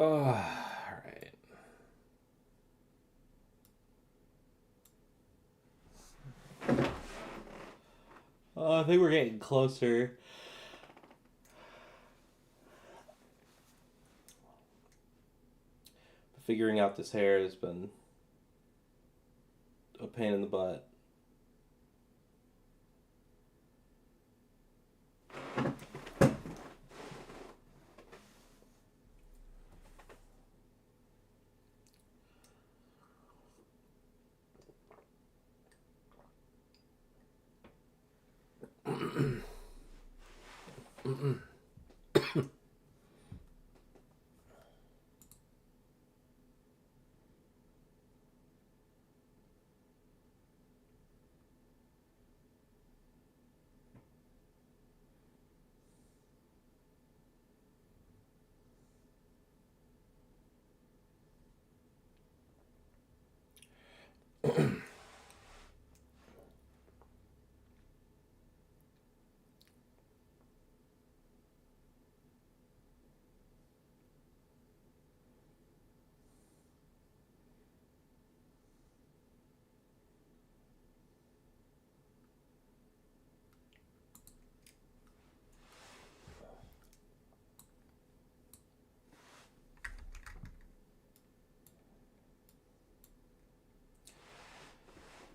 Oh, all right. I think we're getting closer. Figuring out this hair has been a pain in the butt.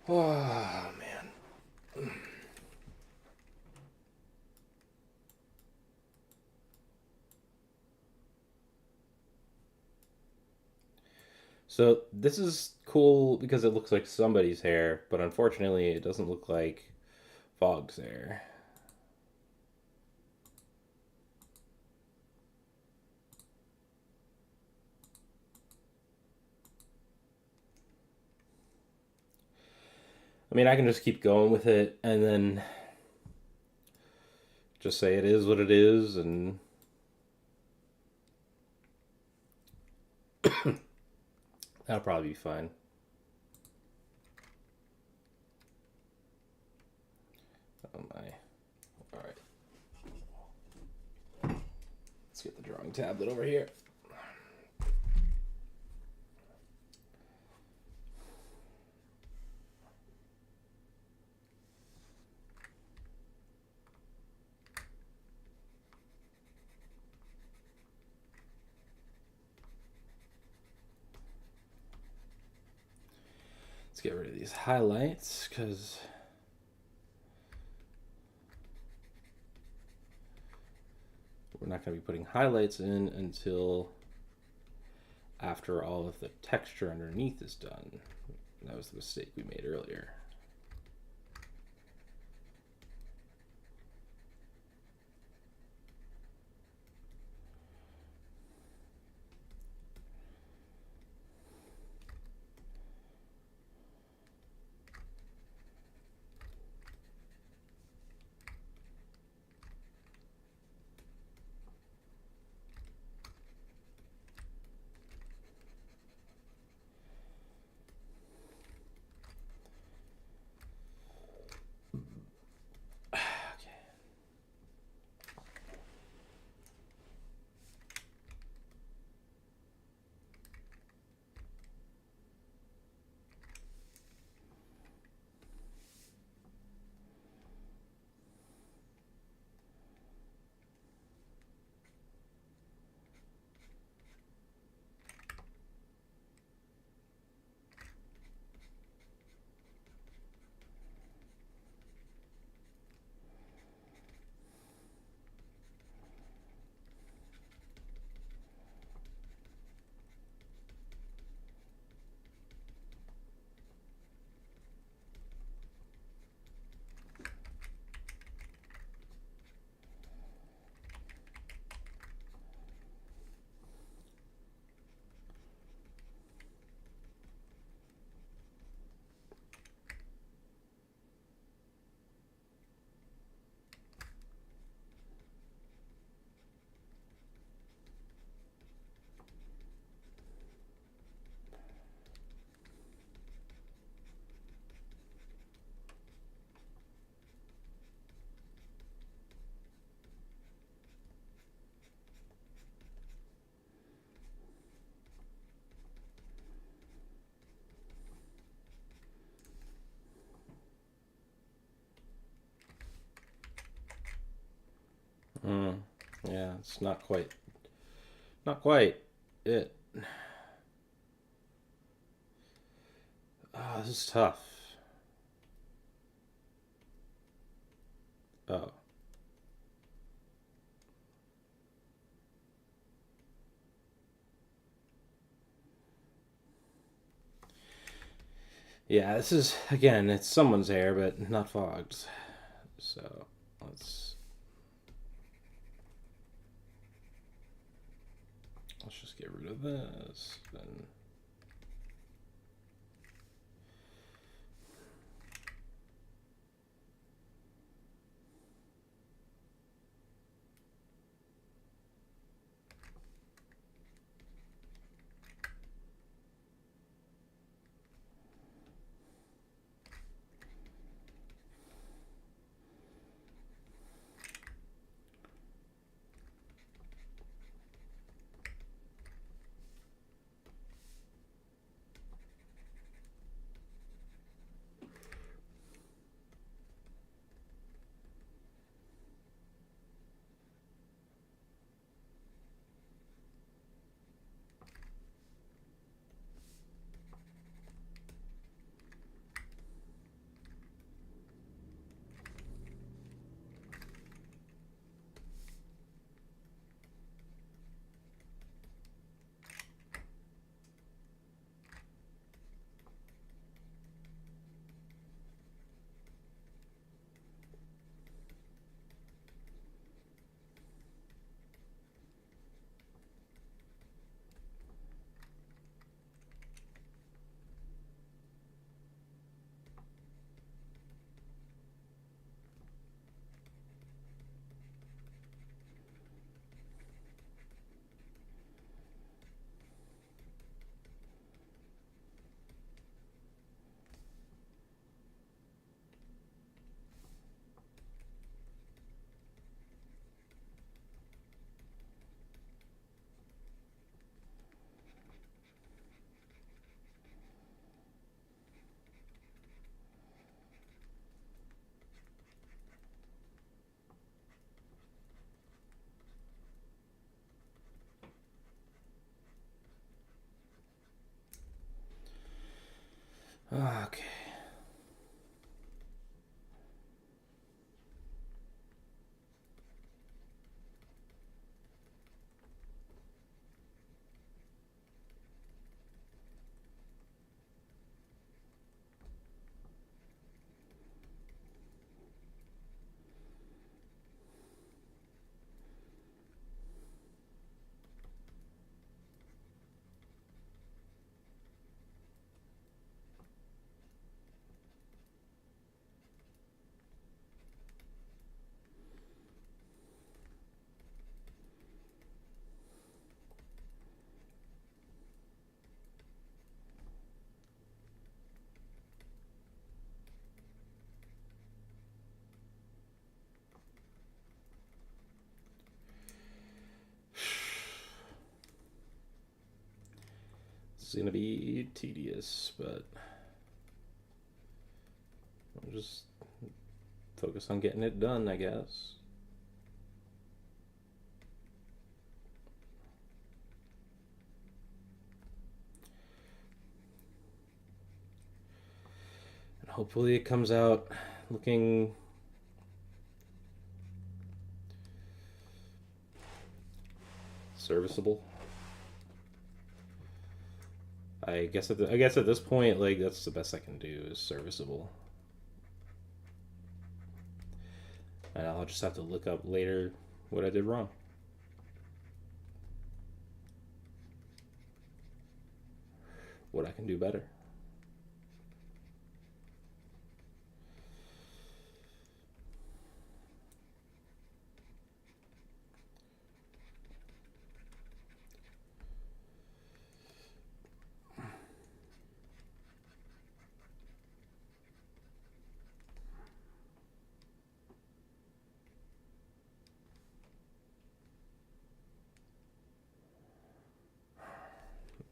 Oh, man. So this is cool because it looks like somebody's hair, but unfortunately, it doesn't look like Fog's hair. I mean, I can just keep going with it and then just say it is what it is, and that'll probably be fine. Oh my. All right. Let's get the drawing tablet over here. Let's get rid of these highlights because we're not going to be putting highlights in until after all of the texture underneath is done. That was the mistake we made earlier. Yeah, it's not quite it. Oh, this is tough. Oh, yeah, this is, again, it's someone's hair, but not Fogg's. So let's let's just get rid of this. Then okay. This is gonna be tedious, but I'll just focus on getting it done, I guess. And hopefully it comes out looking serviceable. I guess at this point, like, that's the best I can do is serviceable. And I'll just have to look up later what I did wrong. What I can do better.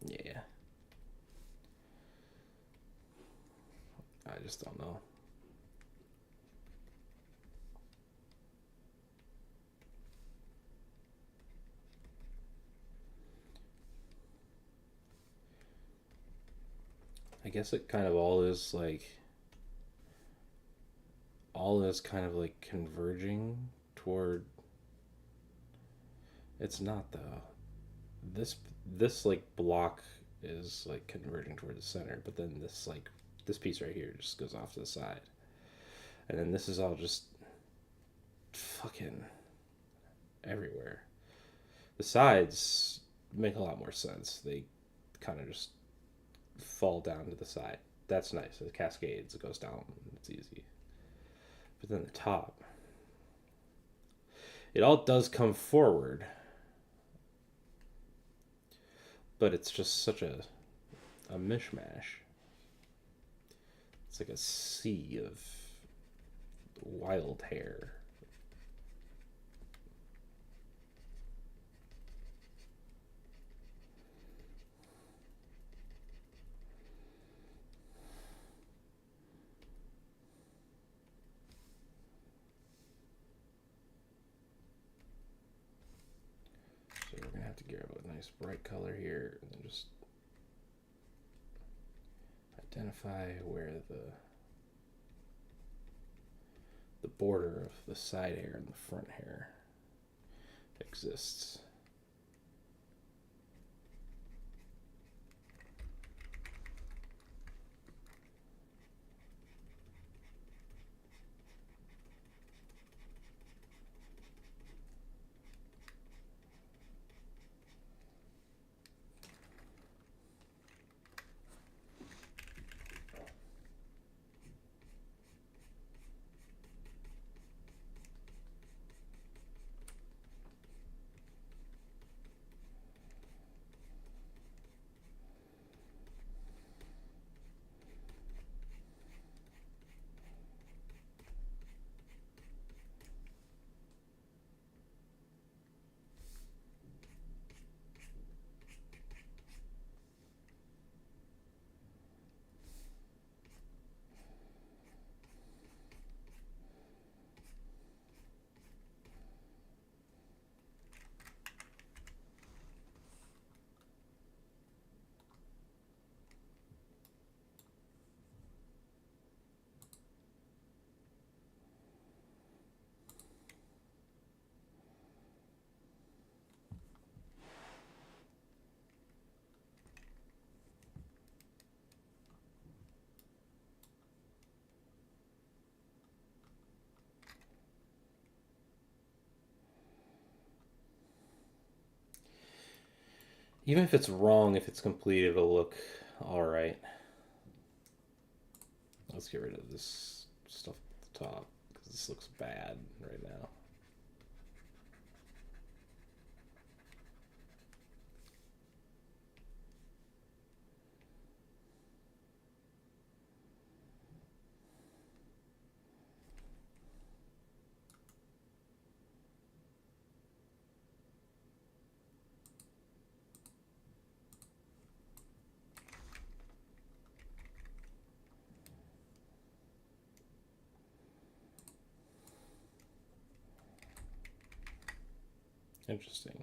Yeah. I just don't know. I guess it kind of all is kind of like converging toward. It's not though. This like block is like converging toward the center, but then this piece right here just goes off to the side, and then this is all just fucking everywhere. The sides make a lot more sense. They kind of just fall down to the side. That's nice. It cascades. It goes down. It's easy. But then the top, it all does come forward, but it's just such a mishmash. It's like a sea of wild hair. So we're gonna have to grab a nice bright color here and then just identify where the border of the side hair and the front hair exists. Even if it's wrong, if it's complete, it'll look all right. Let's get rid of this stuff at the top because this looks bad right now. Interesting.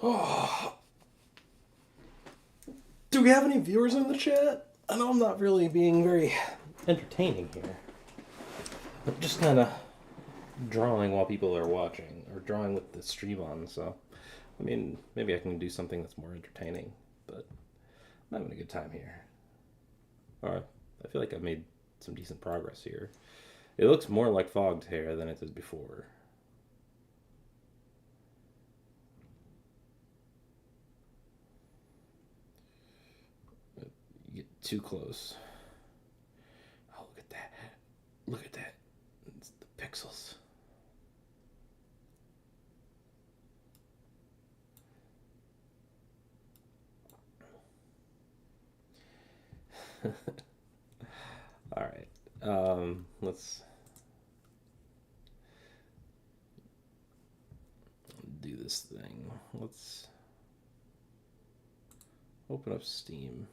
Oh, do we have any viewers in the chat? I know I'm not really being very entertaining here. I'm just kind of drawing while people are watching, or drawing with the stream on, so I mean, maybe I can do something that's more entertaining, but I'm having a good time here. Alright, I feel like I've made some decent progress here. It looks more like fogged hair than it did before. You get too close. Oh, look at that. Look at that. It's the pixels. Alright. Let's do this thing. Let's open up Steam.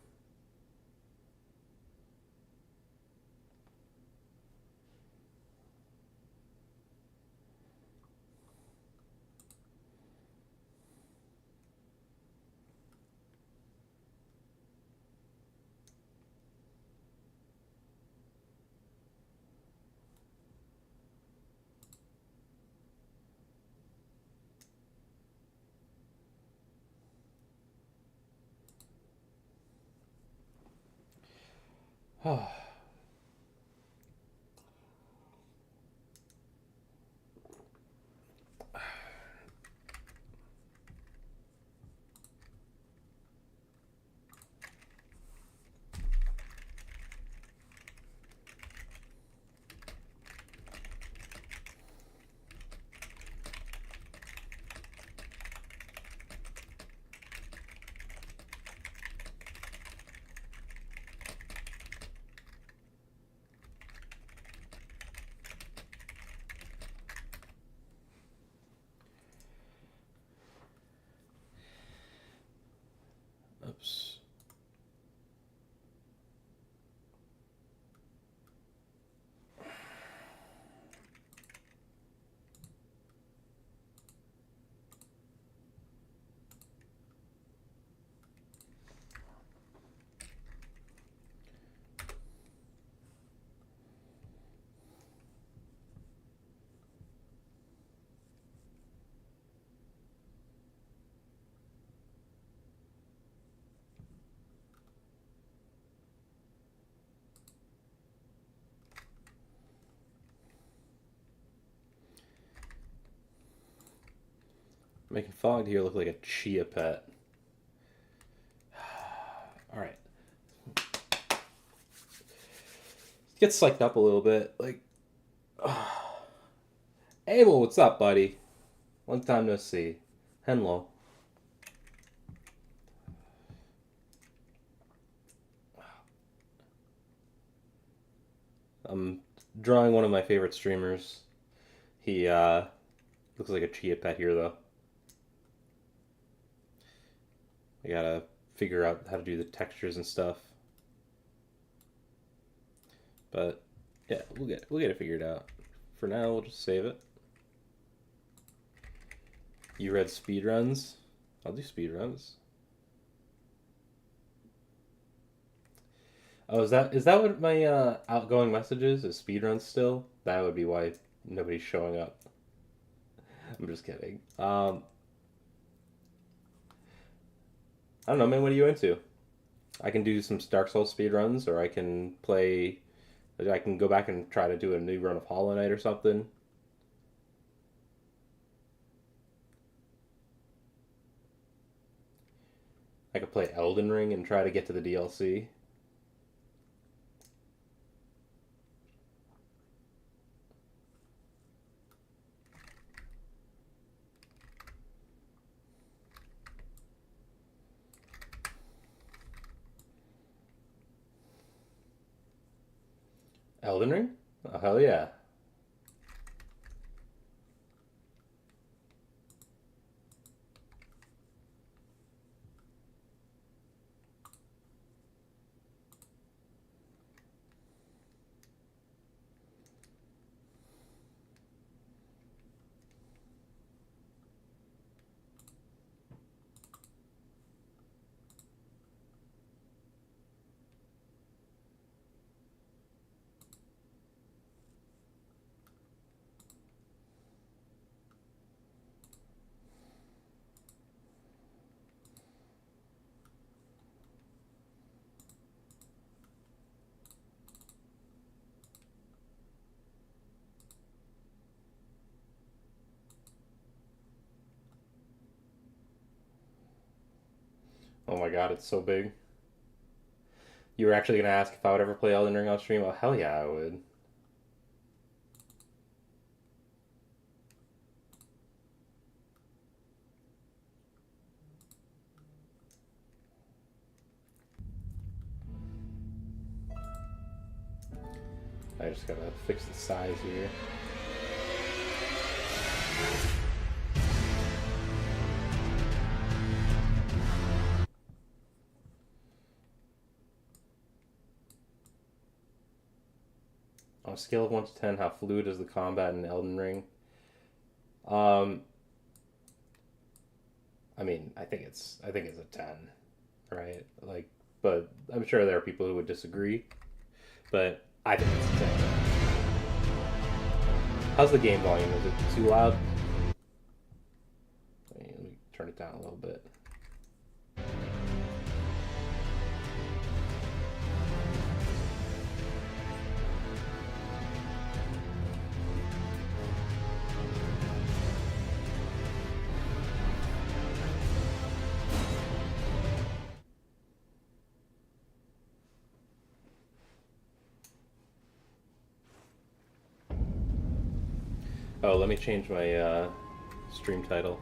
Oh. Oops. Making fogged here look like a chia pet. Alright. Get psyched up a little bit. Like, Abel, what's up, buddy? Long time no see. Hello. I'm drawing one of my favorite streamers. He looks like a chia pet here, though. I gotta figure out how to do the textures and stuff. But yeah, we'll get it figured out. For now, we'll just save it. You read speedruns? I'll do speedruns. Oh, is that what my outgoing message is speedruns still? That would be why nobody's showing up. I'm just kidding. I don't know, man. What are you into? I can do some Dark Souls speedruns, or I can play. I can go back and try to do a new run of Hollow Knight or something. I could play Elden Ring and try to get to the DLC. Elden Ring? Oh, hell yeah. Oh my god, it's so big. You were actually gonna ask if I would ever play Elden Ring on stream? Oh hell yeah, I would. I just gotta fix the size here. On a scale of 1 to 10, how fluid is the combat in Elden Ring? Um, I mean, I think it's a 10, right? Like, but I'm sure there are people who would disagree. But I think it's a 10. How's the game volume? Is it too loud? Let me turn it down a little bit. Oh, let me change my stream title.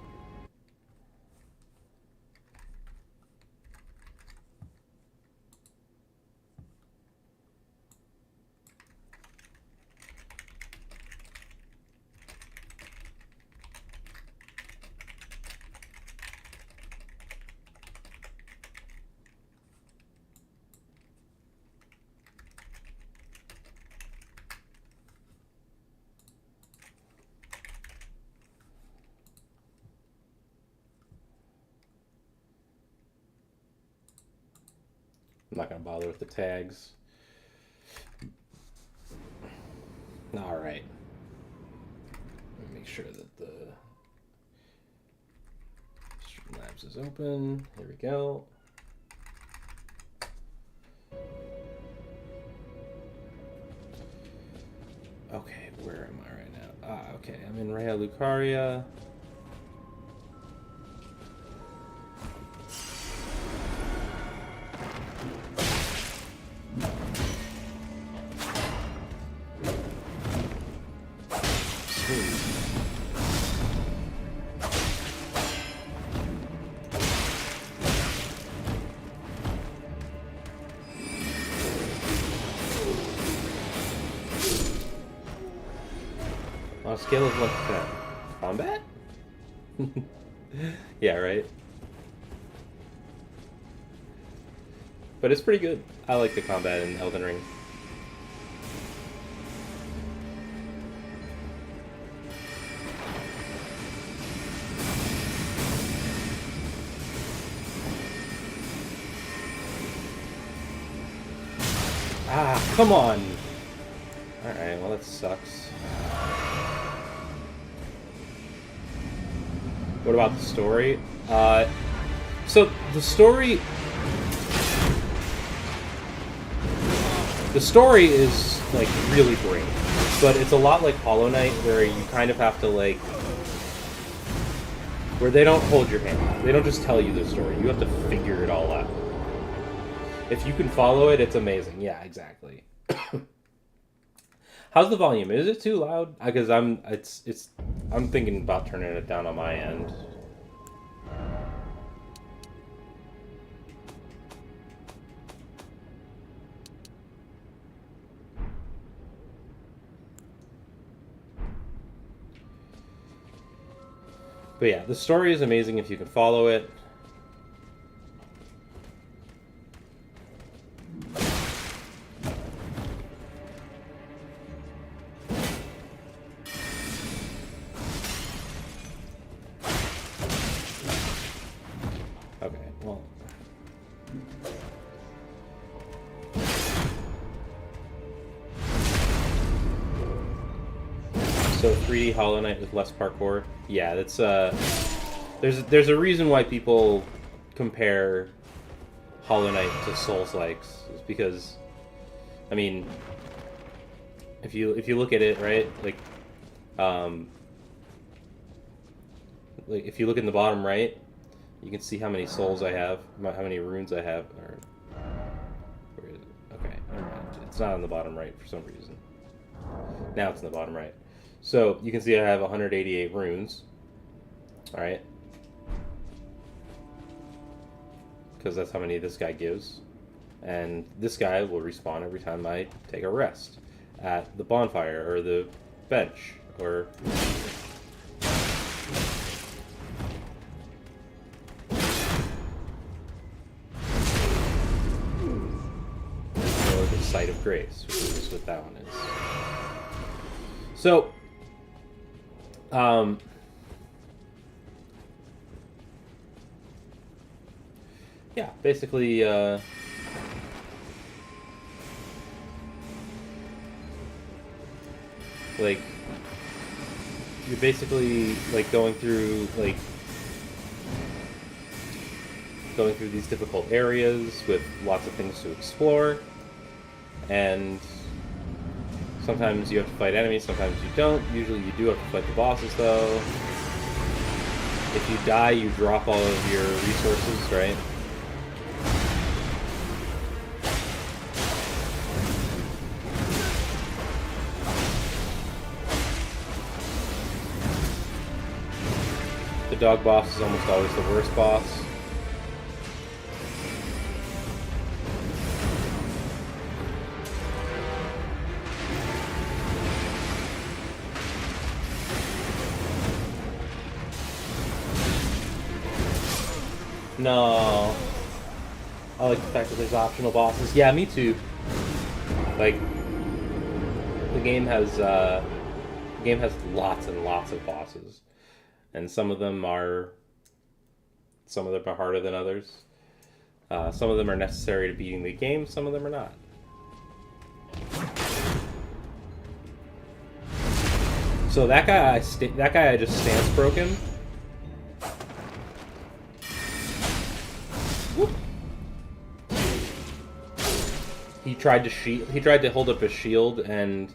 I'm not gonna bother with the tags. All right. Let me make sure that the Streamlabs is open. Here we go. Okay, where am I right now? Ah, okay, I'm in Raya Lucaria. On a scale of 1 to 10. Combat? Yeah, right? But it's pretty good. I like the combat in Elden Ring. Ah, come on! Alright, well that sucks. What about the story? So the story is like really great, but it's a lot like Hollow Knight, where you kind of have to like, where they don't hold your hand. They don't just tell you the story. You have to figure it all out. If you can follow it, it's amazing. Yeah, exactly. How's the volume? Is it too loud? Because I'm thinking about turning it down on my end. But yeah, the story is amazing if you can follow it. Okay, well. So 3D Hollow Knight with less parkour. Yeah, that's there's a reason why people compare Hollow Knight to Souls-likes. It's because, I mean, if you look at it, right, like if you look in the bottom right, You can see how many souls I have, how many runes I have. Or, where is it? Okay, never mind. It's not on the bottom right for some reason. Now it's in the bottom right. So you can see I have 188 runes. Alright. Because that's how many this guy gives. And this guy will respawn every time I take a rest at the bonfire or the bench or the Site of Grace, which is what that one is. So, yeah, basically, like, you're basically, like, going through these difficult areas with lots of things to explore, and sometimes you have to fight enemies, sometimes you don't. Usually you do have to fight the bosses, though. If you die, you drop all of your resources, right? The dog boss is almost always the worst boss. No. I like the fact that there's optional bosses. Yeah, me too. Like, the game has lots and lots of bosses. And some of them are harder than others. Some of them are necessary to beating the game, some of them are not. So that guy I just stance broke him. Whoop. He tried to hold up his shield, and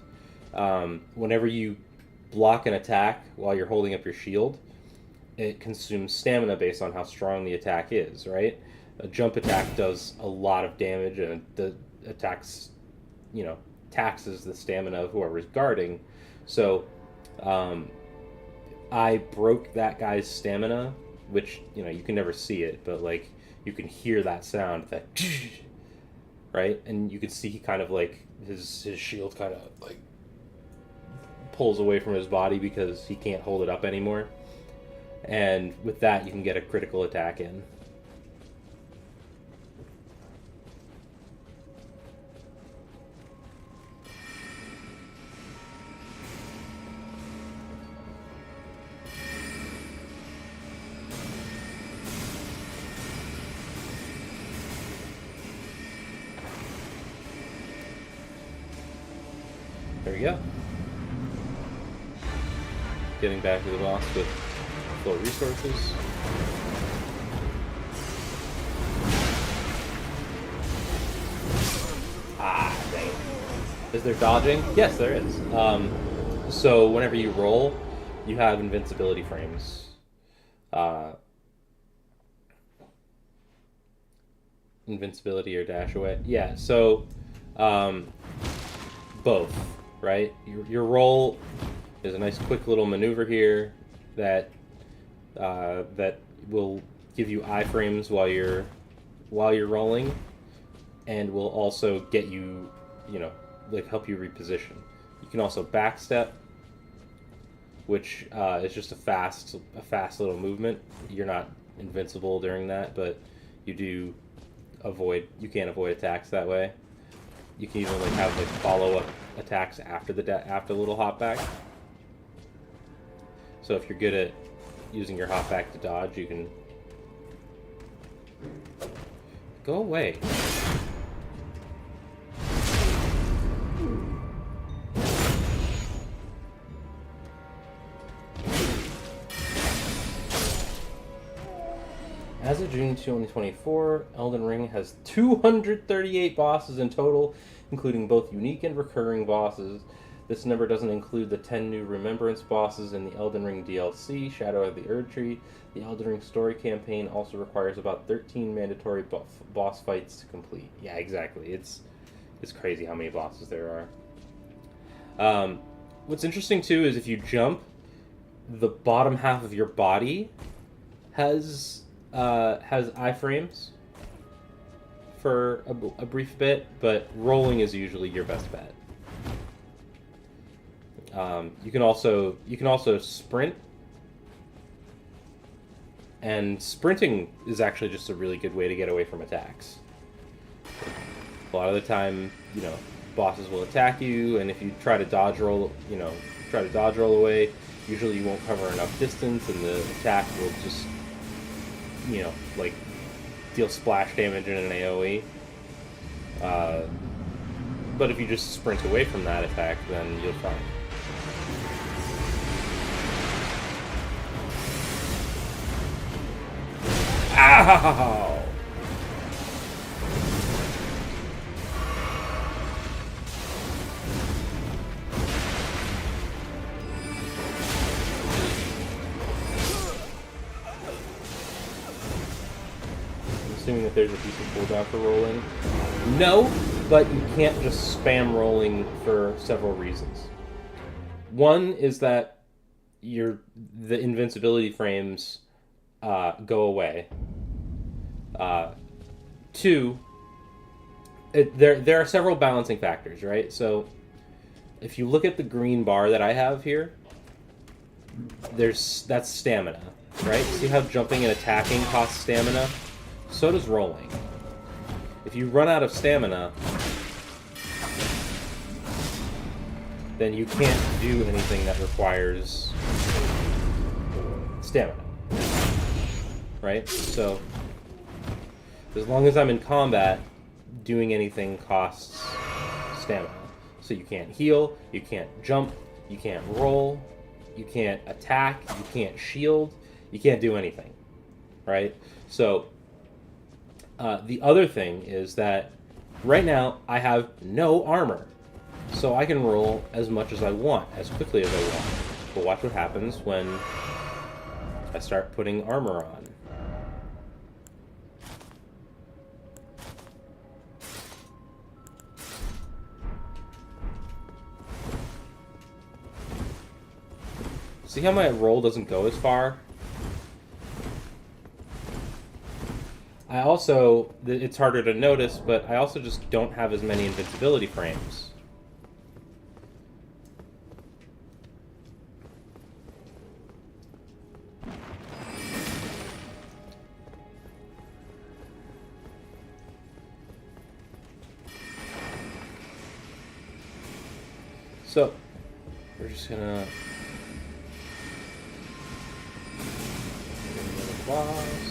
whenever you block an attack while you're holding up your shield, it consumes stamina based on how strong the attack is, right? A jump attack does a lot of damage, and the attacks, taxes the stamina of whoever's guarding. So, I broke that guy's stamina, which, you can never see it, but, like, you can hear that sound, that, right? And you can see he kind of, like, his shield kind of, like, pulls away from his body because he can't hold it up anymore. And with that, you can get a critical attack in. There we go. Getting back to the boss with full resources. Ah, dang. Is there dodging? Yes, there is. So whenever you roll, you have invincibility frames. Invincibility or dash away. Yeah, so both, right? Your roll is a nice quick little maneuver here that will give you iframes while you're rolling, and will also get you, help you reposition. You can also backstep, which is just a fast little movement. You're not invincible during that, but you can't avoid attacks that way. You can even have follow-up attacks after the little hop back. So if you're good at using your hop back to dodge, you can go away. As of June 2024, Elden Ring has 238 bosses in total, including both unique and recurring bosses. This number doesn't include the 10 new Remembrance bosses in the Elden Ring DLC, Shadow of the Erdtree. The Elden Ring story campaign also requires about 13 mandatory boss fights to complete. Yeah, exactly. It's crazy how many bosses there are. What's interesting too is if you jump, the bottom half of your body has iframes for a brief bit, but rolling is usually your best bet. You can also sprint, and sprinting is actually just a really good way to get away from attacks. A lot of the time, bosses will attack you, and if you try to dodge roll away, usually you won't cover enough distance, and the attack will just, like, deal splash damage in an AoE. But if you just sprint away from that attack, then you'll fine. Ow! I'm assuming that there's a decent cooldown for rolling. No, but you can't just spam rolling for several reasons. One is that the invincibility frames go away. Two, there are several balancing factors, right? So if you look at the green bar that I have here, that's stamina, right? See how jumping and attacking costs stamina? So does rolling. If you run out of stamina, then you can't do anything that requires stamina. Right? So, as long as I'm in combat, doing anything costs stamina. So you can't heal, you can't jump, you can't roll, you can't attack, you can't shield, you can't do anything. Right? So, the other thing is that right now I have no armor. So I can roll as much as I want, as quickly as I want. But watch what happens when I start putting armor on. See how my roll doesn't go as far? I also, it's harder to notice, but I also just don't have as many invincibility frames. So, we're just gonna... boss.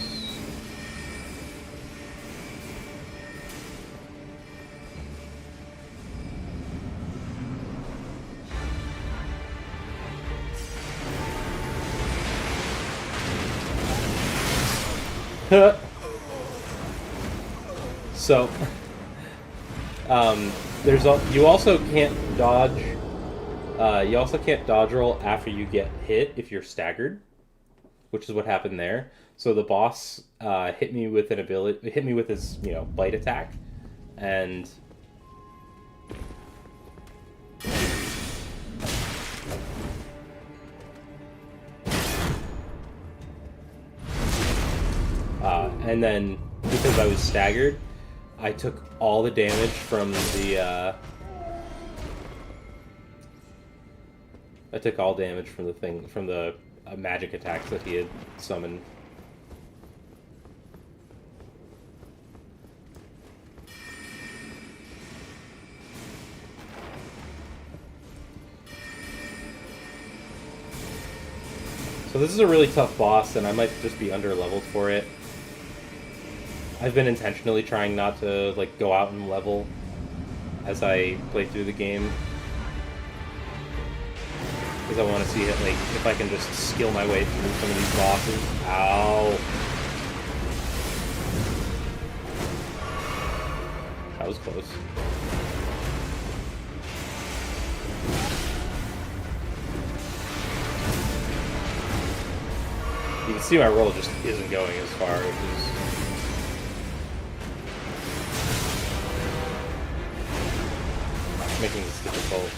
So, you also can't dodge. You also can't dodge roll after you get hit if you're staggered, which is what happened there. So the boss hit me with his bite attack, and then because I was staggered, I took all the damage from the magic attacks that he had summoned. So this is a really tough boss, and I might just be under-leveled for it. I've been intentionally trying not to go out and level as I play through the game, because I want to see it, if I can just skill my way through some of these bosses. Ow! That was close. You can see my roll just isn't going as far, which is... making this difficult.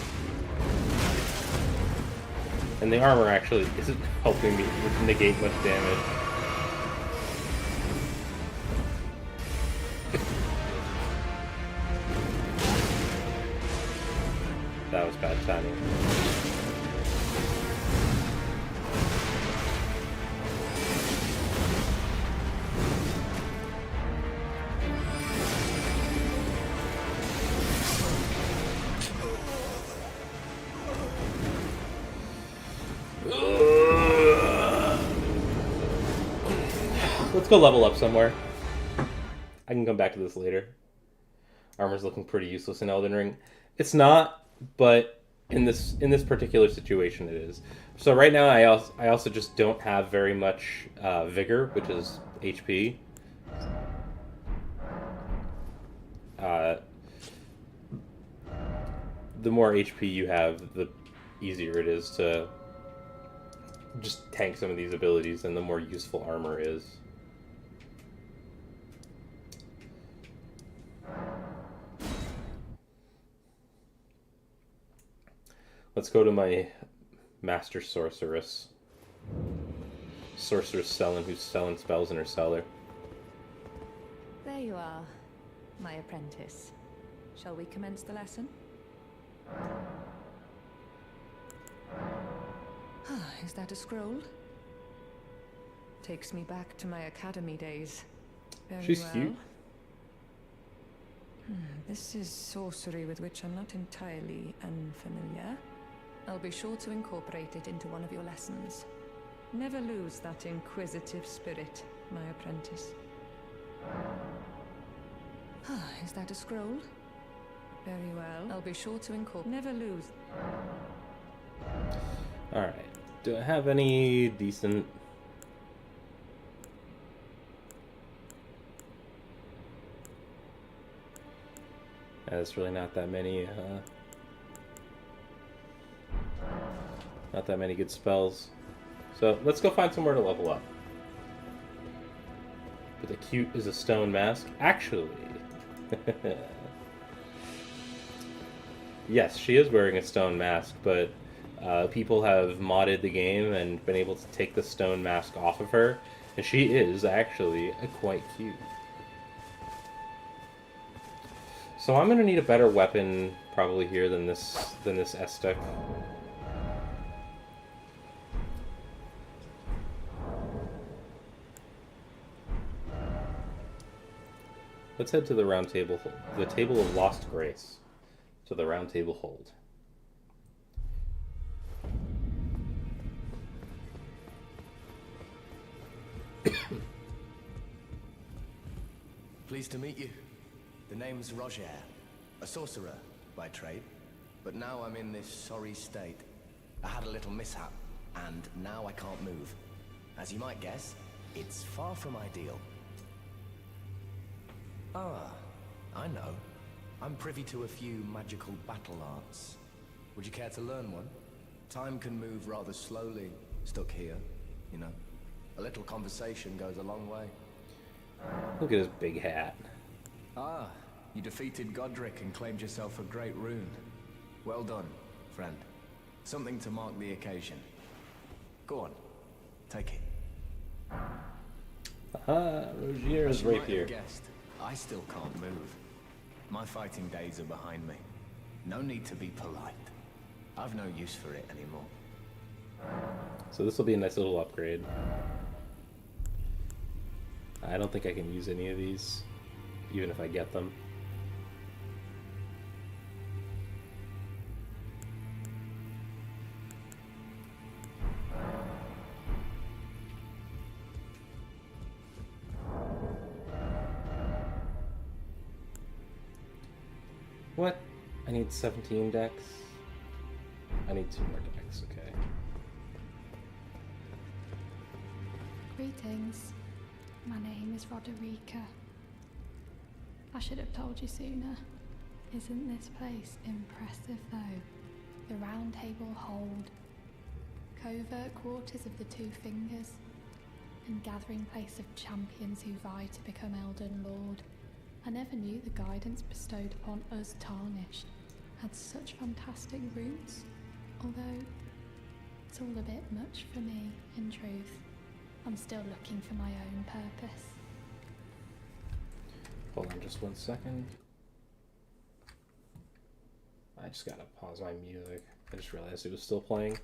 And the armor actually isn't helping me negate much damage. That was bad timing. Let's go level up somewhere. I can come back to this later. Armor's looking pretty useless in Elden Ring. It's not, but in this particular situation it is. So right now I also just don't have very much vigor, which is HP. The more HP you have, the easier it is to just tank some of these abilities, and the more useful armor is. Let's go to my master sorceress. Sorceress Selene, who's selling spells in her cellar. There you are, my apprentice. Shall we commence the lesson? Is that a scroll? Takes me back to my academy days. Very She's well. cute. This is sorcery with which I'm not entirely unfamiliar. I'll be sure to incorporate it into one of your lessons. Never lose that inquisitive spirit, my apprentice. Is that a scroll? Very well. I'll be sure to incorporate. Never lose. Alright. Do I have any decent... There's really not that many, not that many good spells. So, let's go find somewhere to level up. But the cute is a stone mask? Actually... Yes, she is wearing a stone mask, but people have modded the game and been able to take the stone mask off of her, and she is actually quite cute. So I'm gonna need a better weapon probably here than this Estek. Let's head to the round table, the table of lost grace, to the round table hold. Pleased to meet you. The name's Rogier, a sorcerer by trade, but now I'm in this sorry state. I had a little mishap, and now I can't move. As you might guess, it's far from ideal. Ah, I know. I'm privy to a few magical battle arts. Would you care to learn one? Time can move rather slowly, stuck here, you know. A little conversation goes a long way. Look at his big hat. Ah, you defeated Godric and claimed yourself a great rune. Well done, friend. Something to mark the occasion. Go on, take it. Aha, Rogier is right here. Guessed, I still can't move. My fighting days are behind me. No need to be polite. I've no use for it anymore. So this will be a nice little upgrade. I don't think I can use any of these, even if I get them. What? I need 17 decks? I need 2 more decks, okay. Greetings. My name is Roderica. I should have told you sooner. Isn't this place impressive though? The Round Table Hold. Covert quarters of the Two Fingers. and gathering place of champions who vie to become Elden Lord. I never knew the guidance bestowed upon us Tarnished had such fantastic roots, although it's all a bit much for me, in truth. I'm still looking for my own purpose. Hold on just 1 second. I just gotta pause my music. I just realized it was still playing.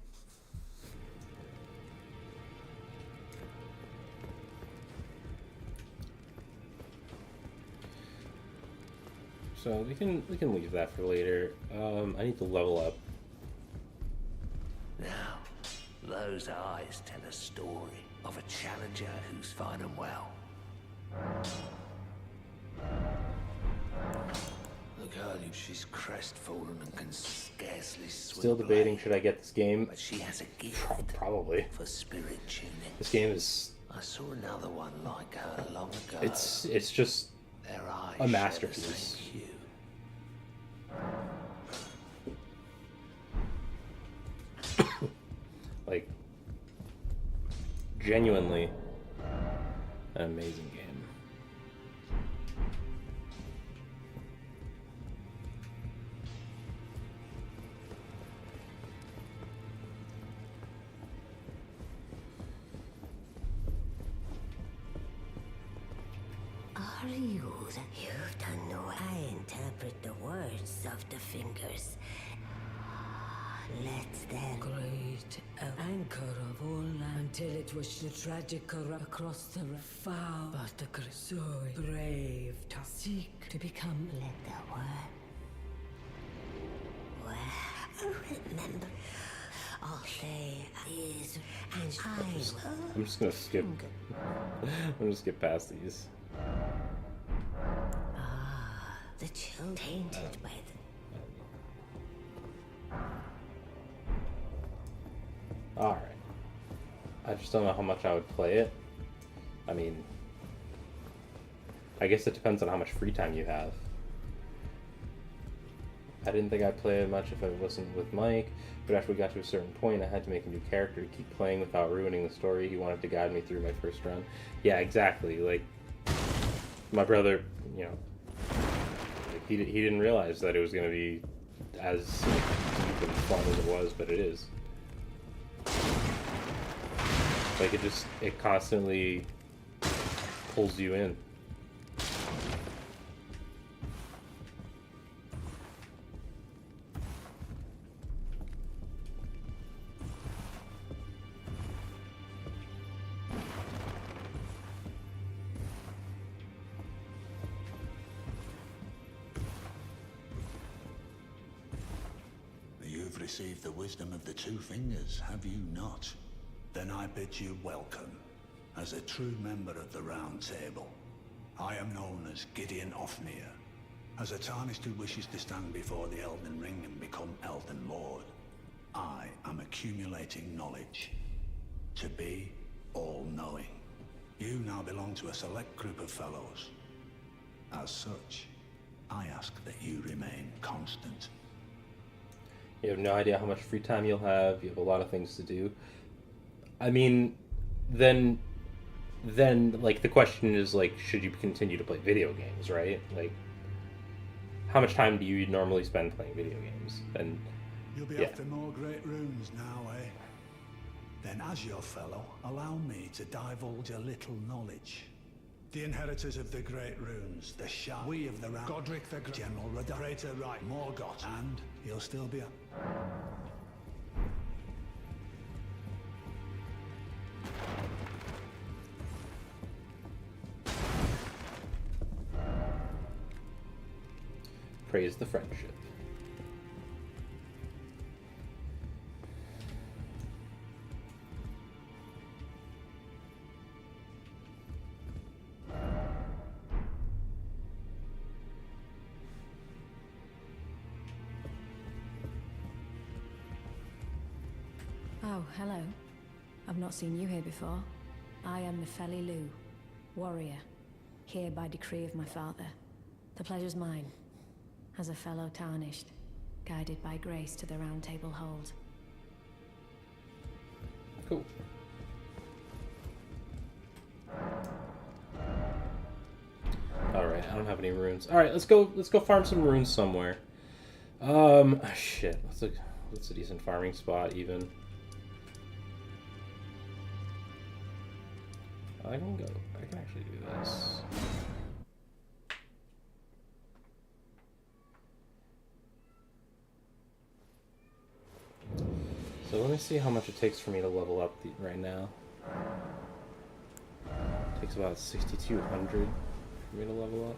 So we can leave that for later. I need to level up. Now, those eyes tell a story of a challenger who's fine and well. Look at her, she's crestfallen and can scarcely swim. Still debating, should I get this game? But she has a gift Probably. for spirit tuning. This game is... I saw another one like her long ago. It's just Their eyes a share the masterpiece. same hue. like genuinely an amazing game. Are you? You don't know. I interpret the words of the fingers. Let them. Great anchor of all land, until it was the tragic across the foul, but the great so brave to seek to become. Let the word. Well, remember, all they is, and I will. I'm just gonna skip. I'm gonna skip past these. The chill tainted by the. Alright. I just don't know how much I would play it. I mean, I guess it depends on how much free time you have. I didn't think I'd play it much if I wasn't with Mike, but after we got to a certain point, I had to make a new character to keep playing without ruining the story. He wanted to guide me through my first run. Yeah, exactly. Like, my brother, you know, like, he didn't realize that it was going to be as deep and fun as it was, but it is. Like, it constantly pulls you in. You've received the wisdom of the two fingers, have you not? Then I bid you welcome, as a true member of the Round Table. I am known as Gideon Ofnir, as a Tarnished who wishes to stand before the Elden Ring and become Elden Lord. I am accumulating knowledge, to be all-knowing. You now belong to a select group of fellows. As such, I ask that you remain constant. You have no idea how much free time you'll have. You have a lot of things to do. I mean, then, like, the question is, like, should you continue to play video games, right? Like, how much time do you normally spend playing video games? And You'll be after more great runes now, eh? Then, as your fellow, allow me to divulge a little knowledge. The inheritors of the great runes, the Shah, we of the Round, Godric the General Radarator, right, Morgott, and he'll still be up. praise the friendship. Oh, hello. I've not seen you here before. I am Nefeli Lu, warrior, here by decree of my father. The pleasure's mine, as a fellow tarnished, guided by grace to the Round Table hold. Cool. don't have any runes. All right, let's go farm some runes somewhere. Shit. What's a decent farming spot even? I can actually do this. So let me see how much it takes for me to level up right now. It takes about 6,200 for me to level up.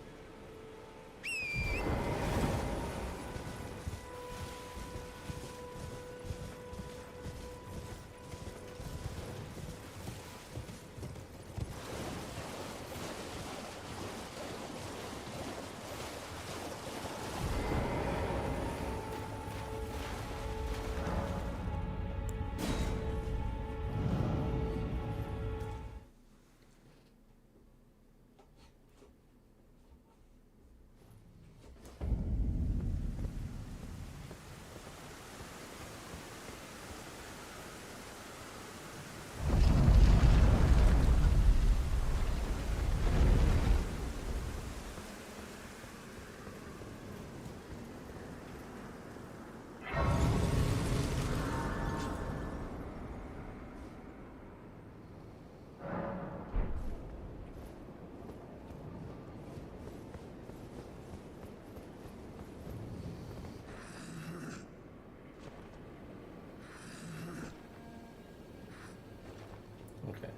Okay.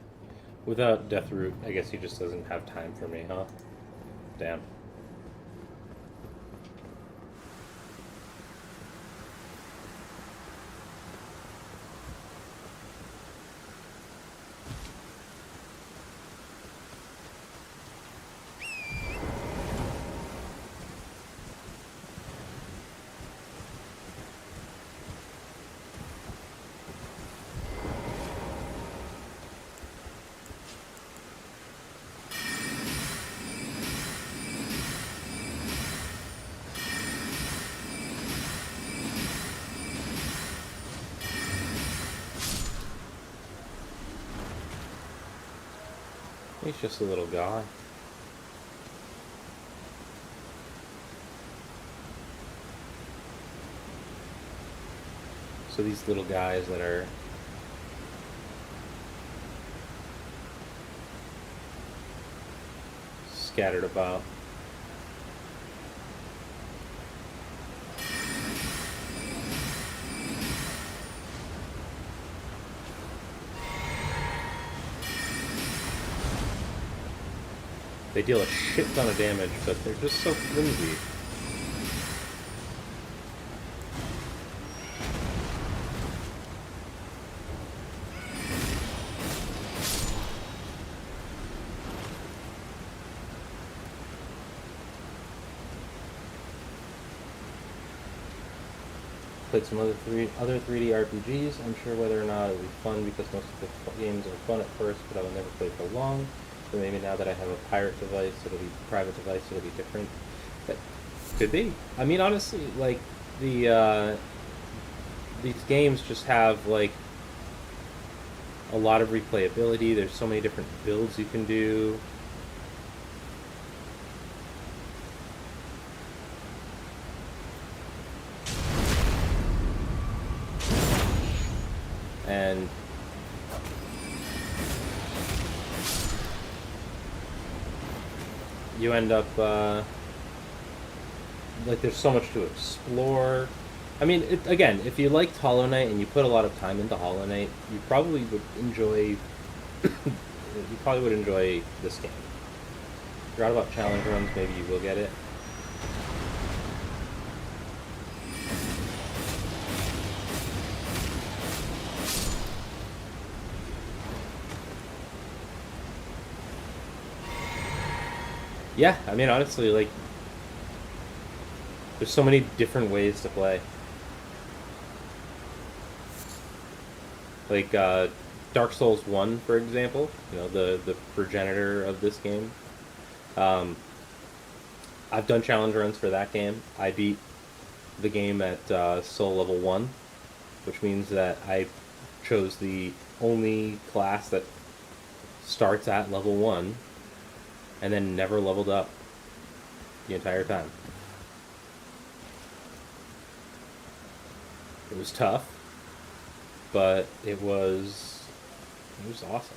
Without Deathroot, I guess he just doesn't have time for me, huh? Damn. He's just a little guy. So these little guys that are scattered about. They deal a shit ton of damage, but they're just so flimsy. Played some other 3D RPGs. I'm sure whether or not it will be fun because most of the games are fun at first, but I will never play for long. So maybe now that I have a private device, it'll be different. But could be. I mean, honestly, like these games just have like a lot of replayability. There's so many different builds you can do. And you end up, like, there's so much to explore. I mean, again, if you liked Hollow Knight and you put a lot of time into Hollow Knight, you probably would enjoy, this game. If you're out about challenge runs, maybe you will get it. Yeah, I mean, honestly, like, there's so many different ways to play. Like, Dark Souls 1, for example, you know, the progenitor of this game. I've done challenge runs for that game. I beat the game at soul level 1, which means that I chose the only class that starts at level 1 and then never leveled up. the entire time. It was tough, but it was awesome.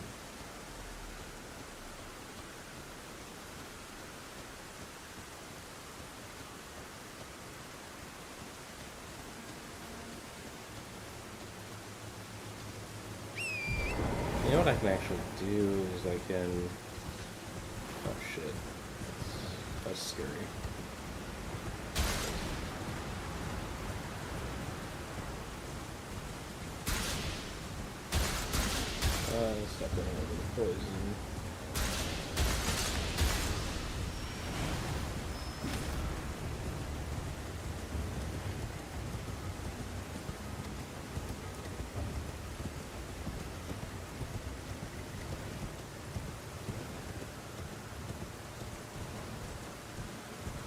You know what I can actually do is I can... Oh shit. That's scary. Stop running over the poison.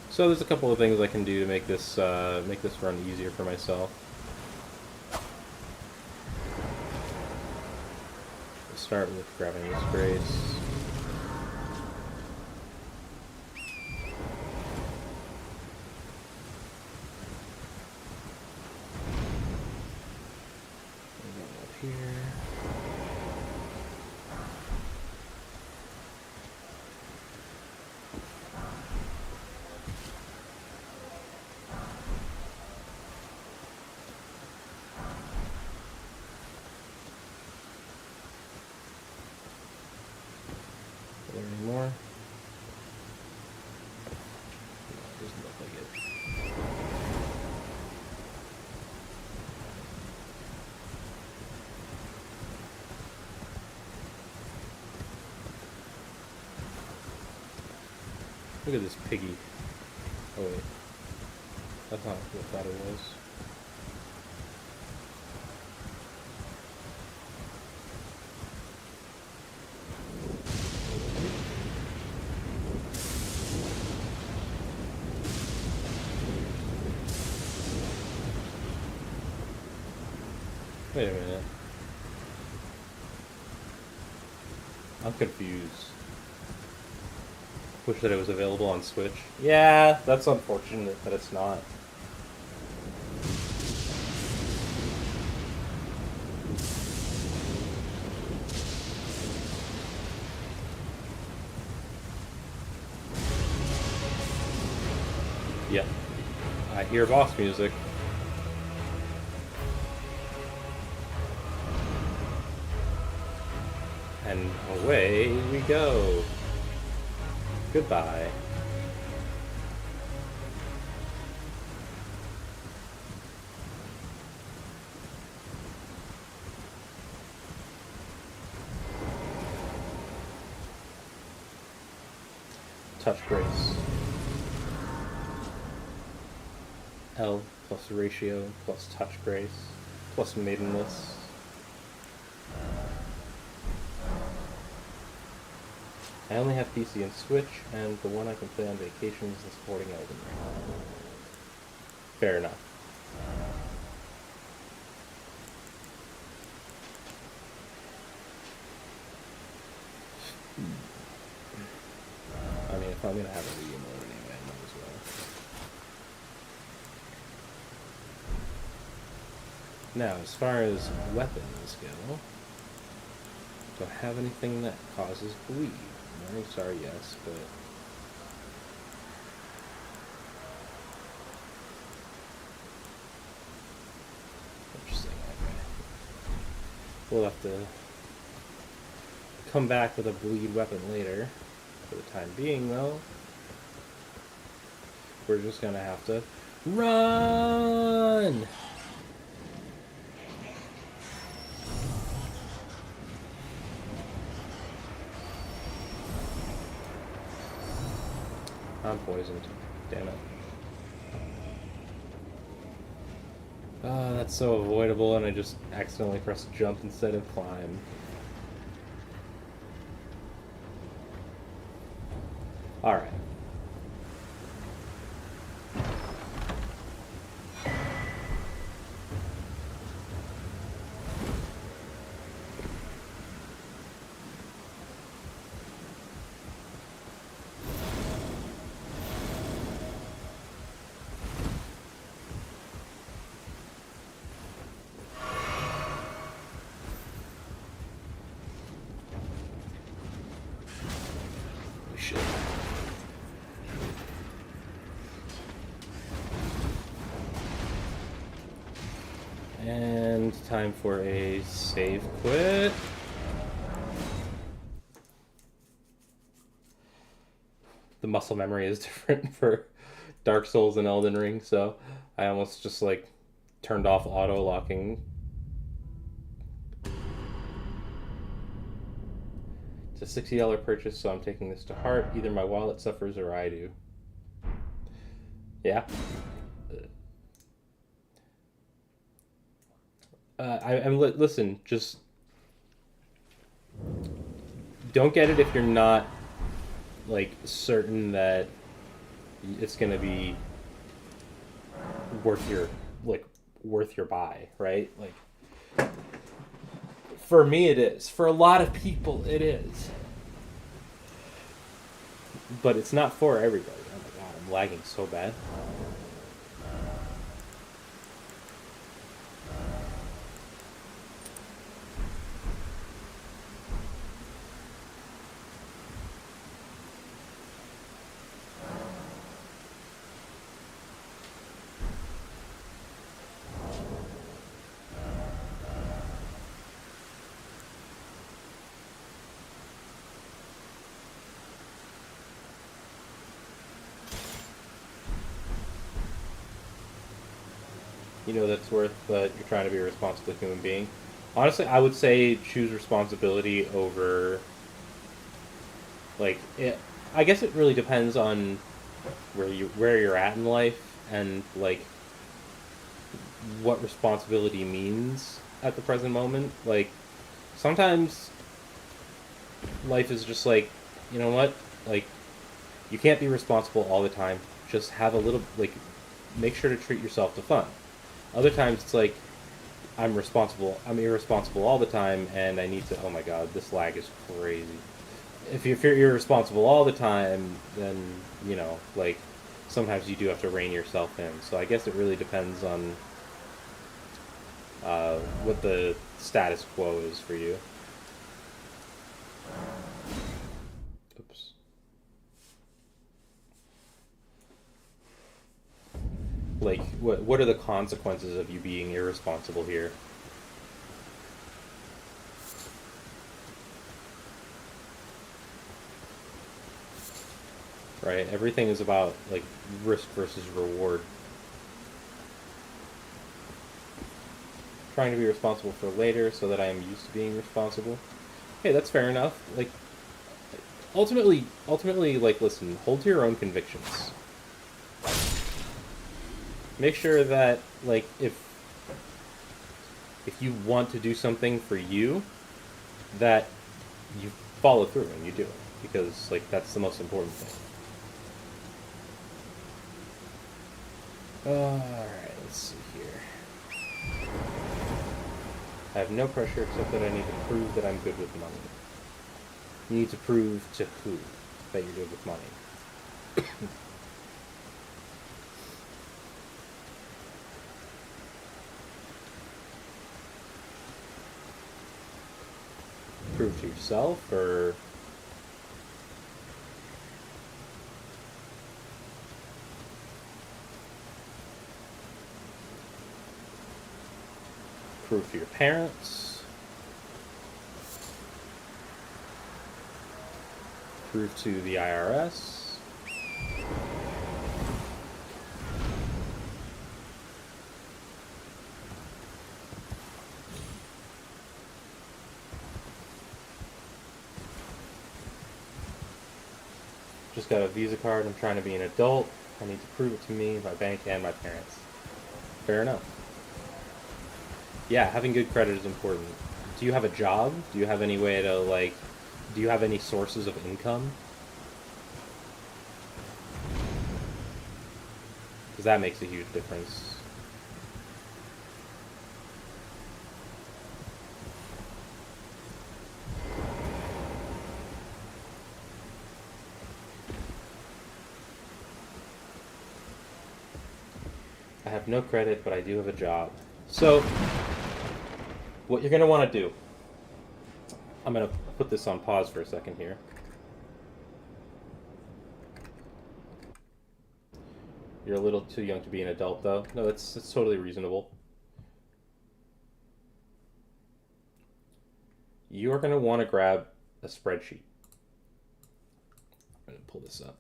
So there's a couple of things I can do to make this run easier for myself. Start with grabbing this grace. Up here. Anymore? No, it doesn't look like it. Look at this piggy. Oh wait. That's not what I thought it was. Wait a minute. I'm confused. Wish that it was available on Switch. Yeah, that's unfortunate that it's not. Yeah. I hear boss music. And away we go. Goodbye. Touch Grace. L plus ratio plus Touch Grace plus Maidenless. I only have PC and Switch, and the one I can play on vacation is the Sporting Elden Ring. Fair enough. I mean, if I'm gonna have a Wii mode anyway, I might as well. Now, as far as weapons go, do I have anything that causes bleed? Morning Star, yes, but... Interesting, okay. We'll have to come back with a bleed weapon later. For the time being, though, we're just gonna have to run! I'm poisoned. Damn it. Ah, that's so avoidable, and I just accidentally pressed jump instead of climb. Alright. And time for a save quit. The muscle memory is different for Dark Souls and Elden Ring, so I almost just like turned off auto locking. It's a $60 purchase, so I'm taking this to heart. Either my wallet suffers or I do. Yeah. Listen, just don't get it if you're not like certain that it's gonna be worth your buy, right? Like, for me it is. For a lot of people it is. But it's not for everybody. Oh my god, I'm lagging so bad. You know that's worth, but you're trying to be a responsible human being. Honestly, I would say choose responsibility over, like, I guess it really depends on where you're at in life and like what responsibility means at the present moment. Like, sometimes life is just like, you know what, like, you can't be responsible all the time. Just have a little, like, make sure to treat yourself to fun. Other times it's like, I'm irresponsible all the time, and I need to, oh my god, this lag is crazy. If you're irresponsible all the time, then, you know, like, sometimes you do have to rein yourself in. So I guess it really depends on what the status quo is for you. Oops. Like, what are the consequences of you being irresponsible here? Right? Everything is about, like, risk versus reward. Trying to be responsible for later so that I am used to being responsible. Hey, that's fair enough. Like, ultimately, like, listen, hold to your own convictions. Make sure that, like, if you want to do something for you, that you follow through and you do it. Because, like, that's the most important thing. Alright, let's see here. I have no pressure except that I need to prove that I'm good with money. You need to prove to who that you're good with money. Prove to yourself, or prove to your parents, prove to the IRS. Just got a Visa card, I'm trying to be an adult. I need to prove it to me, my bank, and my parents. Fair enough. Yeah, having good credit is important. Do you have a job? Do you have any way to, like, do you have any sources of income? Because that makes a huge difference. I have no credit, but I do have a job. So, what you're going to want to do, I'm going to put this on pause for a second here. You're a little too young to be an adult, though. No, it's totally reasonable. you are going to want to grab a spreadsheet. I'm going to pull this up.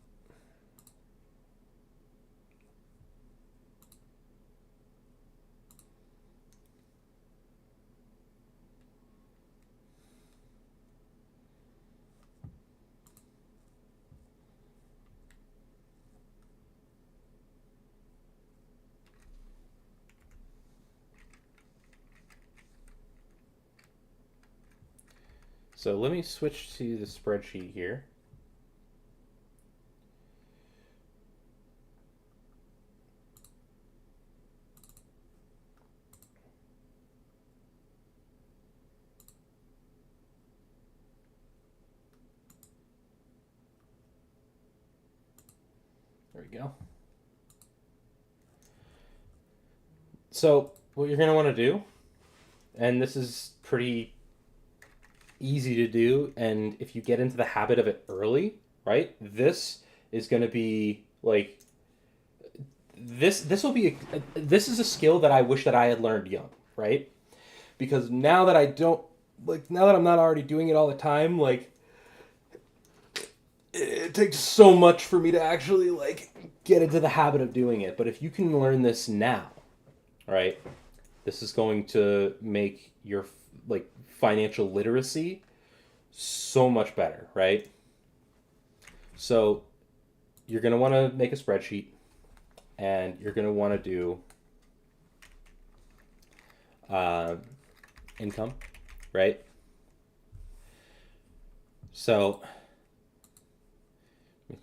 So let me switch to the spreadsheet here. There we go. So what you're going to want to do, and this is pretty easy to do, and if you get into the habit of it early, right, this is going to be like this will be this is a skill that I wish that I had learned young, right? Because now that now that I'm not already doing it all the time, like it takes so much for me to actually like get into the habit of doing it. But if you can learn this now, right, this is going to make your like financial literacy so much better, right? So you're going to want to make a spreadsheet, and you're going to want to do income, right? So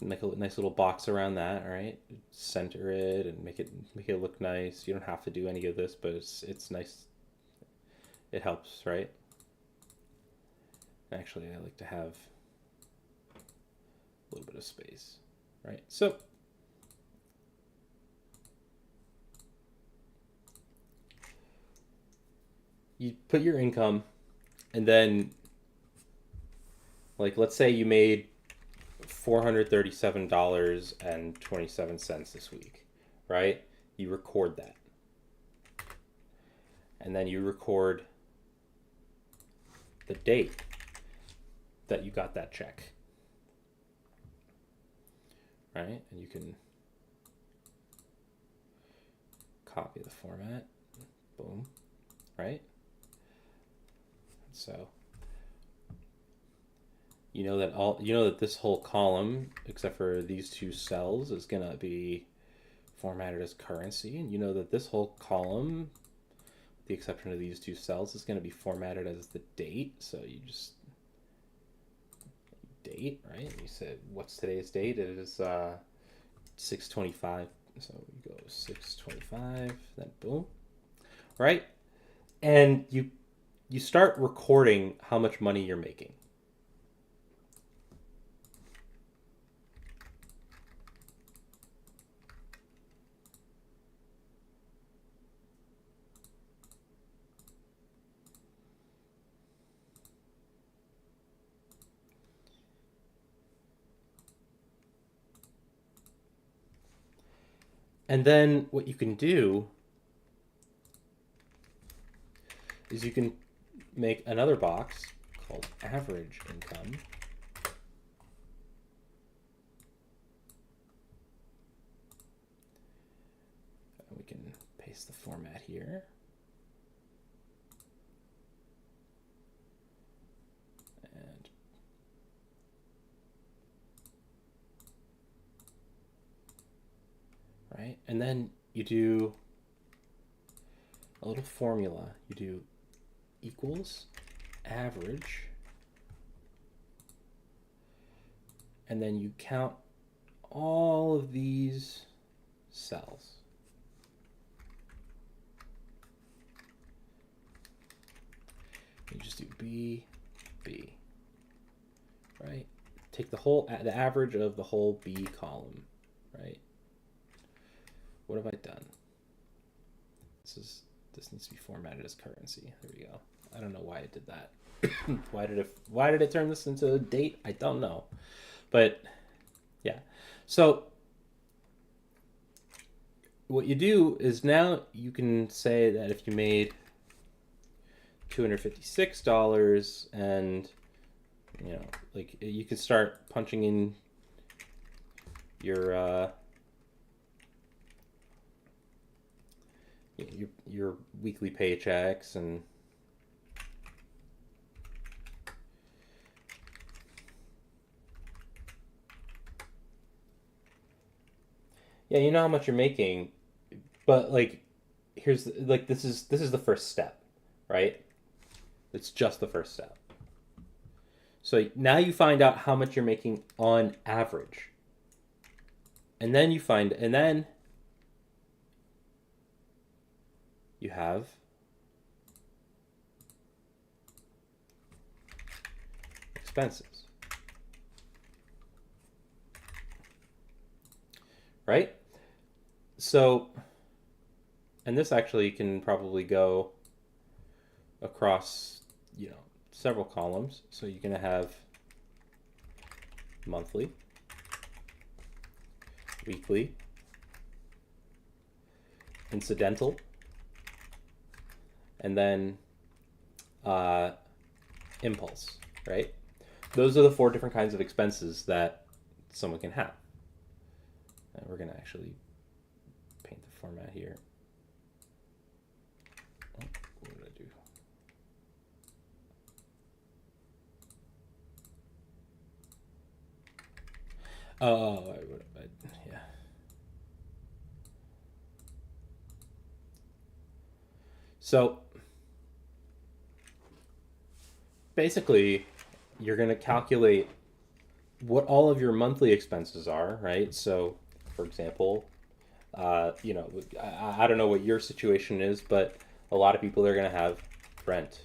make a nice little box around that, all right? Center it and make it look nice. You don't have to do any of this, but it's nice. It helps, right? Actually, I like to have a little bit of space, right? So you put your income, and then like let's say you made $437.27 this week, right? You record that. And then you record the date that you got that check, right? And you can copy the format, boom, right? So you know that this whole column, except for these two cells, is gonna be formatted as currency, and you know that this whole column, with the exception of these two cells, is gonna be formatted as the date. So you just date, right? You said, what's today's date? It is 6/25. So we go 6/25, then boom, right? And you start recording how much money you're making. And then what you can do is you can make another box called average income. And we can paste the format here. And right? And then you do a little formula. You do equals average, and then you count all of these cells. You just do B, right? Take the average of the whole B column, right? What have I done? This needs to be formatted as currency. There we go. I don't know why I did that. Why did it turn this into a date? I don't know. But yeah. So what you do is now you can say that if you made $256, and you know, like you could start punching in your weekly paychecks and yeah, you know how much you're making, but like here's like this is the first step, right? It's just the first step. So now you find out how much you're making on average. And then you have expenses. Right? So, and this actually can probably go across, you know, several columns. So you're going to have monthly, weekly, incidental, and then impulse, right? Those are the 4 different kinds of expenses that someone can have. And we're going to actually paint the format here. Oh, what did I do? Oh, yeah. So basically, you're going to calculate what all of your monthly expenses are, right? So, for example, you know, I don't know what your situation is, but a lot of people are going to have rent,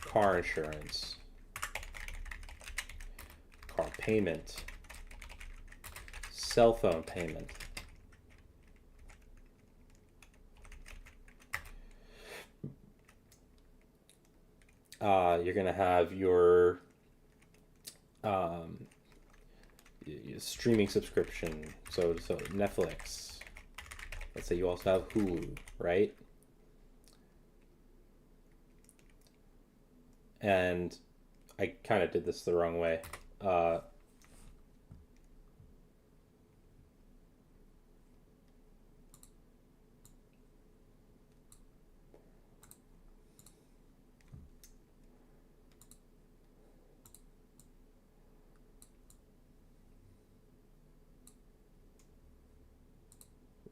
car insurance, car payment, cell phone payment. You're going to have your streaming subscription, so Netflix. Let's say you also have Hulu, right? And I kind of did this the wrong way.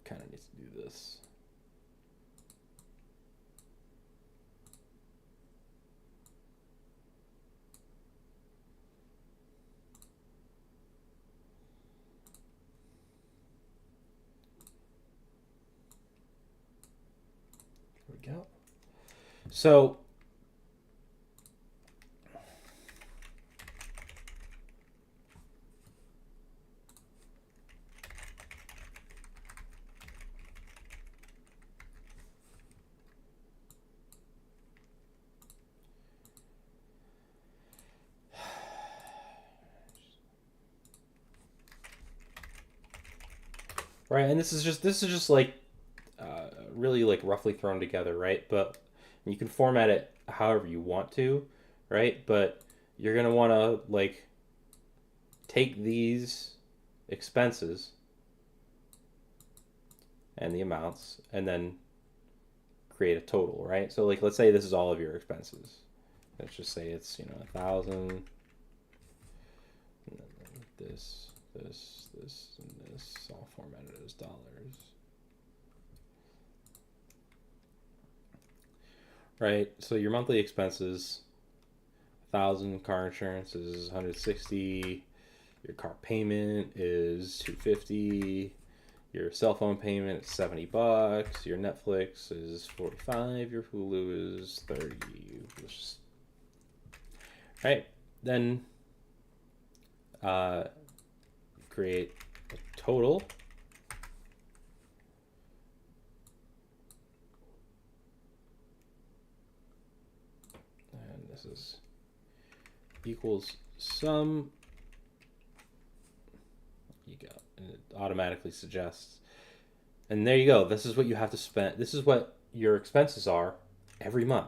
Kind of needs to do this. There we go. So right, and this is just like really like roughly thrown together, right? But you can format it however you want to, right? But you're gonna want to like take these expenses and the amounts and then create a total, right? So like let's say this is all of your expenses. Let's just say it's, you know, 1,000. This, and this, all formatted as dollars. Right, so your monthly expenses, 1,000, car insurance is 160, your car payment is 250, your cell phone payment is $70, your Netflix is 45, your Hulu is 30. Right, then create a total. And this is equals sum. You go, and it automatically suggests. And there you go. This is what you have to spend. This is what your expenses are every month.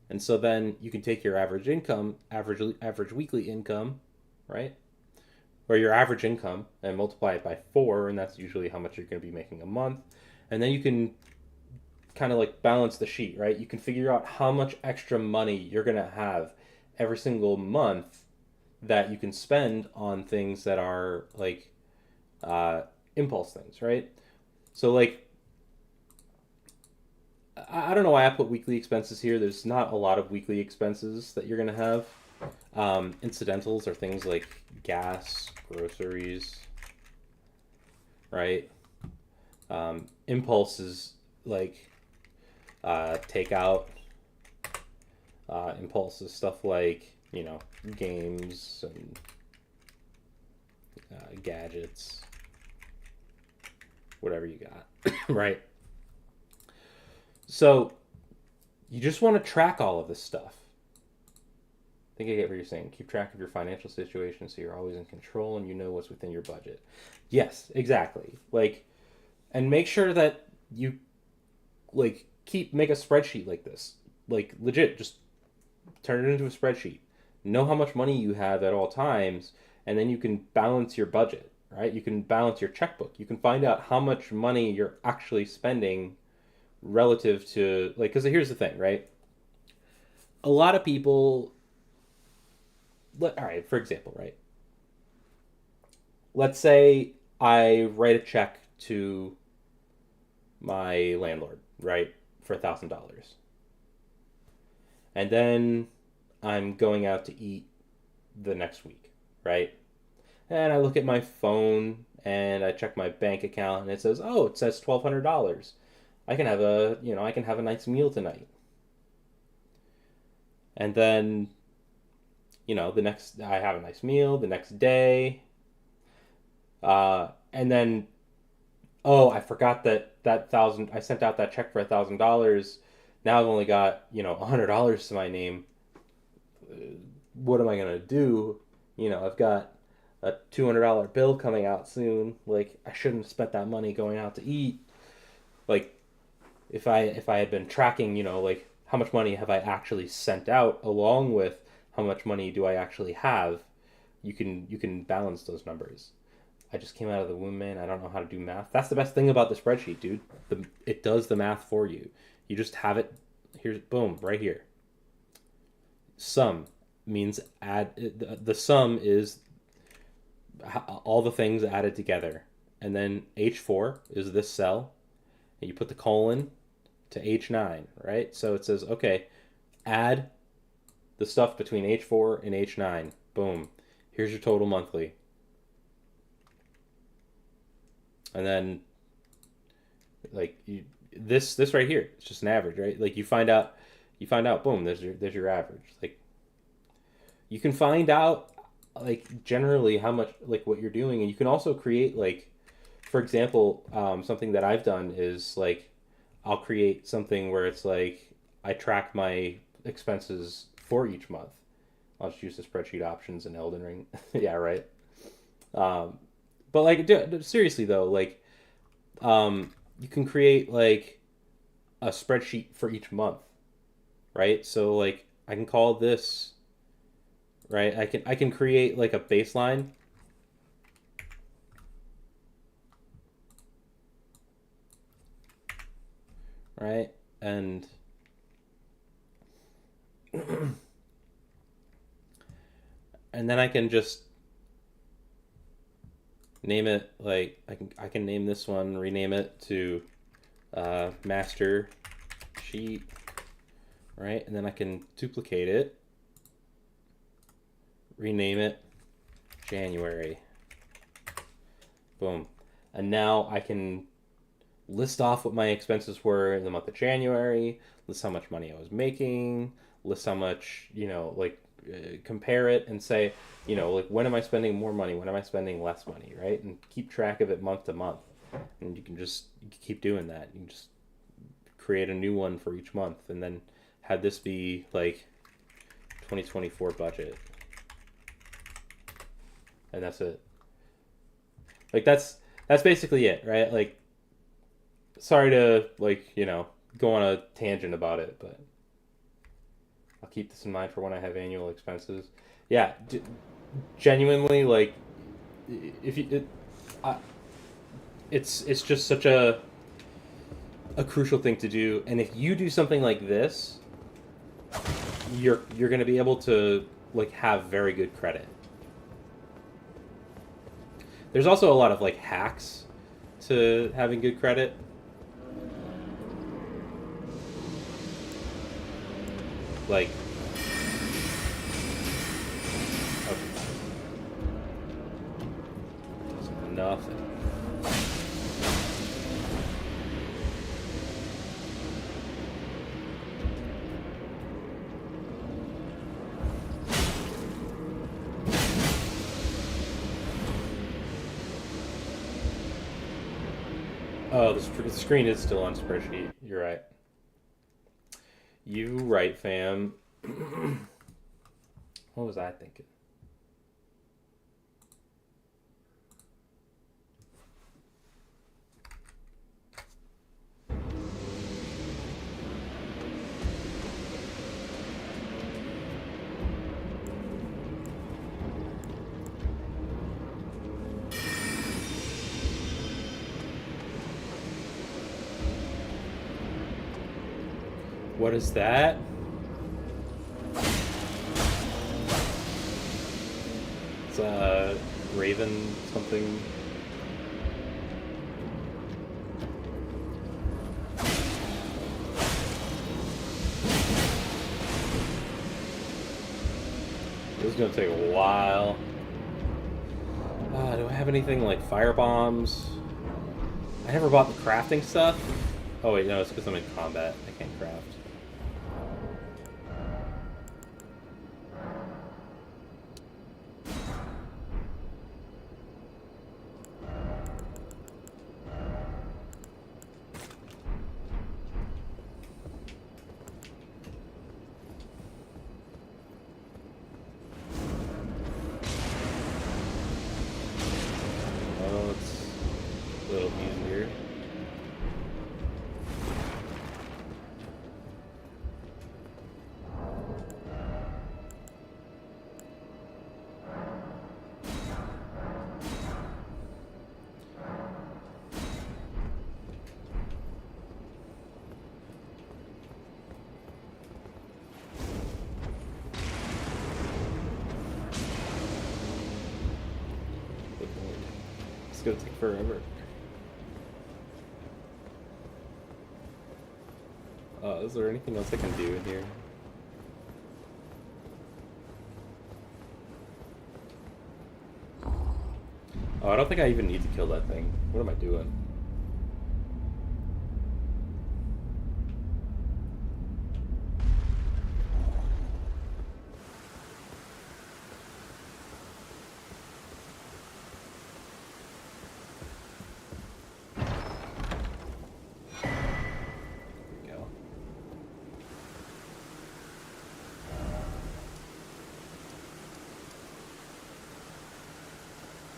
And so then you can take your average income, average weekly income, right? Or your average income and multiply it by 4, and that's usually how much you're going to be making a month. And then you can kind of like balance the sheet, right? You can figure out how much extra money you're going to have every single month that you can spend on things that are like impulse things, right? So like, I don't know why I put weekly expenses here. There's not a lot of weekly expenses that you're going to have. Incidentals are things like gas, groceries, right? Impulse is like takeout. Impulse is stuff like, you know, games and gadgets, whatever you got, right? So you just want to track all of this stuff. I think I get what you're saying. Keep track of your financial situation so you're always in control and you know what's within your budget. Yes, exactly. Like, and make sure that you like make a spreadsheet like this. Like legit, just turn it into a spreadsheet. Know how much money you have at all times, and then you can balance your budget, right? You can balance your checkbook. You can find out how much money you're actually spending relative to, like, because here's the thing, right? A lot of people, all right, for example, right? Let's say I write a check to my landlord, right, for $1,000. And then I'm going out to eat the next week, right? And I look at my phone and I check my bank account and it says, oh, it says $1,200. I can have a nice meal tonight. And then, I have a nice meal the next day. And then, oh, I forgot that I sent out that check for $1,000. Now I've only got, $100 to my name. What am I going to do? I've got a $200 bill coming out soon. Like, I shouldn't have spent that money going out to eat. Like, if I had been tracking, like, how much money have I actually sent out along with how much money do I actually have, you can balance those numbers. I just came out of the womb, man. I don't know how to do math. That's the best thing about the spreadsheet, dude. It does the math for you. You just have it. Here's, boom, right here. Sum means add. The sum is all the things added together. And then H4 is this cell. And you put the colon to H9, right? So it says, okay, add the stuff between H4 and H9. Boom. Here's your total monthly. And then, like, this right here, it's just an average, right? Like, you find out, boom, there's your average. Like, you can find out, like, generally how much, like, what you're doing, and you can also create, like, for example, something that I've done is, like, I'll create something where it's like I track my expenses for each month. I'll just use the spreadsheet options in Elden Ring. Yeah, right. But like, seriously though, like, you can create like a spreadsheet for each month, right? So like, I can call this, right? I can create like a baseline. Right? And and then I can just name it, like, I can name this one, rename it to master sheet, right? And then I can duplicate it, rename it January. Boom. And now I can list off what my expenses were in the month of January, list how much money I was making, list how much, compare it and say, like, when am I spending more money? When am I spending less money, right? And keep track of it month to month. And you can keep doing that. You can just create a new one for each month and then have this be like 2024 budget. And that's it. Like, that's basically it, right? Like, sorry to, like, go on a tangent about it, but I'll keep this in mind for when I have annual expenses. Yeah, genuinely, like, if you, it's just such a crucial thing to do, and if you do something like this, you're gonna be able to like have very good credit. There's also a lot of like hacks to having good credit. Like, okay. Nothing. Oh, the screen is still on spreadsheet. You're right. You right, fam. What was I thinking? What is that? It's a raven something. This is gonna take a while. Do I have anything like fire bombs? I never bought the crafting stuff. Oh wait, no, it's because I'm in combat. I can't craft. Oh, it's a little easier. It's gonna take forever. Is there anything else I can do in here? Oh, I don't think I even need to kill that thing. What am I doing?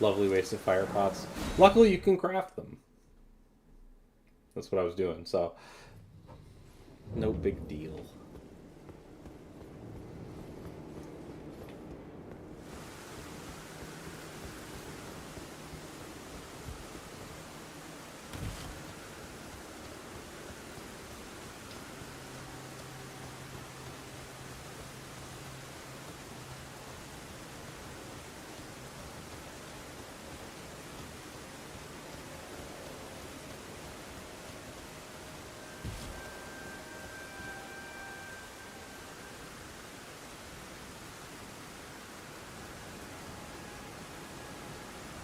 Lovely waste of fire pots. Luckily, you can craft them. That's what I was doing, so no big deal.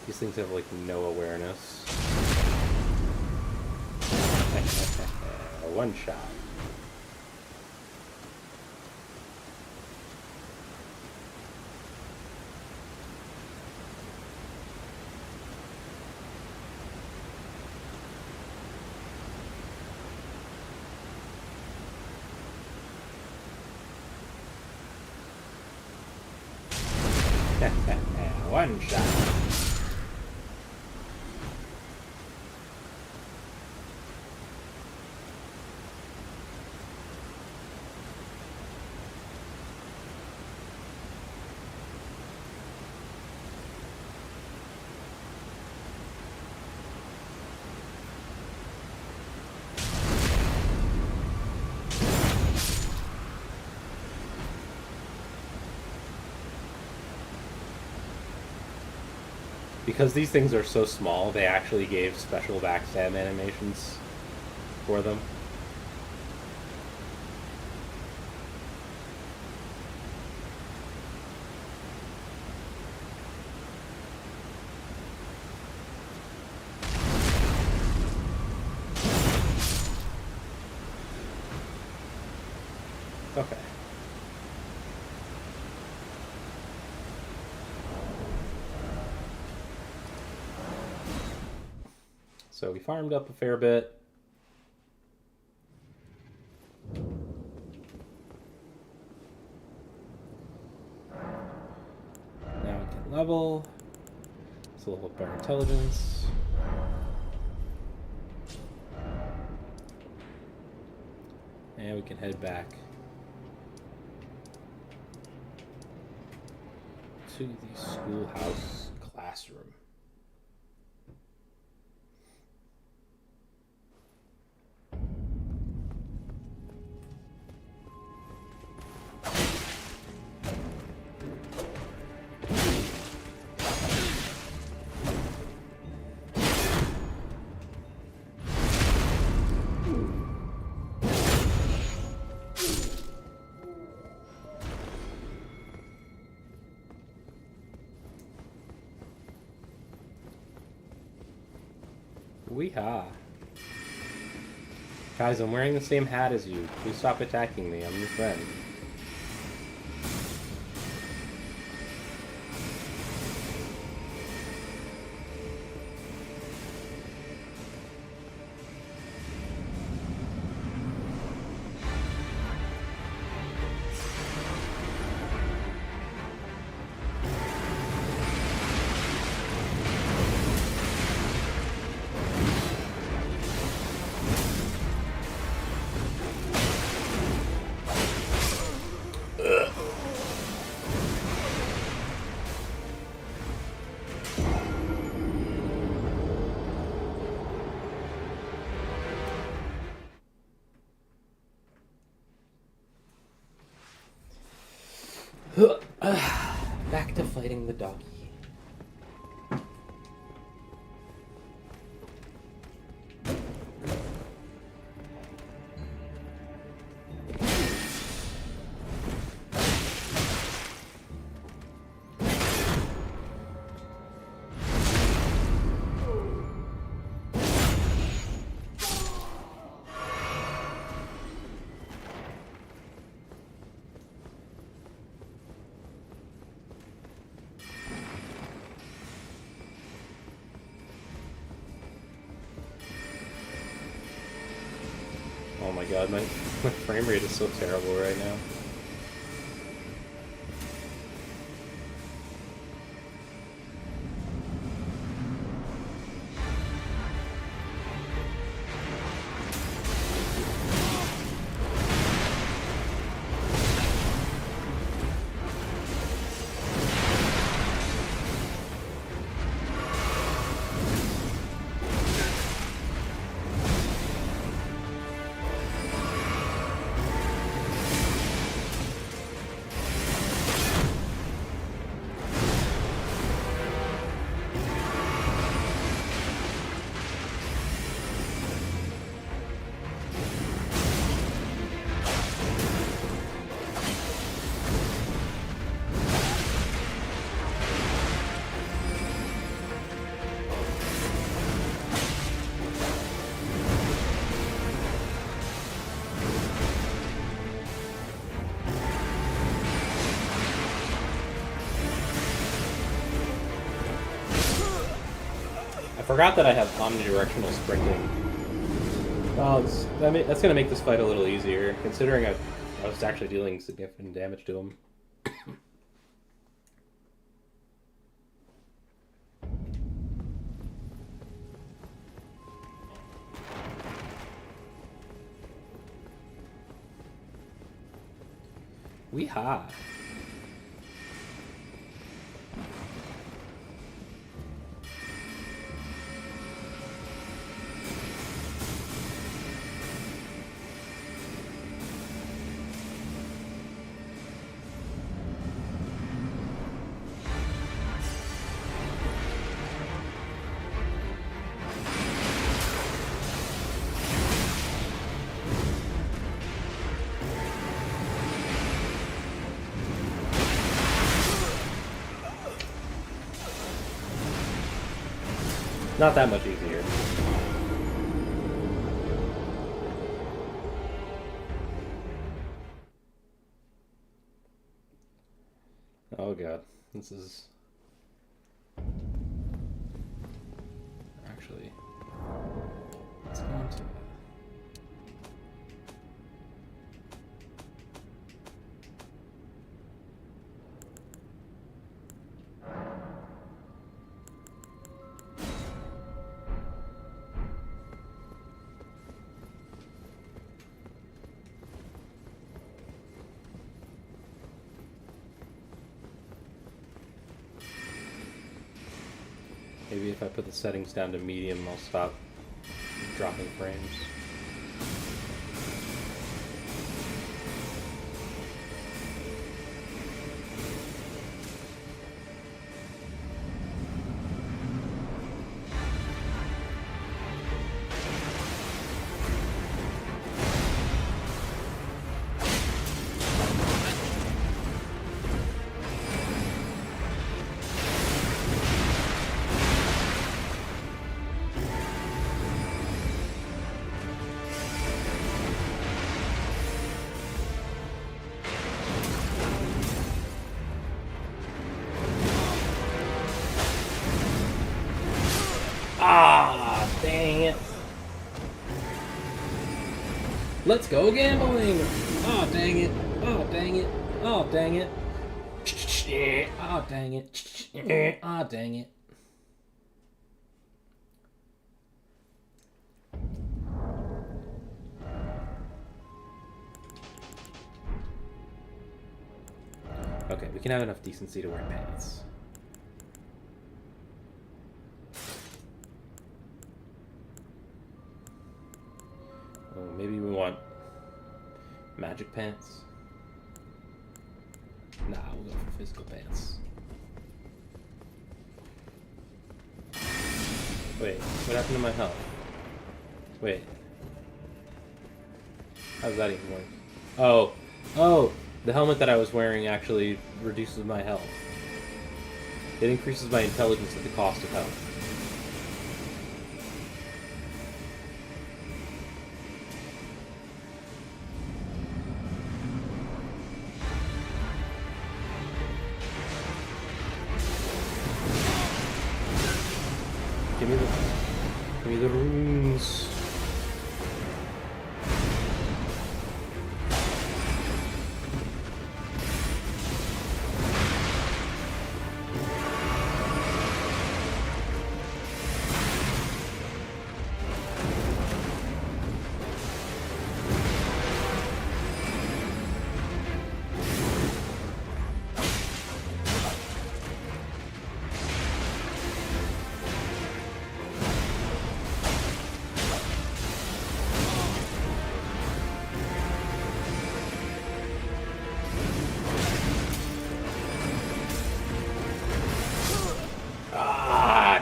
These things have, like, no awareness. One shot. One shot. because these things are so small, they actually gave special backstab animations for them. Okay. So we farmed up a fair bit. Now we can level. It's a little better intelligence. And we can head back to the schoolhouse classroom. Weehaw. Guys, I'm wearing the same hat as you. Please stop attacking me. I'm your friend. Back to fighting the doggy. Oh my god, my frame rate is so terrible right now. I forgot that I have omnidirectional sprinting. Oh, that's going to make this fight a little easier, considering I was actually dealing significant damage to him. Weehaw. Not that much easier. Oh god, this is actually, let's go into maybe if I put the settings down to medium, I'll stop dropping frames. Ah, dang it. Let's go gambling. Oh, dang it. Oh, dang it. Oh, dang it. Oh, dang it. Oh, dang it. Okay, we can have enough decency to wear pants. Oh, maybe we want magic pants. Nah, we'll go for physical pants. Wait, what happened to my health? Wait. How does that even work? Oh, oh, the helmet that I was wearing actually reduces my health. It increases my intelligence at the cost of health. Give me the runes.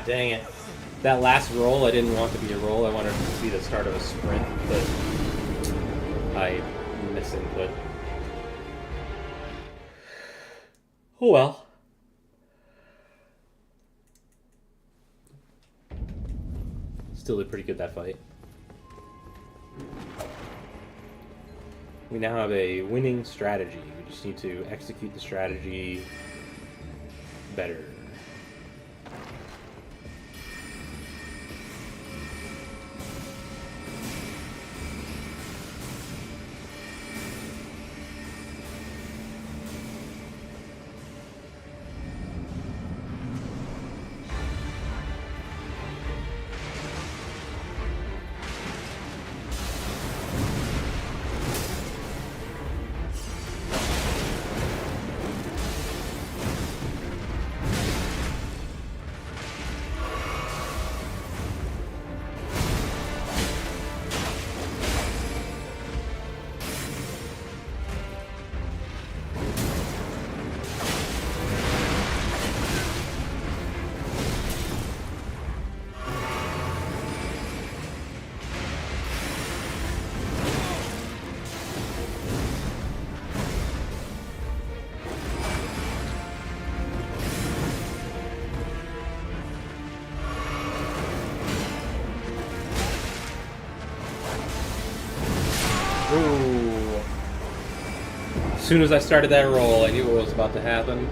Dang it. That last roll, I didn't want to be a roll. I wanted to be the start of a sprint, but I misinput. Oh well. Still did pretty good that fight. We now have a winning strategy. We just need to execute the strategy better. Ooh. As soon as I started that roll, I knew what was about to happen.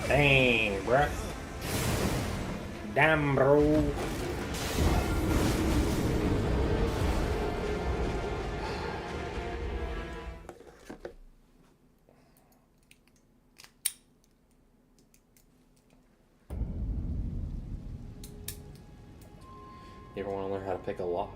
Dang, bruh. Damn, bro. You ever want to learn how to pick a lock?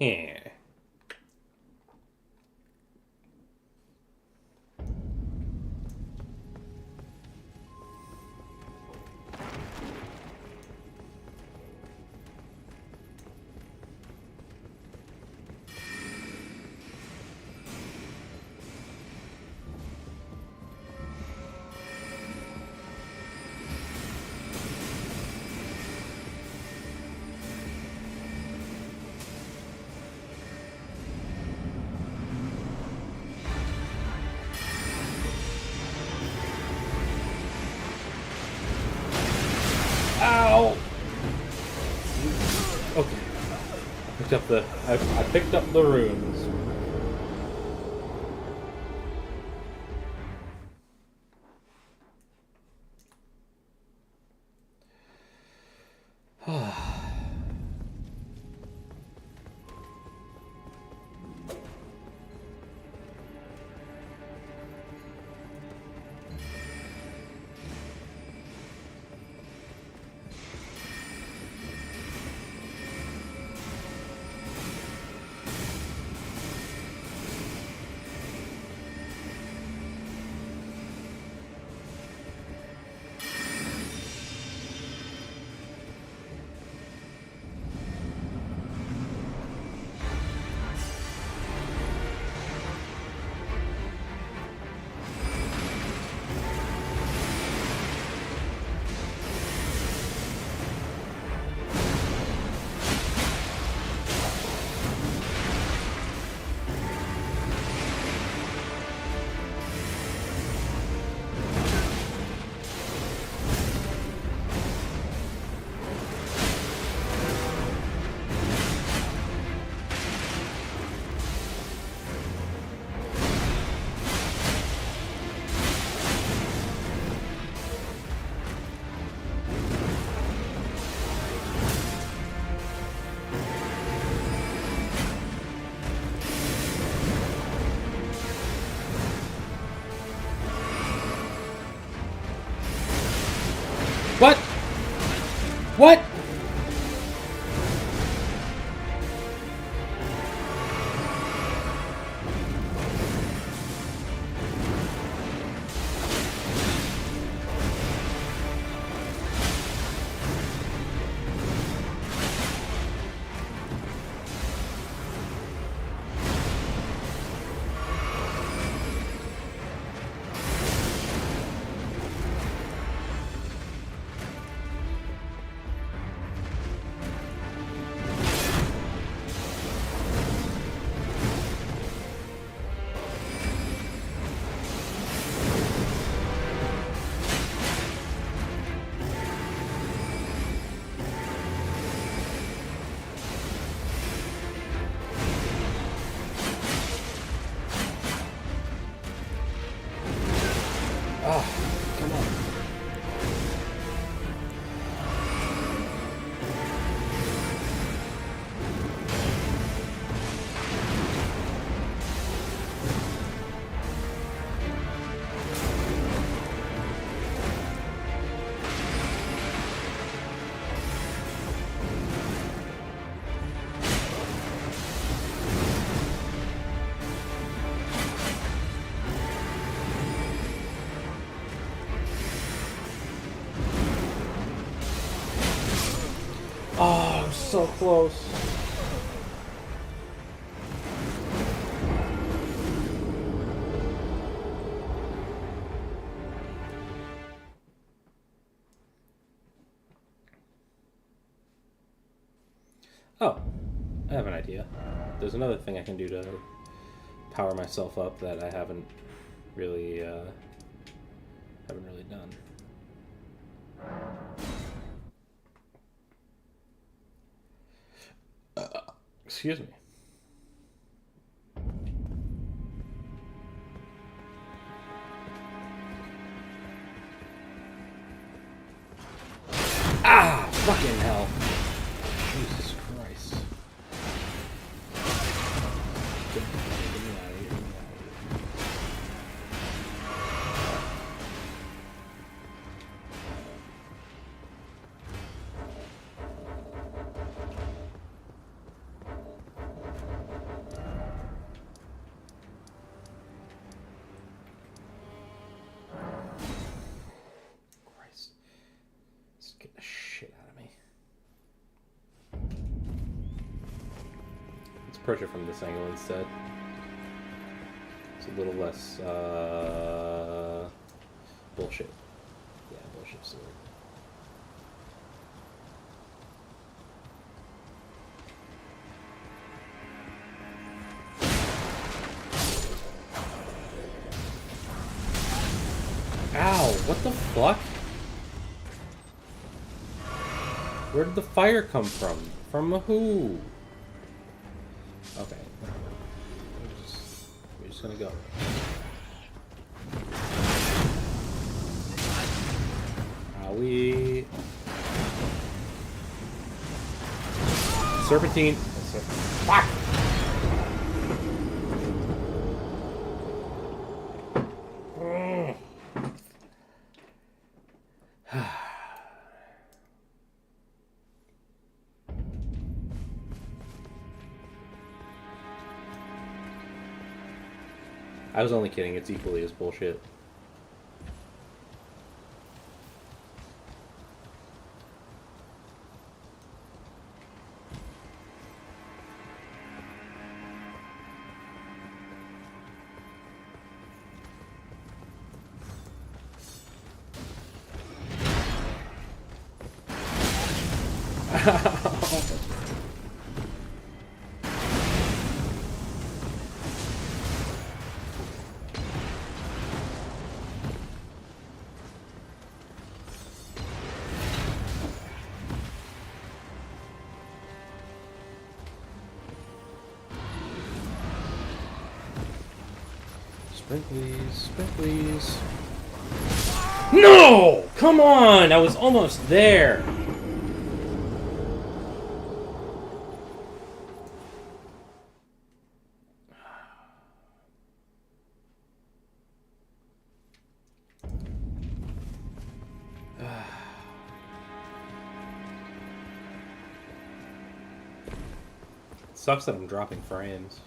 Yeah. Ow! Okay. I picked up the runes. What? What? Oh, come on. Oh, I'm so close. Oh, I have an idea. There's another thing I can do to power myself up that I haven't really done. Excuse me. Ah, fucking hell. Jesus Christ. Get me out of here, get me out of here. Christ. Let's get the shit out of me. Let's approach it from this angle instead. It's a little less, bullshit. Yeah, bullshit sword. Ow, what the fuck? Where did the fire come from? From who? Okay. We're just gonna go. Owie. Serpentine. Fuck! I was only kidding, it's equally as bullshit. Sprinklies, sprinklies. No! Come on! I was almost there! Sucks that I'm dropping frames.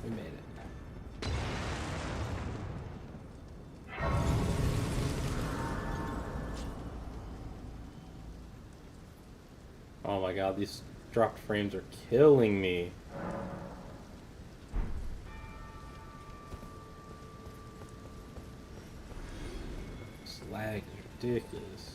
We made it. Oh my god, these dropped frames are killing me. This lag is ridiculous.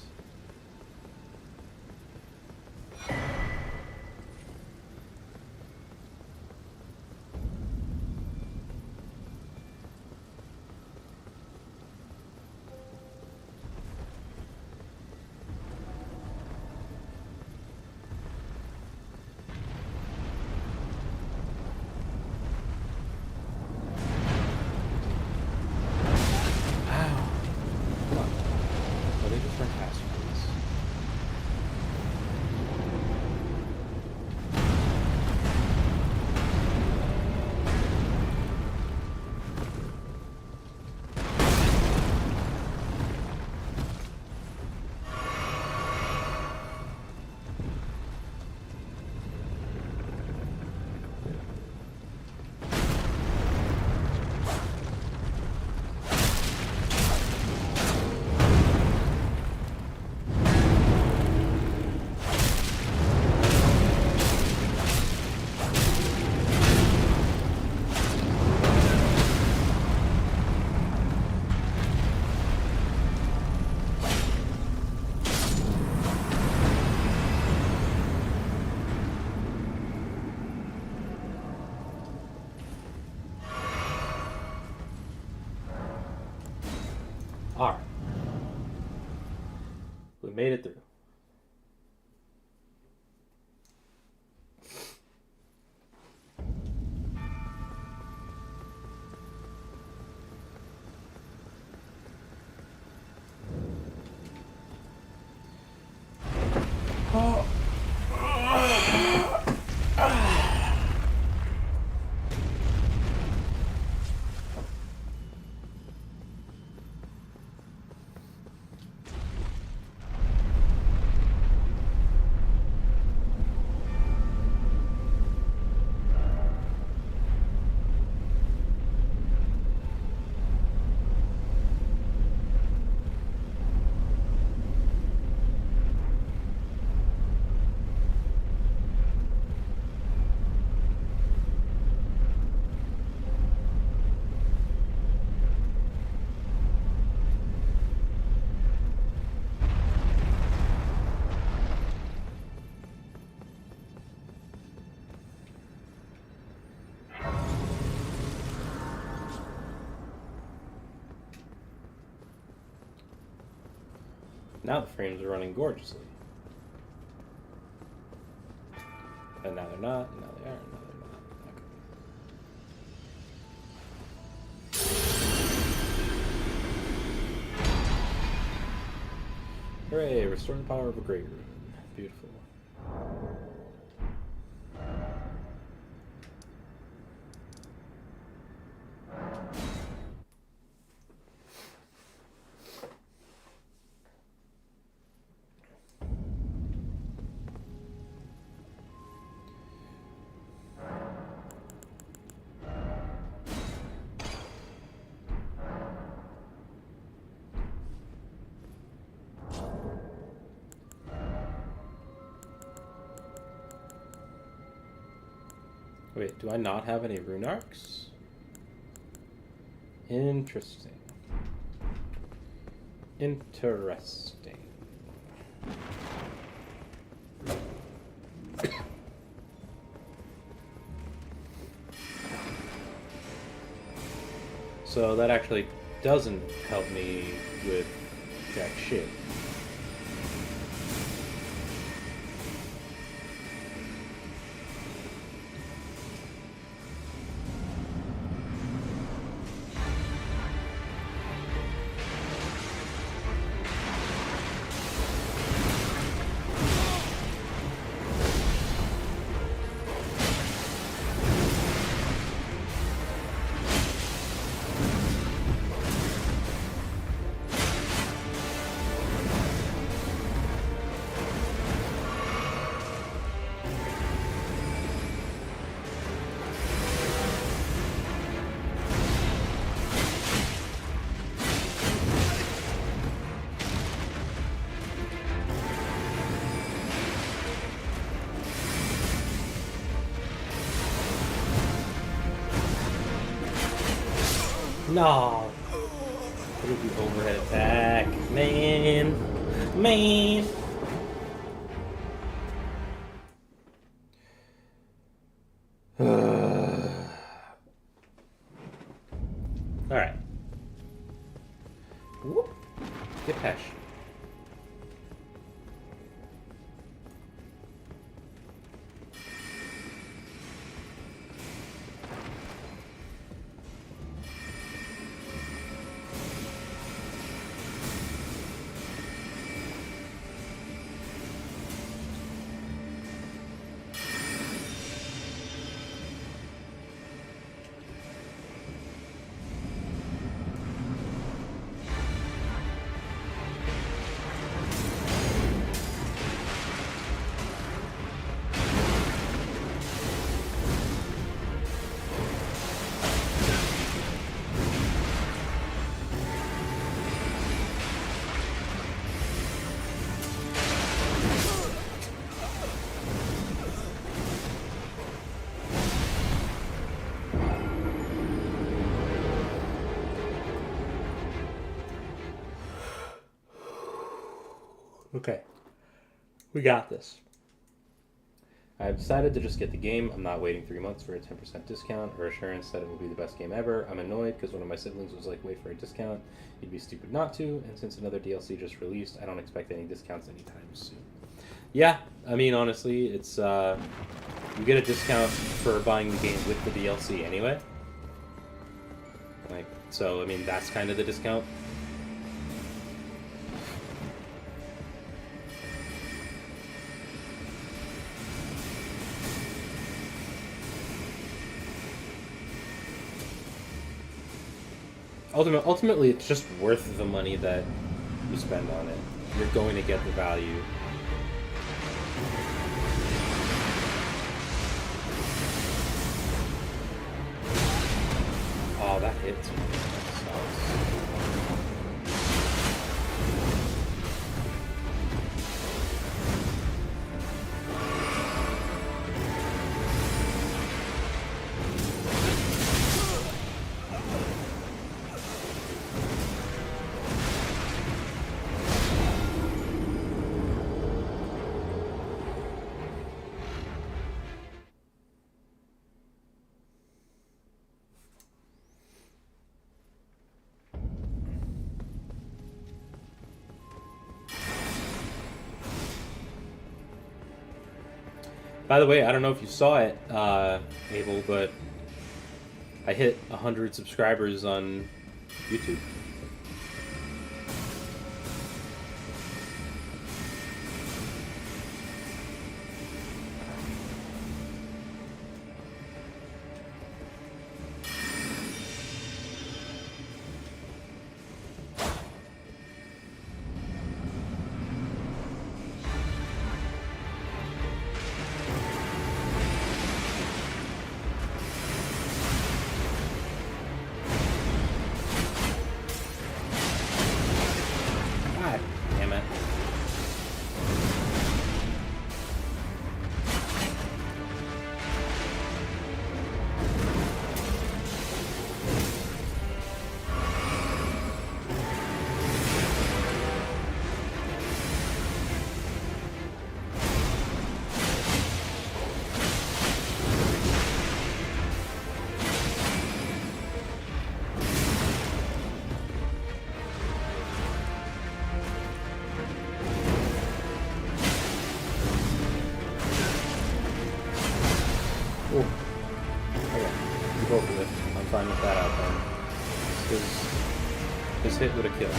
Alright. We made it through. Now the frames are running gorgeously. And now they're not, and now they are, and now they're not. Okay. Hooray, restore the power of a great rune. Beautiful. Wait, do I not have any rune arcs? Interesting. Interesting. So that actually doesn't help me with jack shit. No! What is the overhead attack? Man! Man! Alright. Whoop! Get Pesh. Okay. We got this. I've decided to just get the game. I'm not waiting 3 months for a 10% discount or assurance that it will be the best game ever. I'm annoyed because one of my siblings was like, wait for a discount. You'd be stupid not to. And since another DLC just released, I don't expect any discounts anytime soon. Yeah, I mean, honestly, it's, you get a discount for buying the game with the DLC anyway. Like, so, I mean, that's kind of the discount. Ultimately, it's just worth the money that you spend on it. You're going to get the value. Oh, that hits me. That sucks. By the way, I don't know if you saw it, Abel, but I hit 100 subscribers on YouTube. forklift. I'm fine with that outcome. Because this hit would have killed me.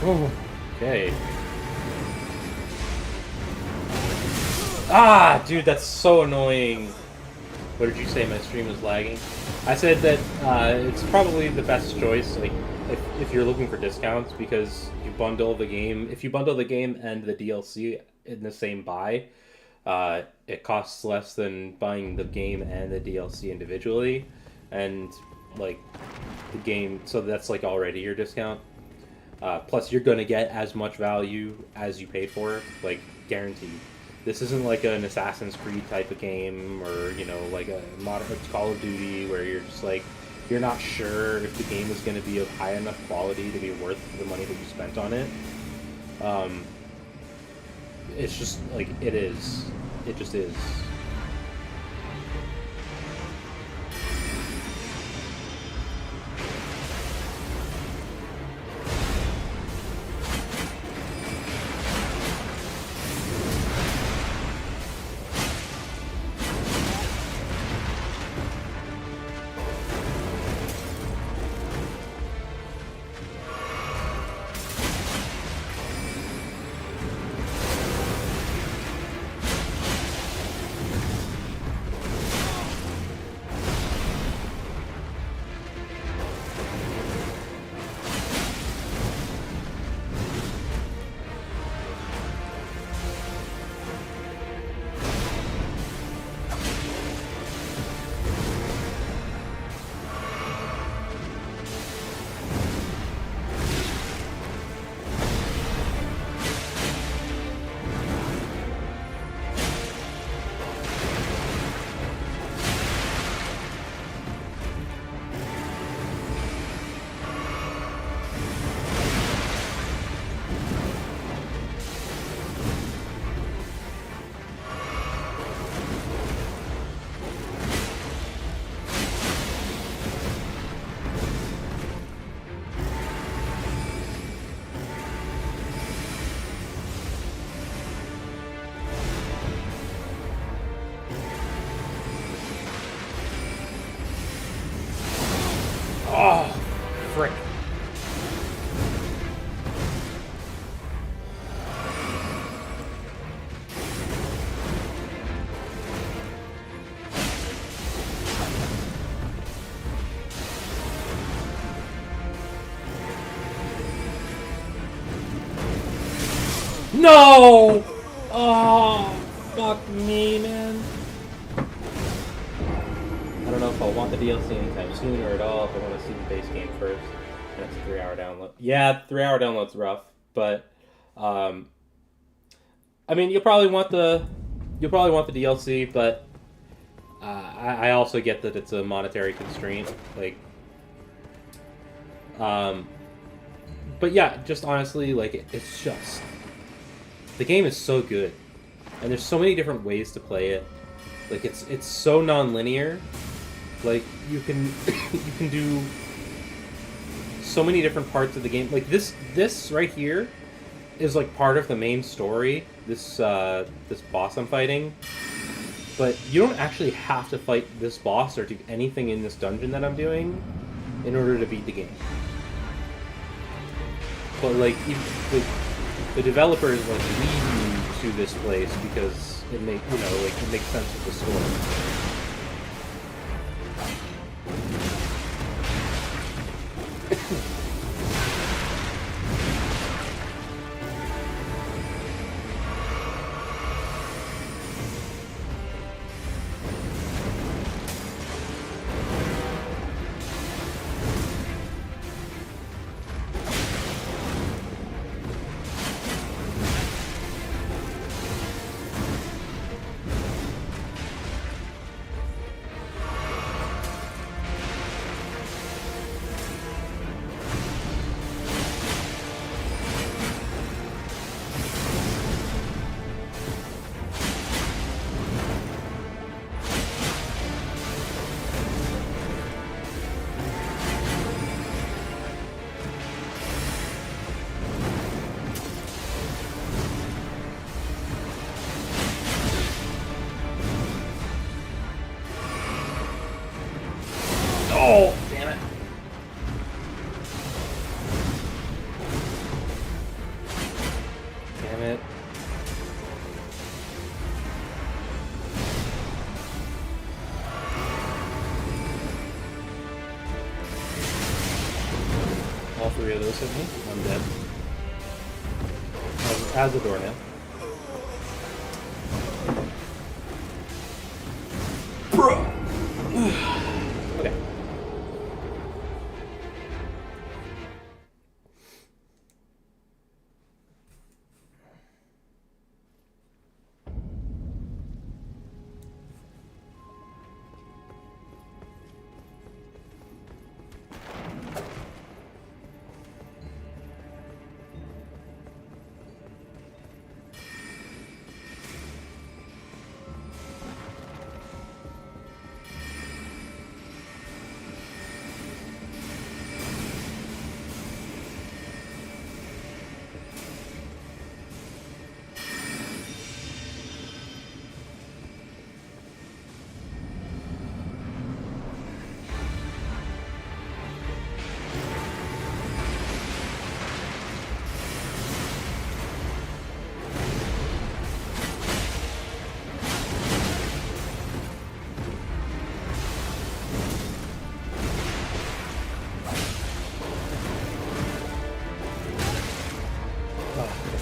Oh, okay. Ah, dude, that's so annoying. What did you say? My stream is lagging? I said that it's probably the best choice, like, if you're looking for discounts, because you bundle the game. If you bundle the game and the DLC in the same buy, it costs less than buying the game and the DLC individually, and like the game. So that's like already your discount. Plus, you're gonna get as much value as you paid for, like guaranteed. This isn't like an Assassin's Creed type of game, or you know, like a modern Call of Duty, where you're just like, you're not sure if the game is going to be of high enough quality to be worth the money that you spent on it. It's just like it is. It just is. Oh, frick. No! Oh, fuck me, man. I don't know if I'll want the DLC anytime soon or at all, if I want to see the base game first. And it's a 3-hour download. Yeah, 3-hour download's rough, but I mean, you'll probably want the DLC, but I also get that it's a monetary constraint. Like, but yeah, just honestly, like, it's just, the game is so good, and there's so many different ways to play it. Like, it's so non-linear. Like, you can you can do so many different parts of the game. Like, this right here is like part of the main story. This this boss I'm fighting, but you don't actually have to fight this boss or do anything in this dungeon that I'm doing in order to beat the game. But like, the developers like lead you to this place because it makes it makes sense with the story. All three of those hit me. I'm dead. As a doornail. Okay.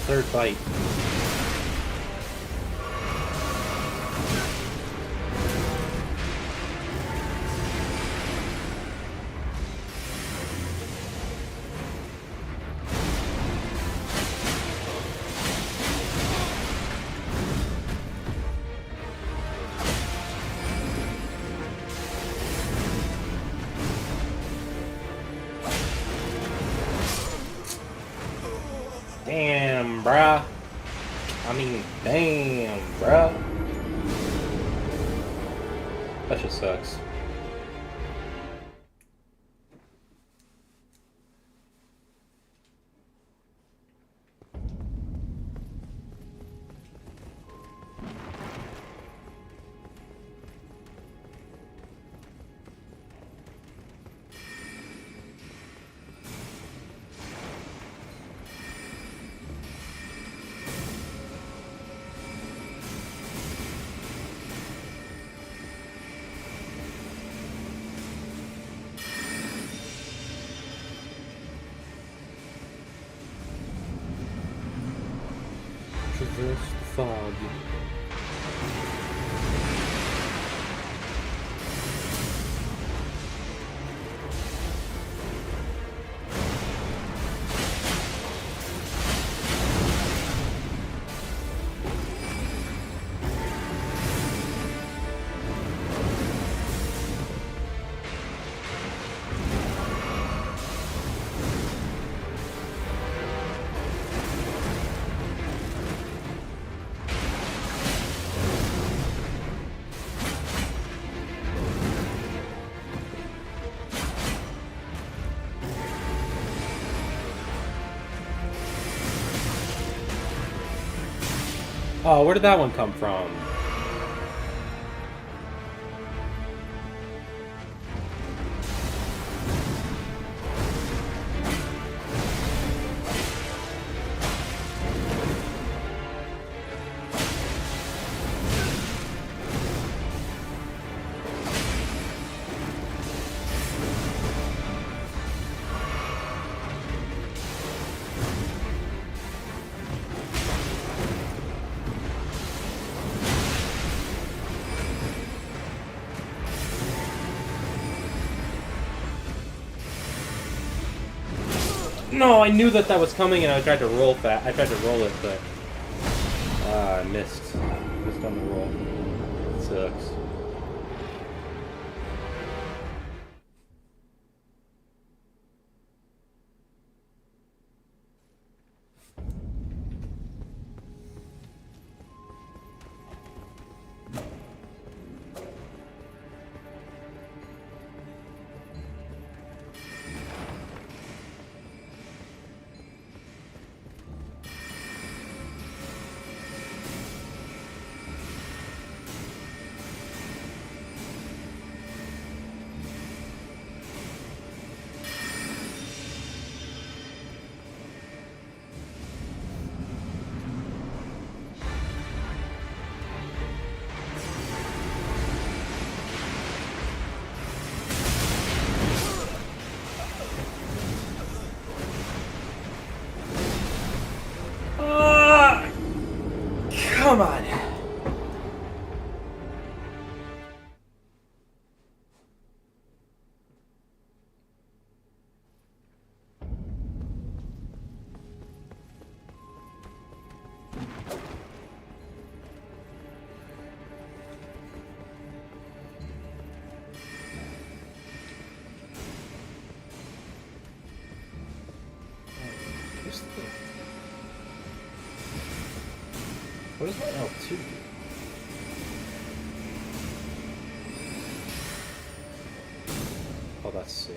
Third bite. Damn, bruh. I mean, damn, bruh. That just sucks. Traverse the fog. Oh, where did that one come from? No, I knew that was coming, and I tried to roll fast. I tried to roll it, but I missed. Missed on the roll. It sucks. Come on. What is my L2 do? Oh, that's sick.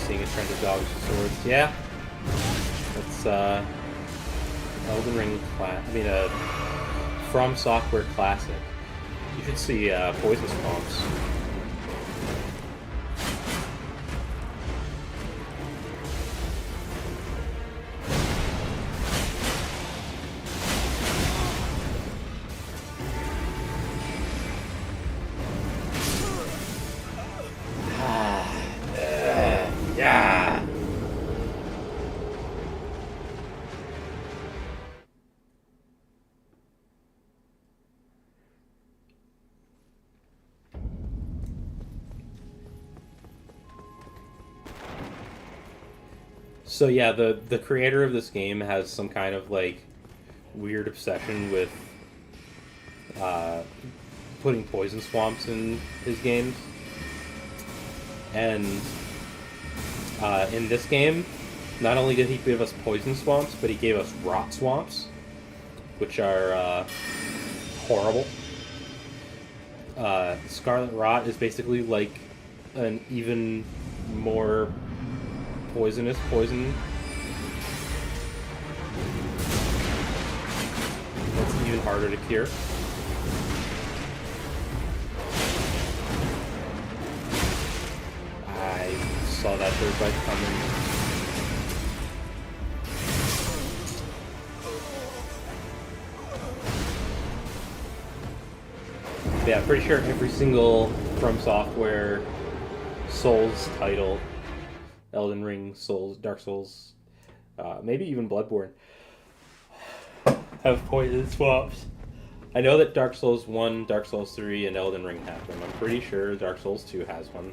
Seeing a trend of dogs with swords. Yeah. It's Elden Ring From Software classic. You should see Poison Swamps. Yeah. So yeah, the creator of this game has some kind of like weird obsession with putting poison swamps in his games, and in this game, not only did he give us poison swamps, but he gave us rot swamps, which are horrible. Scarlet Rot is basically like an even more poisonous poison. It's even harder to cure. I saw that third bite coming. Yeah, I'm pretty sure every single From Software Souls title, Elden Ring, Souls, Dark Souls, maybe even Bloodborne, have poison swamps. I know that Dark Souls 1, Dark Souls 3, and Elden Ring have them. I'm pretty sure Dark Souls 2 has one.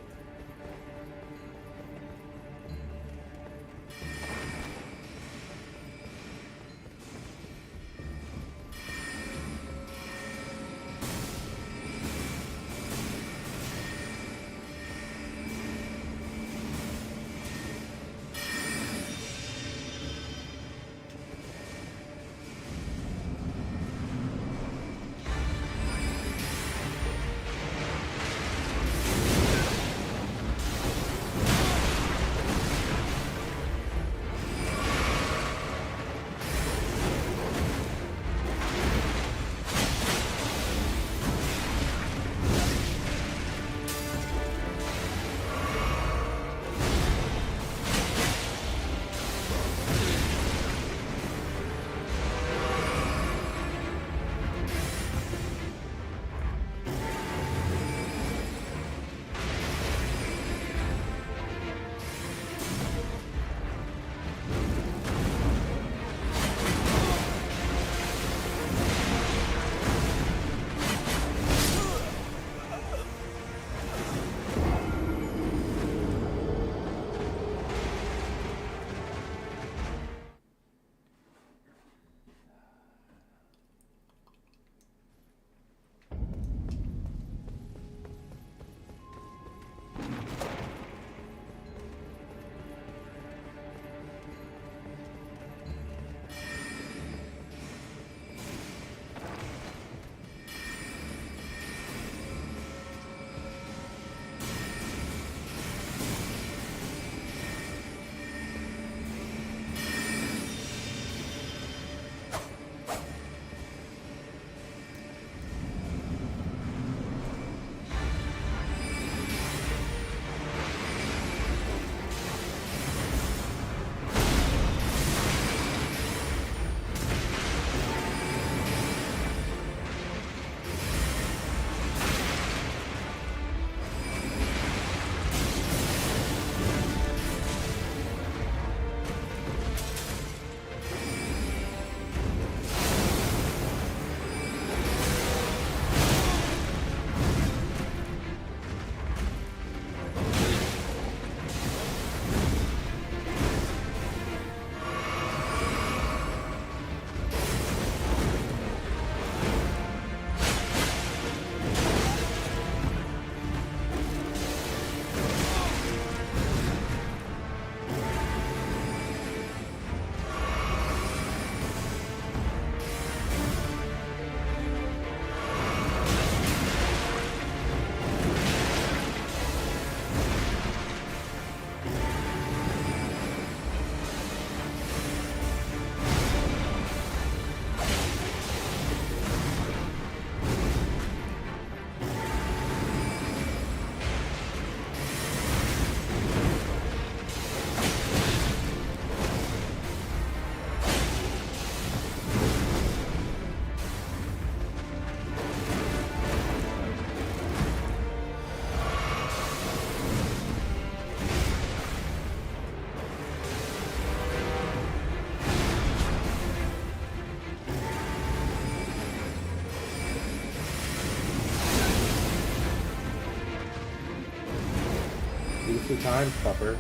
2 times, pupper.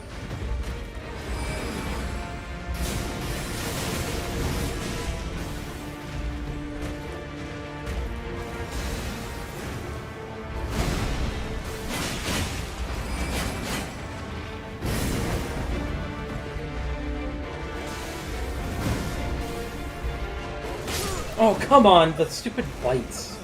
Oh, come on, the stupid bites.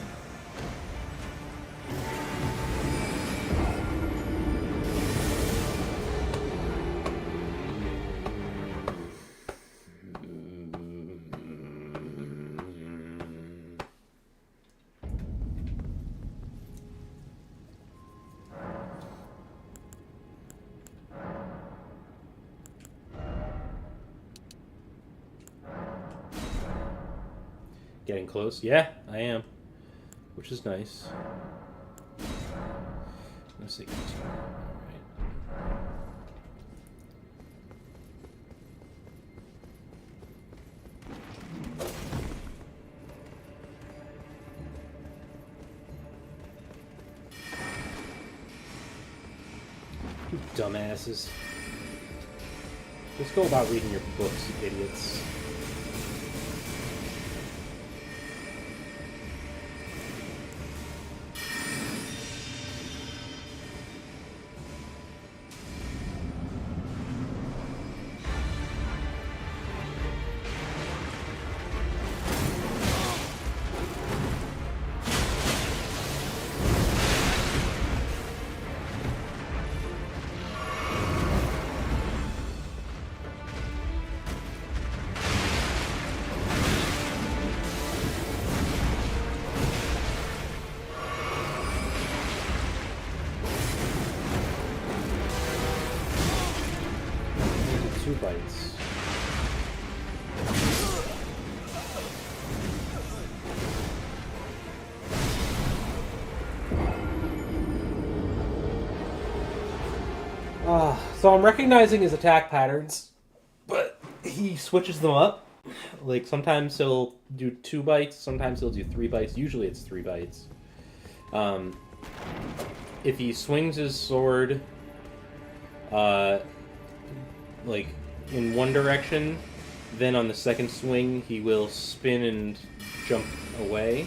Getting close? Yeah, I am. Which is nice. Let's see. Alright. You dumbasses. Just go about reading your books, you idiots. Bites. So I'm recognizing his attack patterns, but he switches them up. Like sometimes he'll do 2 bites, sometimes he'll do 3 bites. Usually it's 3 bites. If he swings his sword, like in one direction, then on the second swing he will spin and jump away.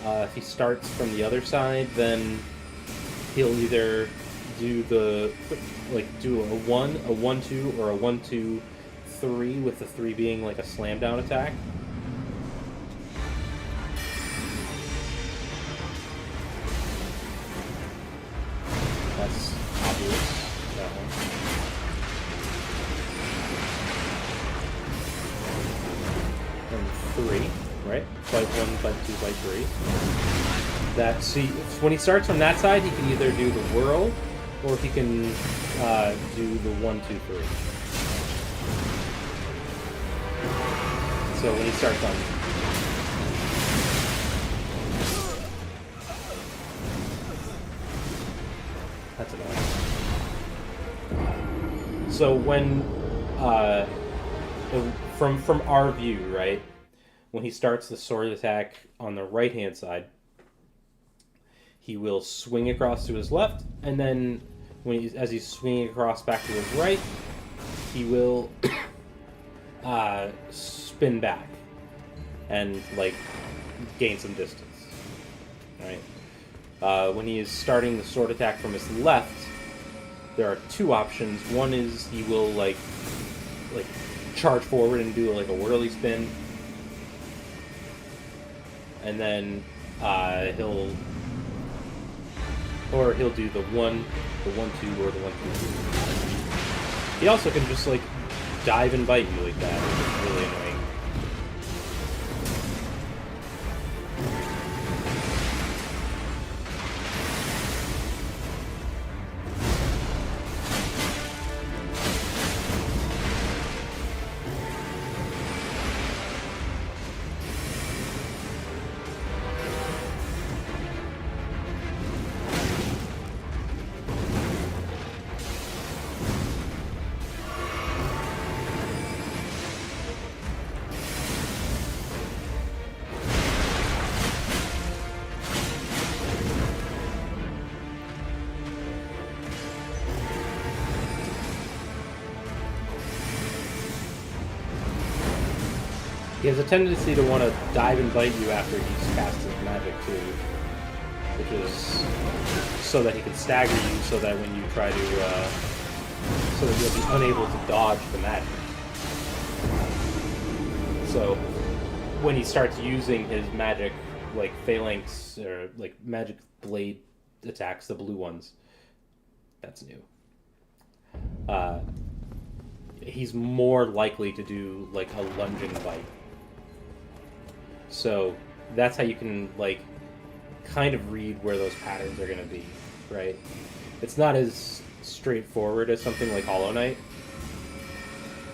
If he starts from the other side, then he'll either do the do a 1-2, or a 1-2-3, with the 3 being like a slam down attack. That's obvious. That one. And 3, right? Bite 1, bite 2, bite 3. That, see, when he starts from that side, he can either do the whirl, or he can do the 1-2-3. So when he starts on... That's annoying. So when... from our view, right? When he starts the sword attack on the right-hand side, he will swing across to his left, and then as he's swinging across back to his right, he will spin back and like gain some distance. Right? When he is starting the sword attack from his left, there are 2 options. One is he will like charge forward and do like a whirly spin, and then he'll do the 1-2, or the 1-2-3. He also can just like dive and bite you like that, which is really annoying. He has a tendency to want to dive and bite you after he's cast his magic too, which is so that he can stagger you, so that when you try to, so that you'll be unable to dodge the magic. So when he starts using his magic, like phalanx or like magic blade attacks, the blue ones, that's new. He's more likely to do like a lunging bite. So that's how you can like kind of read where those patterns are going to be, right? It's not as straightforward as something like Hollow Knight,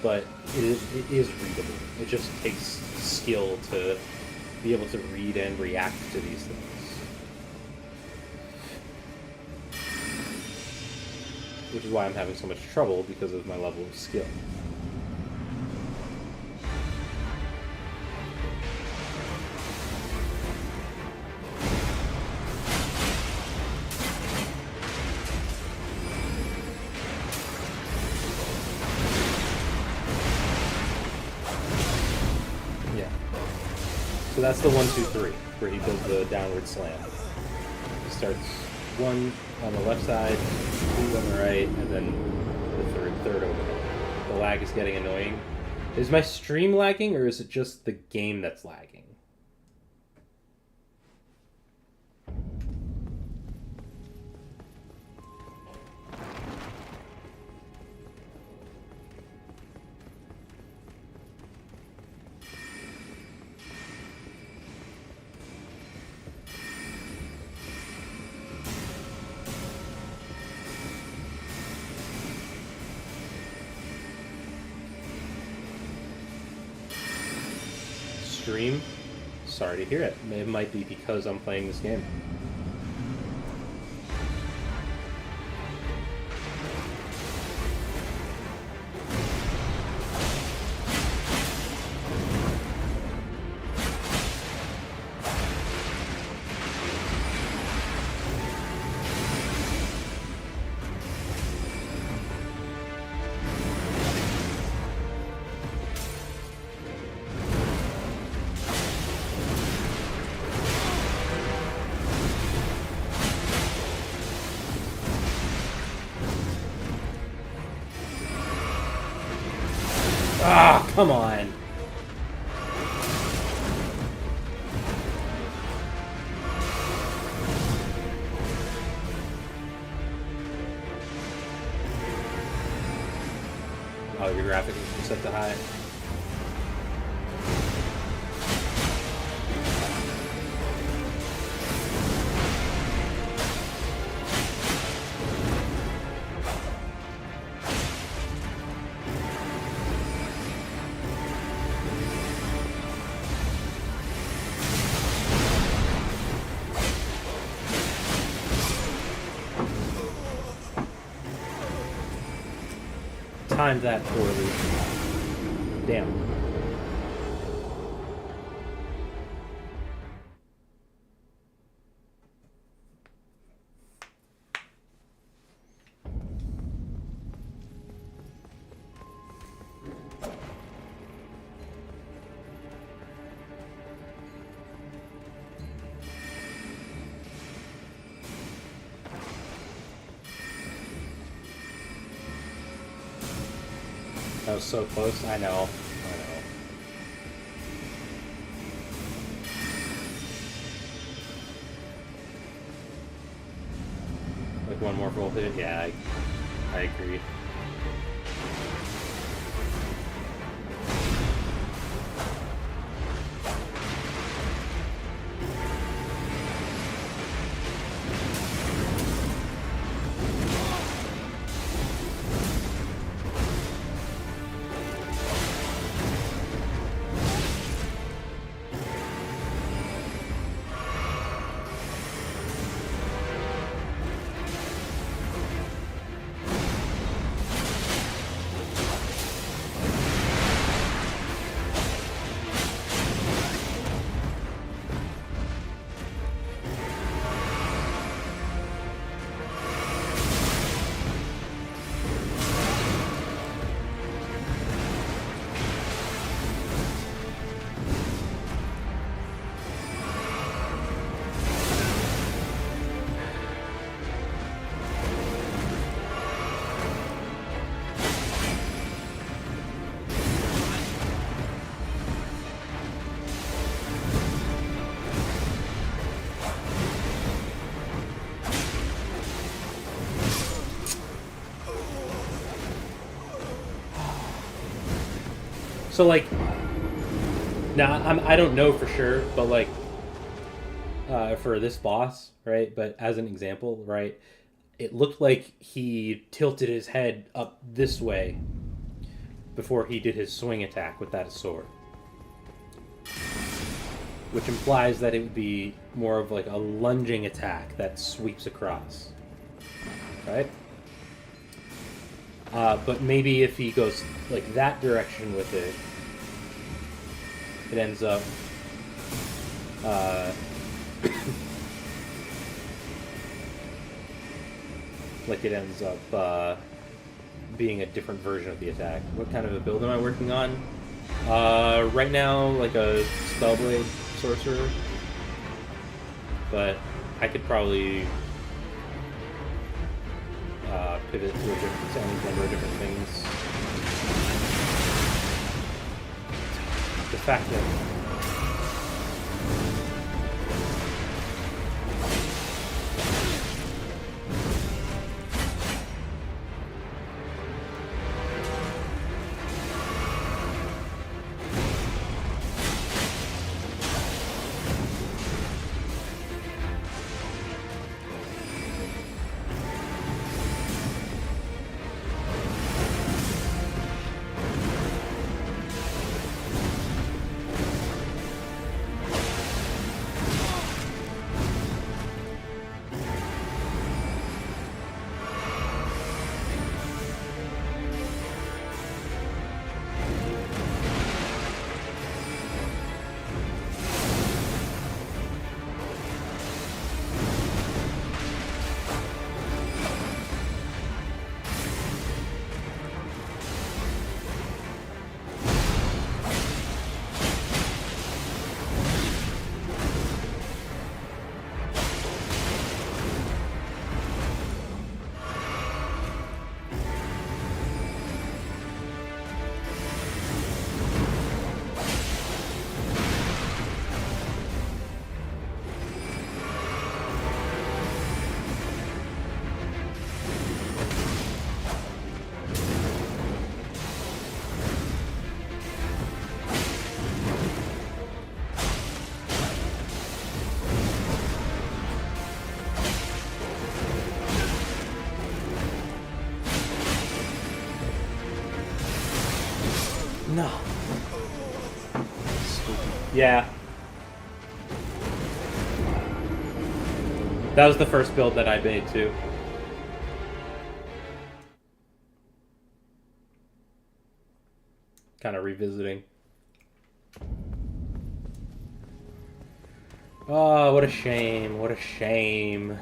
but it is readable. It just takes skill to be able to read and react to these things. Which is why I'm having so much trouble, because of my level of skill. Yeah. So that's the 1-2-3, where he does the downward slam. He starts 1 on the left side, 2 on the right, and then the third over. The lag is getting annoying. Is my stream lagging, or is it just the game that's lagging? Stream? Sorry to hear it. It might be because I'm playing this game. Ah, come on. Oh, your graphics are set to high. Timed that poorly. Damn. That was so close. I know. Like one more full hit? Yeah, I agree. So like, now I don't know for sure, but like, for this boss, right? But as an example, right, it looked like he tilted his head up this way before he did his swing attack with that sword, which implies that it would be more of like a lunging attack that sweeps across, right? But maybe if he goes like that direction with it, it ends up being a different version of the attack. What kind of a build am I working on? Right now, like a Spellblade sorcerer, but I could probably pivot to any number of different things. The fact that no. Yeah. That was the first build that I made too. Kind of revisiting. Oh, what a shame. What a shame.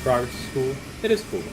Progress is cool. It is cool.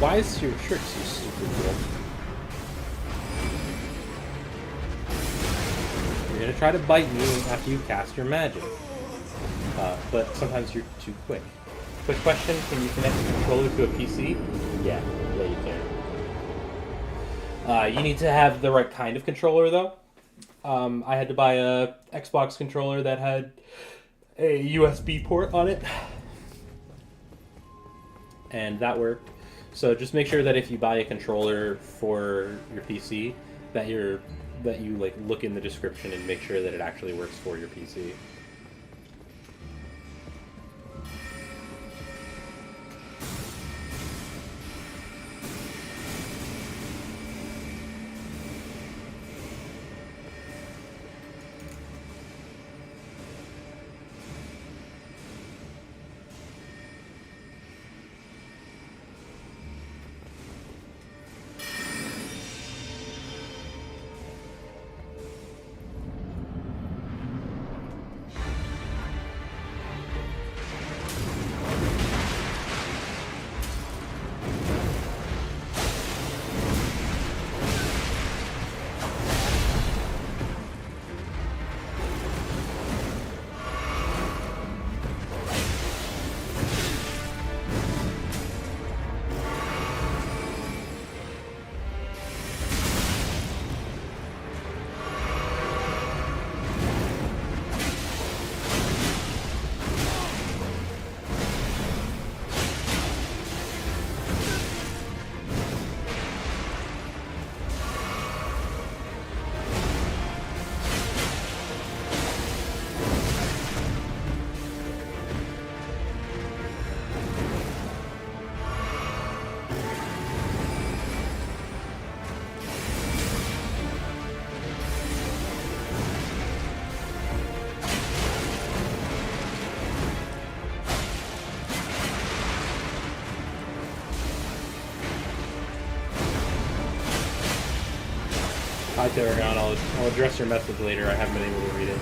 Why is your shirt so stupid, Wolf? You're gonna try to bite me after you cast your magic. But sometimes you're too quick. Quick question, can you connect the controller to a PC? Yeah, you can. You need to have the right kind of controller, though. I had to buy a Xbox controller that had a USB port on it. And that worked. So just make sure that if you buy a controller for your PC, that you like look in the description and make sure that it actually works for your PC. Hi, Tarragon. I'll address your message later. I haven't been able to read it.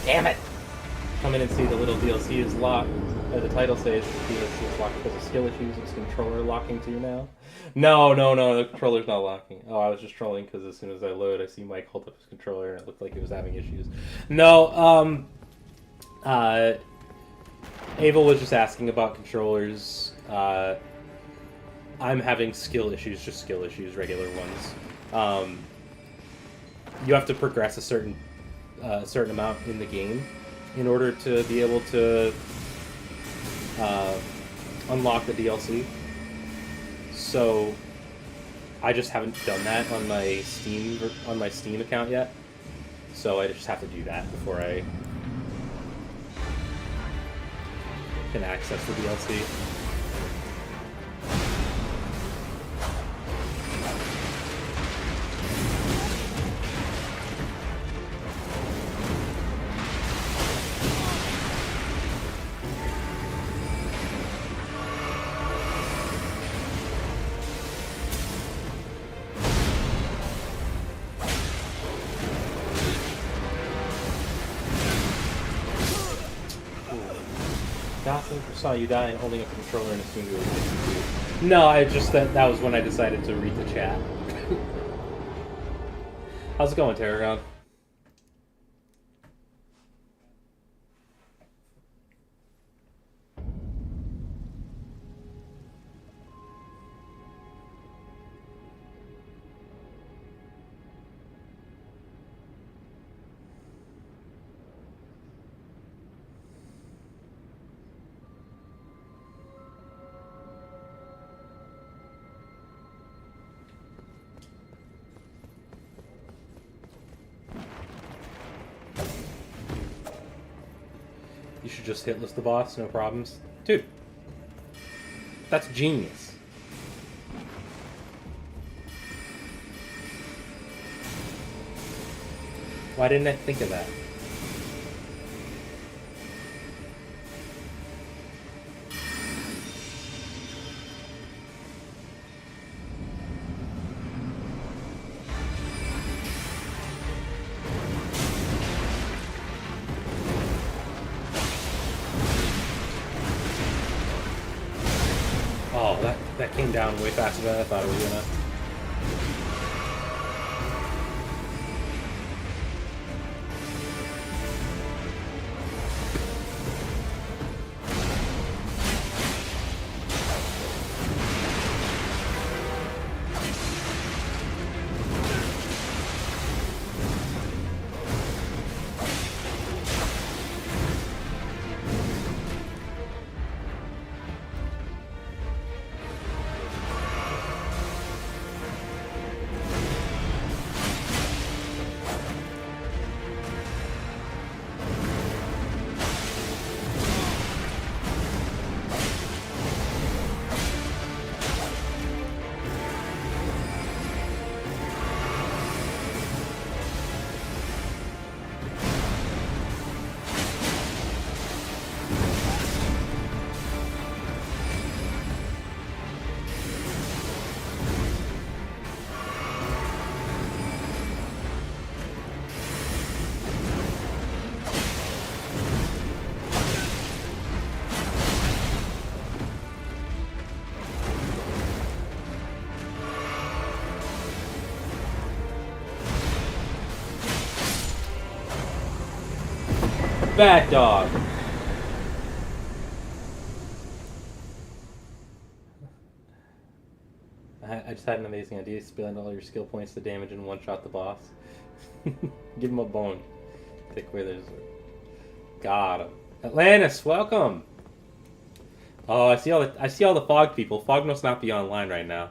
Damn it! Come in and see the little DLC is locked. As the title says, the DLC is locked because of skill issues. Is controller locking to you now? No, the controller's not locking. Oh, I was just trolling because as soon as I load, I see Mike hold up his controller and it looked like it was having issues. No, Ava was just asking about controllers. I'm having skill issues, just skill issues, regular ones. You have to progress a certain amount in the game in order to be able to unlock the DLC. So I just haven't done that on my Steam account yet. So I just have to do that before I can access the DLC. Saw you die and holding up the controller and assumed you were going. No, I just that was when I decided to read the chat. How's it going, Tarragon? You should just hit list the boss, no problems. Dude, that's genius. Why didn't I think of that? That came down way faster than I thought it was gonna. Bad dog. I just had an amazing idea. Spend all your skill points to damage and one-shot the boss. Give him a bone. Take away there's. Got him. Atlantis, welcome. Oh, I see all the Fog people. Fog must not be online right now.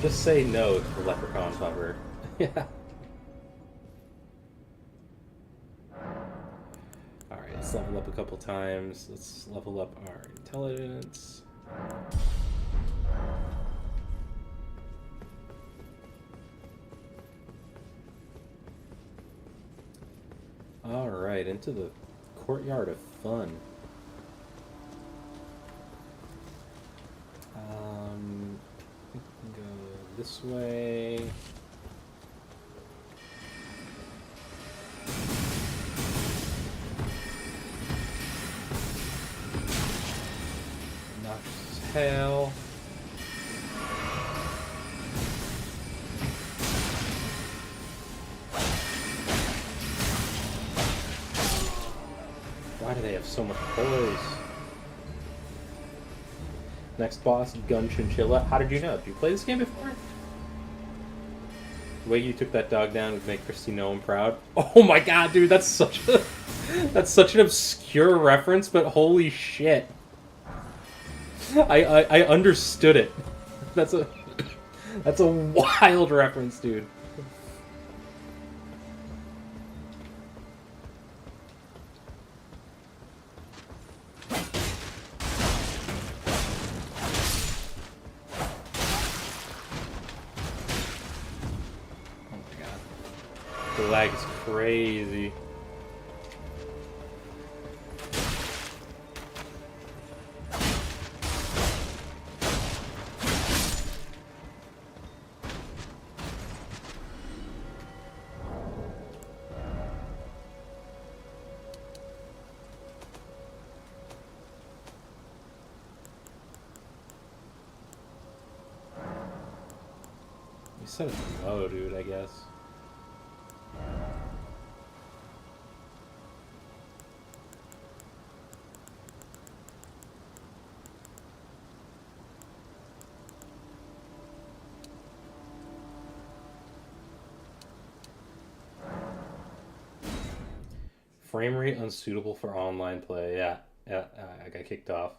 Just say no to the leprechaun cover. Yeah. Alright, let's level up a couple times. Let's level up our intelligence. Alright, into the courtyard of fun. We can go this way. Noxious hail. Why do they have so much poise? Next boss, Gun Chinchilla. How did you know? Did you play this game before? The way you took that dog down would make Christy Nolan proud. Oh my god, dude, that's such an obscure reference, but holy shit. I understood it. That's a wild reference, dude. The lag is crazy. You said it's low, dude, I guess. Frame rate unsuitable for online play. Yeah, I got kicked off.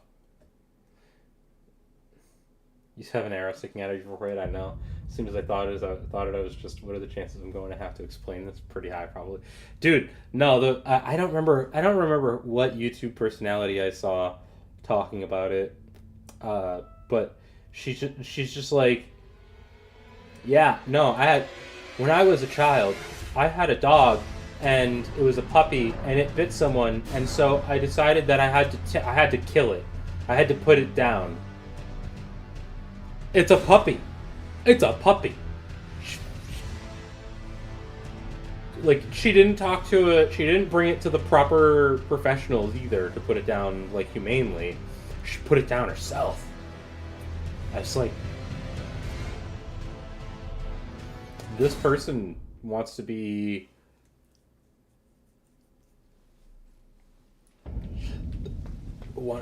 You just have an arrow sticking out of your forehead. I know. As soon as I thought it, I was just, what are the chances I'm going to have to explain this? Pretty high, probably. Dude, no, I don't remember. I don't remember what YouTube personality I saw talking about it. But she's just like, yeah, no, when I was a child, I had a dog. And it was a puppy, and it bit someone, and so I decided that I had to kill it. I had to put it down. It's a puppy. It's a puppy. like, she didn't talk to it. She didn't bring it to the proper professionals either to put it down, like, humanely. She put it down herself. I was like, this person wants to be...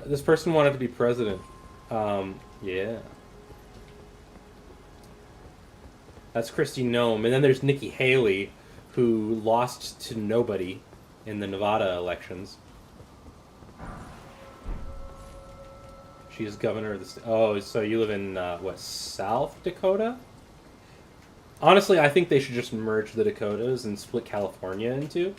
This person wanted to be president. Yeah. That's Kristi Noem. And then there's Nikki Haley, who lost to nobody in the Nevada elections. She's governor of the state. Oh, so you live in, what, South Dakota? Honestly, I think they should just merge the Dakotas and split California in two.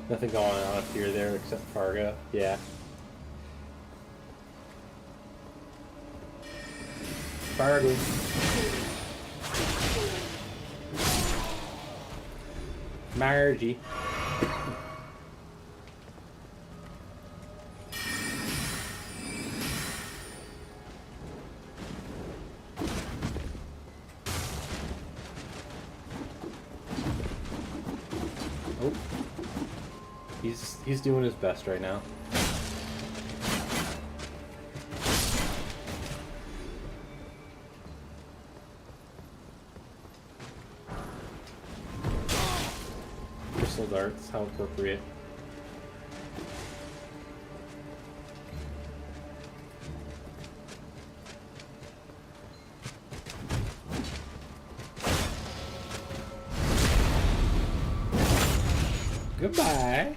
Nothing going on up here there except Fargo. Yeah. Fargo. Margie. Oh. He's doing his best right now. Crystal darts, how appropriate. Goodbye.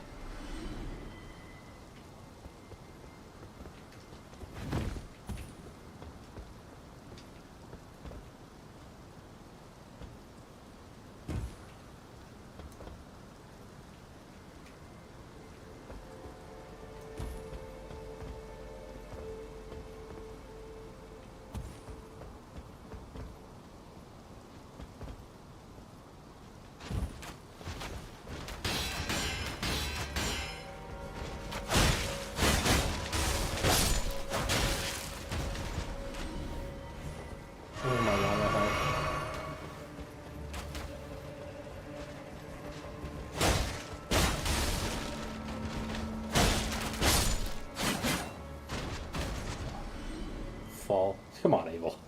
Fall. Come on, Abel.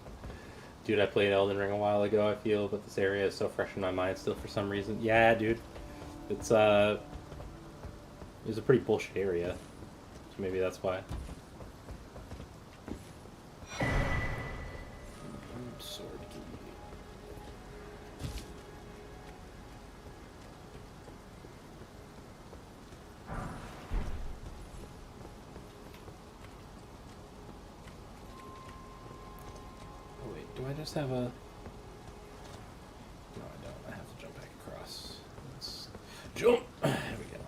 Dude, I played Elden Ring a while ago, I feel, but this area is so fresh in my mind still for some reason. Yeah, dude. It's a pretty bullshit area. So maybe that's why. Sword key. Do I just have a... No, I don't. I have to jump back across. Let's jump! There we go.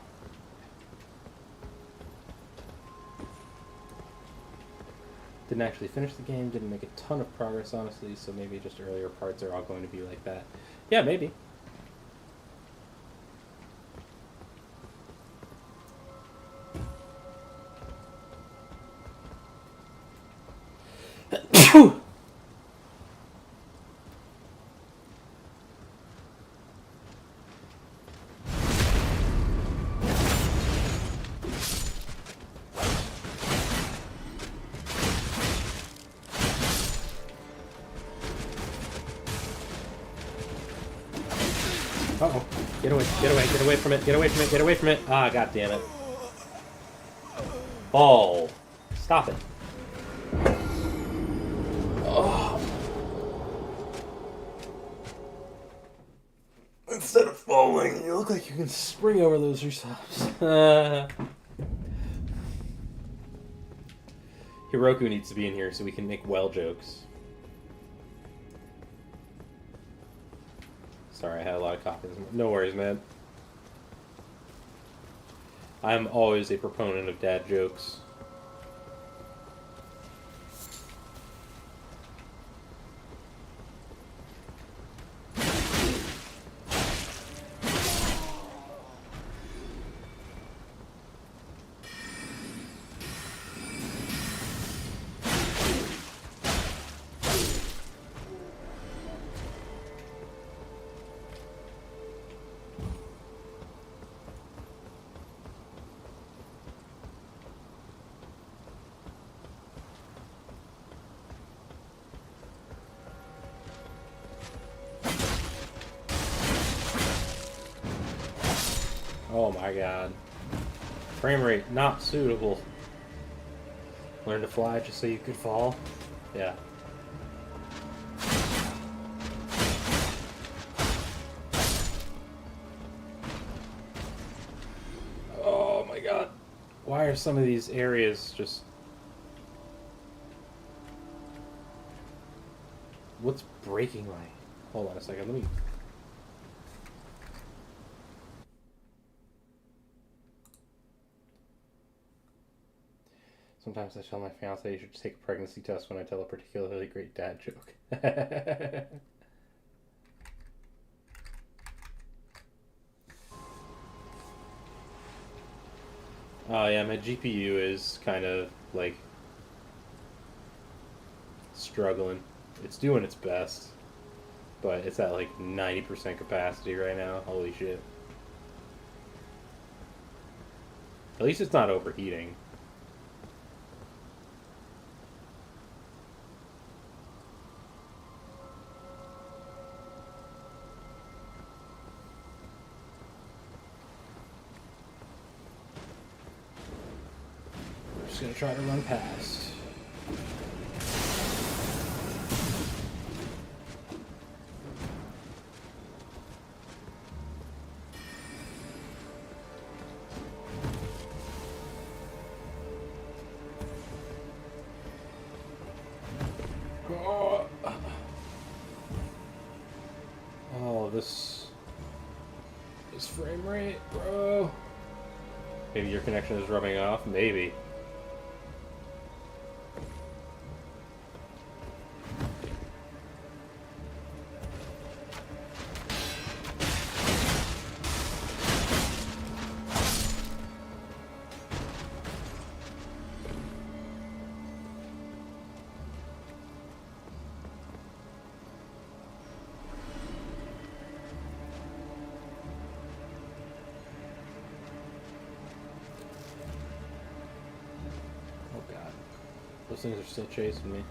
Didn't actually finish the game, didn't make a ton of progress, honestly, so maybe just earlier parts are all going to be like that. Yeah, maybe. Uh-oh. Get away, get away, get away from it, get away from it, get away from it. Ah, god damn it. Ball. Stop it. Oh. instead of falling. You look like you can spring over those yourselves. Hiroku needs to be in here so we can make well jokes. Sorry, I had a lot of coffee. No worries, man. I'm always a proponent of dad jokes. Oh my god. Frame rate not suitable. Learn to fly just so you could fall? Yeah. Oh my god. Why are some of these areas just... What's breaking my... Hold on a second, let me... Sometimes I tell my fiance you should take a pregnancy test when I tell a particularly great dad joke. Oh yeah, my GPU is kind of like struggling. It's doing its best, but it's at like 90% capacity right now. Holy shit. At least it's not overheating. Just gonna try to run past. Oh, this frame rate, bro. Maybe your connection is rubbing off. Maybe. Those things are still chasing me.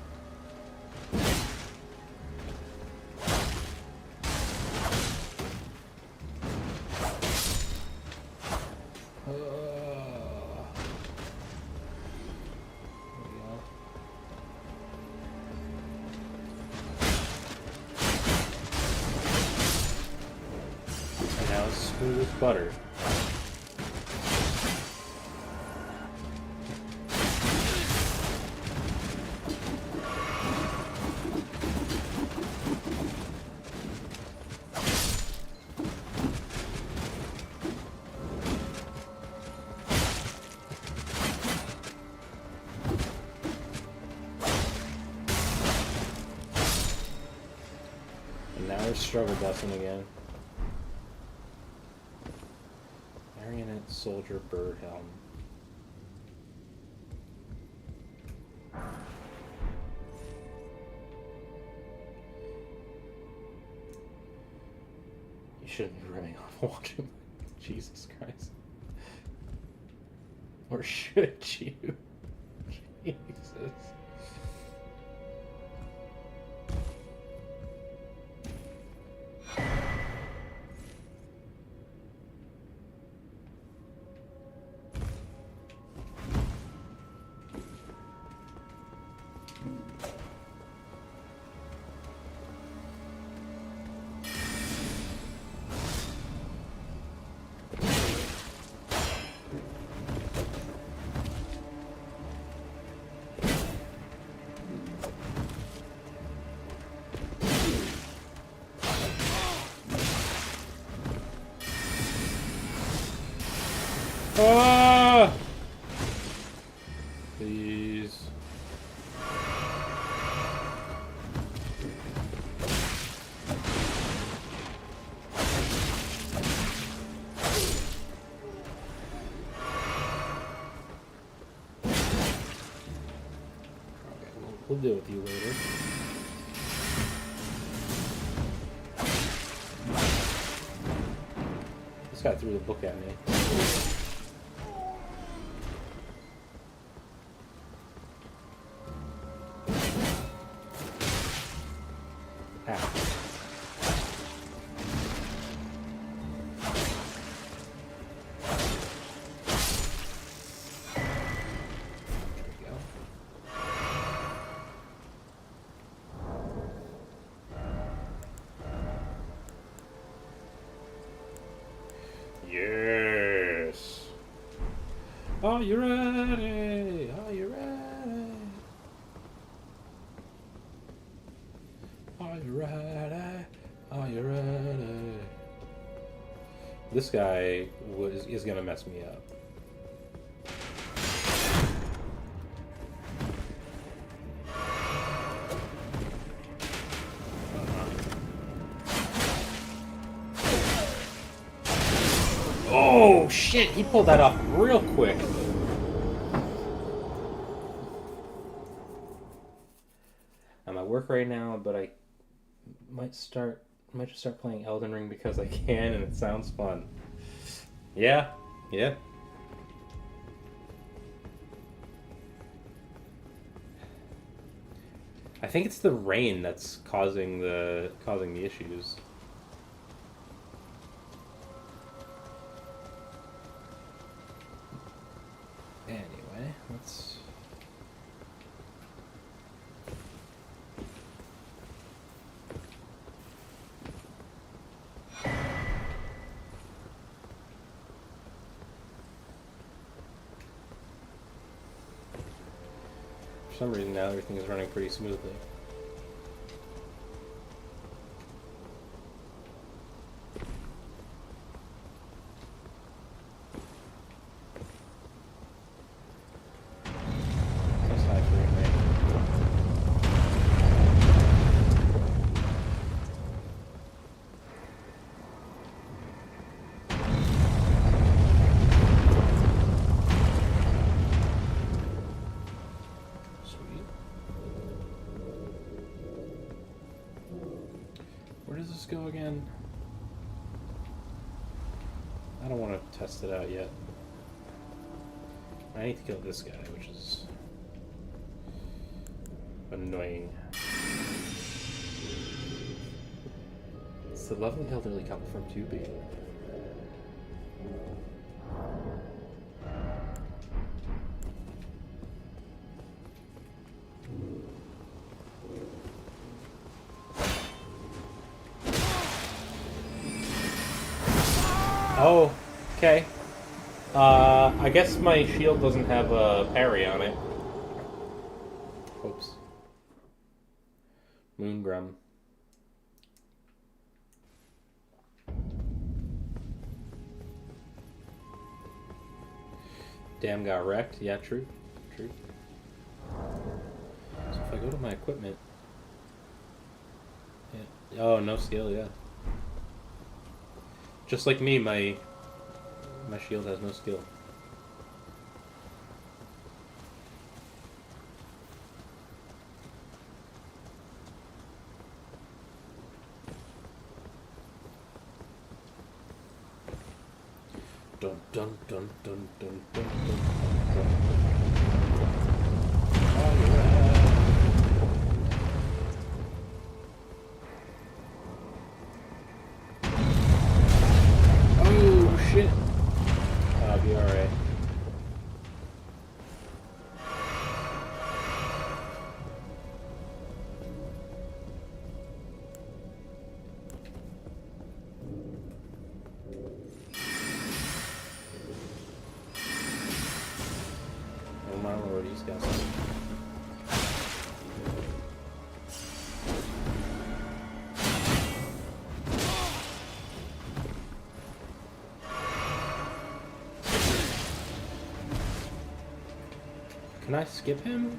And now it's smooth as butter. Struggle busing again. Marionette soldier bird helm. You shouldn't be running off watching. Jesus Christ. Or should you? Jesus. Ah! Please. We'll deal with you later. This guy threw the book at me. Ow. Yes. Are you ready? Are you ready? Are you ready? Are you ready? This guy is gonna mess me up. Oh shit, he pulled that off real quick. I'm at work right now, but I might just start playing Elden Ring because I can and it sounds fun. Yeah. I think it's the rain that's causing the issues. Anyway, let's... For some reason now everything is running pretty smoothly. Where does this go again? I don't want to test it out yet. I need to kill this guy, which is annoying. It's the lovely elderly couple from 2B. Oh, okay. I guess my shield doesn't have a parry on it. Oops. Moongrum. Damn, got wrecked. Yeah, true. True. So if I go to my equipment... Yeah. Oh, no skill, yeah. Just like me, my shield has no skill. Dun dun dun dun dun dun dun dun. Oh shit! I'll be alright. Oh my lord, he's got something. Can I skip him?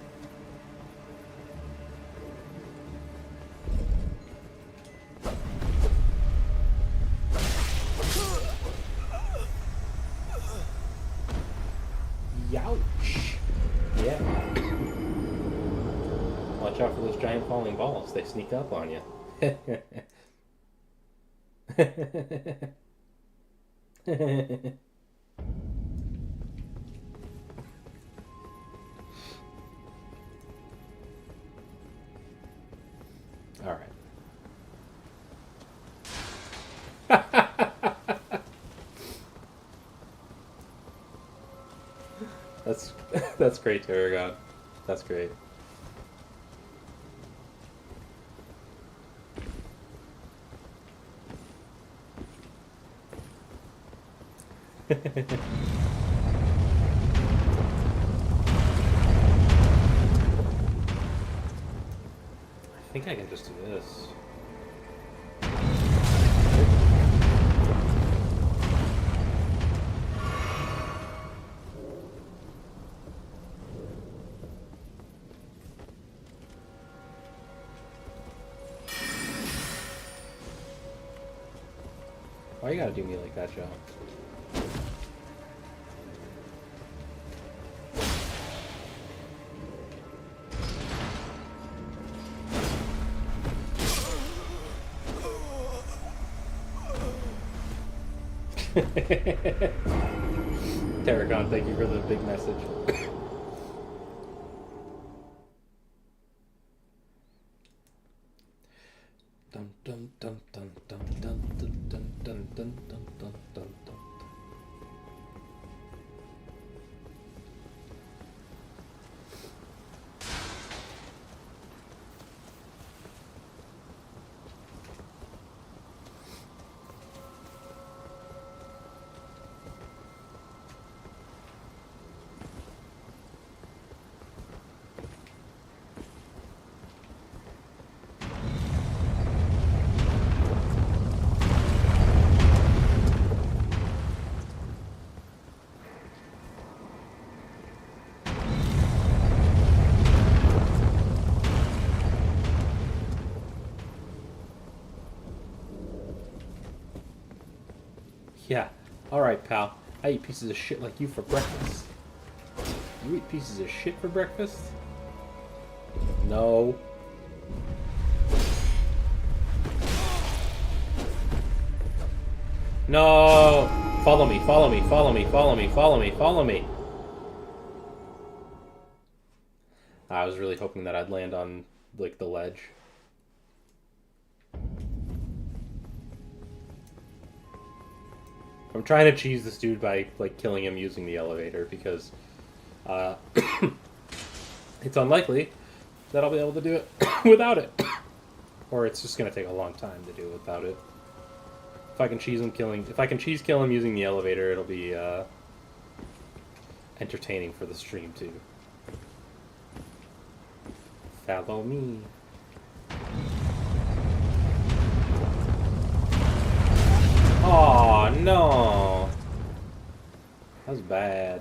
Youch. Yeah. Watch out for those giant falling balls. They sneak up on you. All right. That's great, Tarragon. That's great. I think I can just do this. Why you gotta do me like that, Joe? Tarragon, thank you for the big message. Dun dun dun dun dun dun dun dun dun dun dun dun dun dun. Yeah. Alright, pal. I eat pieces of shit like you for breakfast. You eat pieces of shit for breakfast? No. No! Follow me, follow me, follow me, follow me, follow me, follow me. I was really hoping that I'd land on, like, the ledge. I'm trying to cheese this dude by, like, killing him using the elevator, because, it's unlikely that I'll be able to do it without it. Or it's just gonna take a long time to do it without it. If I can cheese kill him using the elevator, it'll be, entertaining for the stream, too. Follow me. Oh no! That was bad.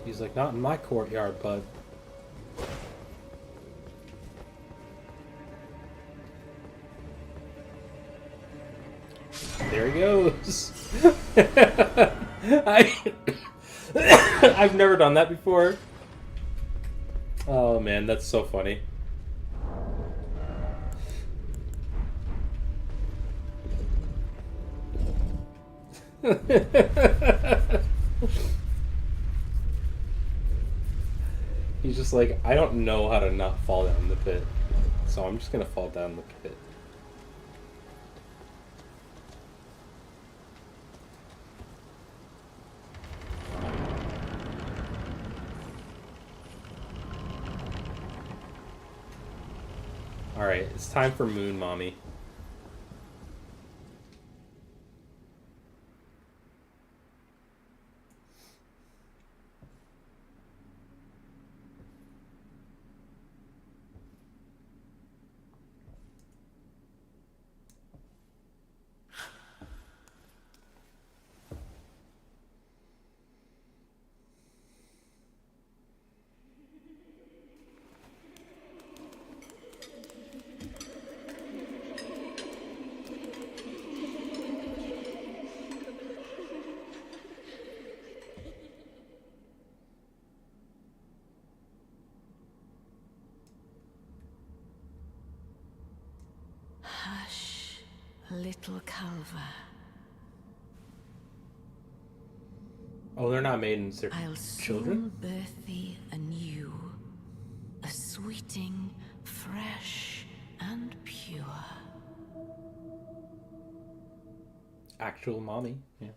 He's like, not in my courtyard, bud. There he goes. I've never done that before. Oh man, that's so funny. He's just like, I don't know how to not fall down the pit, so I'm just gonna fall down the pit. Alright, it's time for Moon Mommy. little Calva. Oh, they're not maidens, they're I'll children? soon birth thee anew, a sweeting, fresh and pure. Actual mommy, yeah.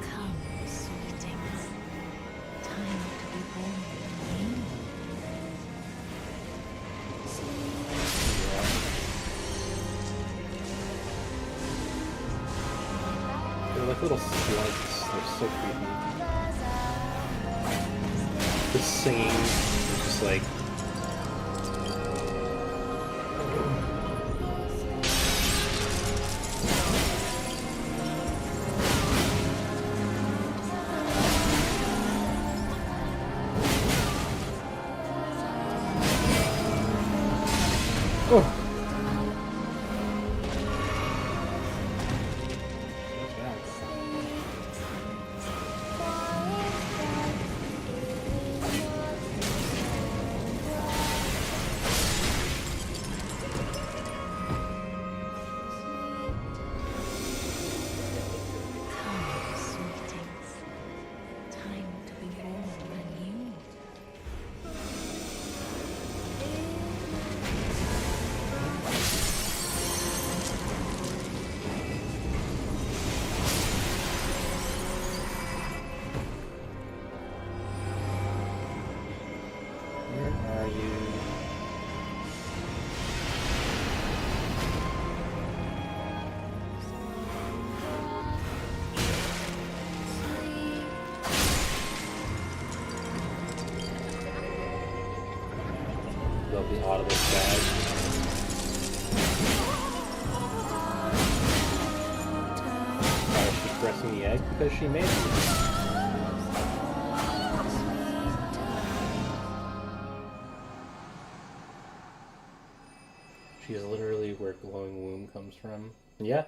Come, sweetings, time to be born anew. They're like little slugs. They're so creepy. The singing is just like. Oh. Come, sweetings, time to be born anew. Where are you? Love the audible sad. Why is she pressing the egg? Because she made it. She is literally where glowing womb comes from. Yeah.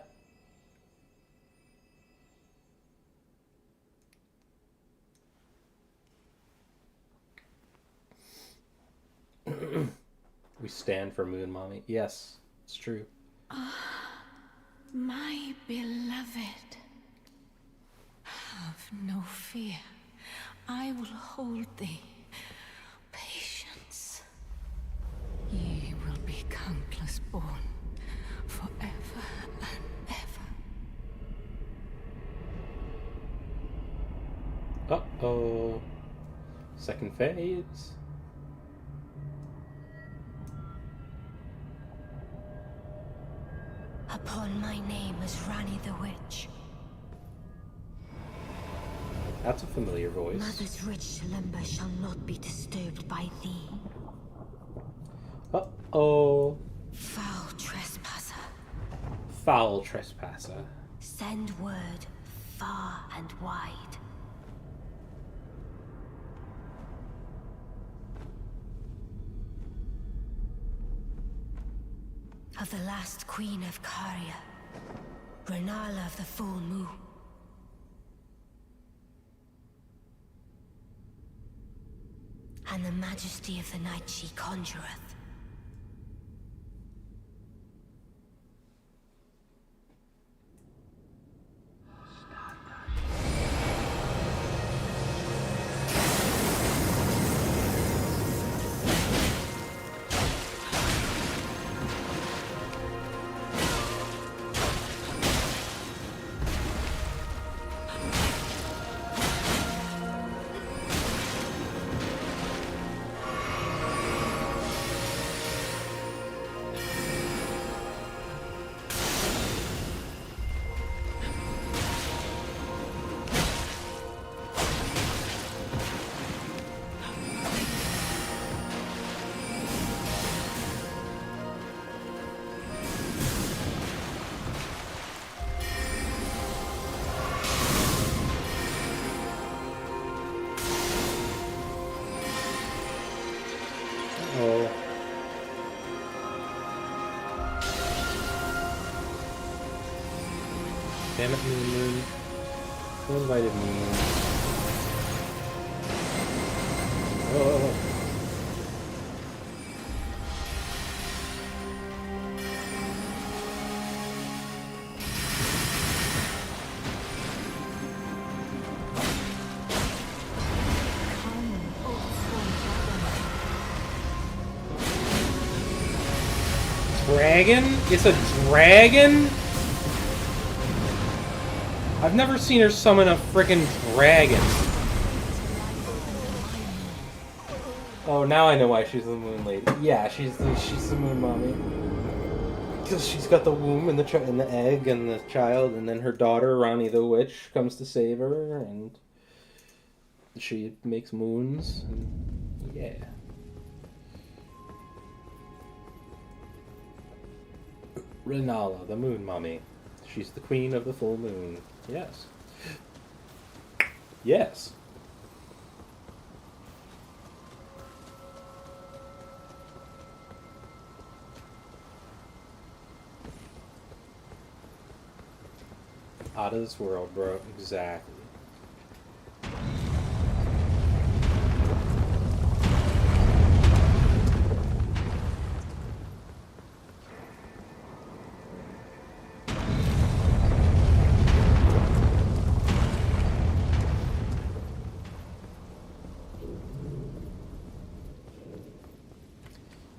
We stand for Moon Mommy. Yes, it's true. My beloved, have no fear. I will hold thee. Patience. Ye will be countless born, forever and ever. Uh-oh. Second phase. Upon my name as Rani the Witch. That's a familiar voice. Mother's rich lumber shall not be disturbed by thee. Uh-oh. Foul trespasser. Foul trespasser. Send word far and wide. Of the last queen of Caria, Renala of the Full Moon. And the majesty of the night she conjureth. Damn it, Moon. Who invited Moon? Oh. Dragon? It's a dragon? I've never seen her summon a frickin' dragon. Oh, now I know why she's the Moon Lady. Yeah, she's the Moon Mommy. Because she's got the womb and the egg and the child, and then her daughter Rani the Witch comes to save her, and she makes moons. And yeah. Renala, the Moon Mommy. She's the queen of the full moon. Yes. Yes. Out of this world, bro. Exactly.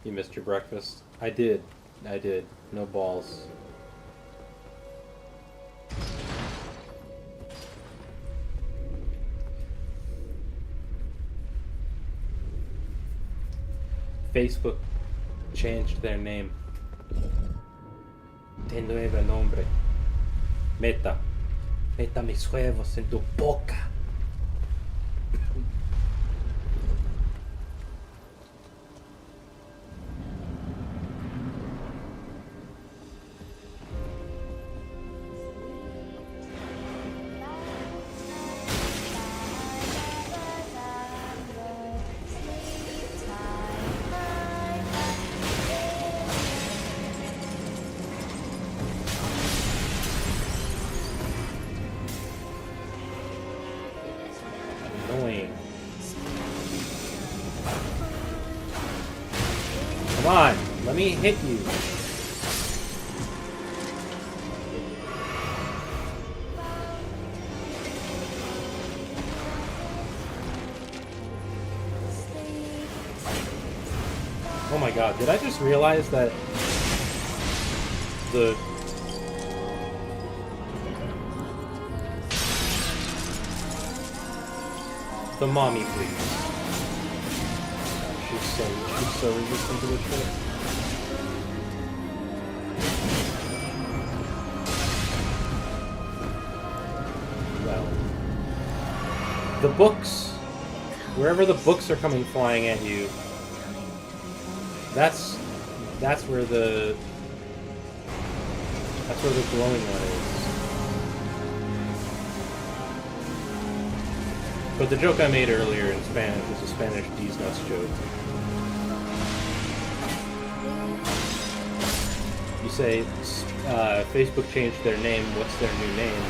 You missed your breakfast? I did. No balls. Facebook changed their name. De nuevo nombre. Meta. Meta mis huevos en tu boca. Come on, let me hit you. Oh my god, did I just realize that the mommy, please. She's so resistant to this shit. Well, the books, wherever the books are coming flying at you, that's where the glowing one is. But the joke I made earlier in Spanish was a Spanish D's Nuts joke. You say, Facebook changed their name, what's their new name?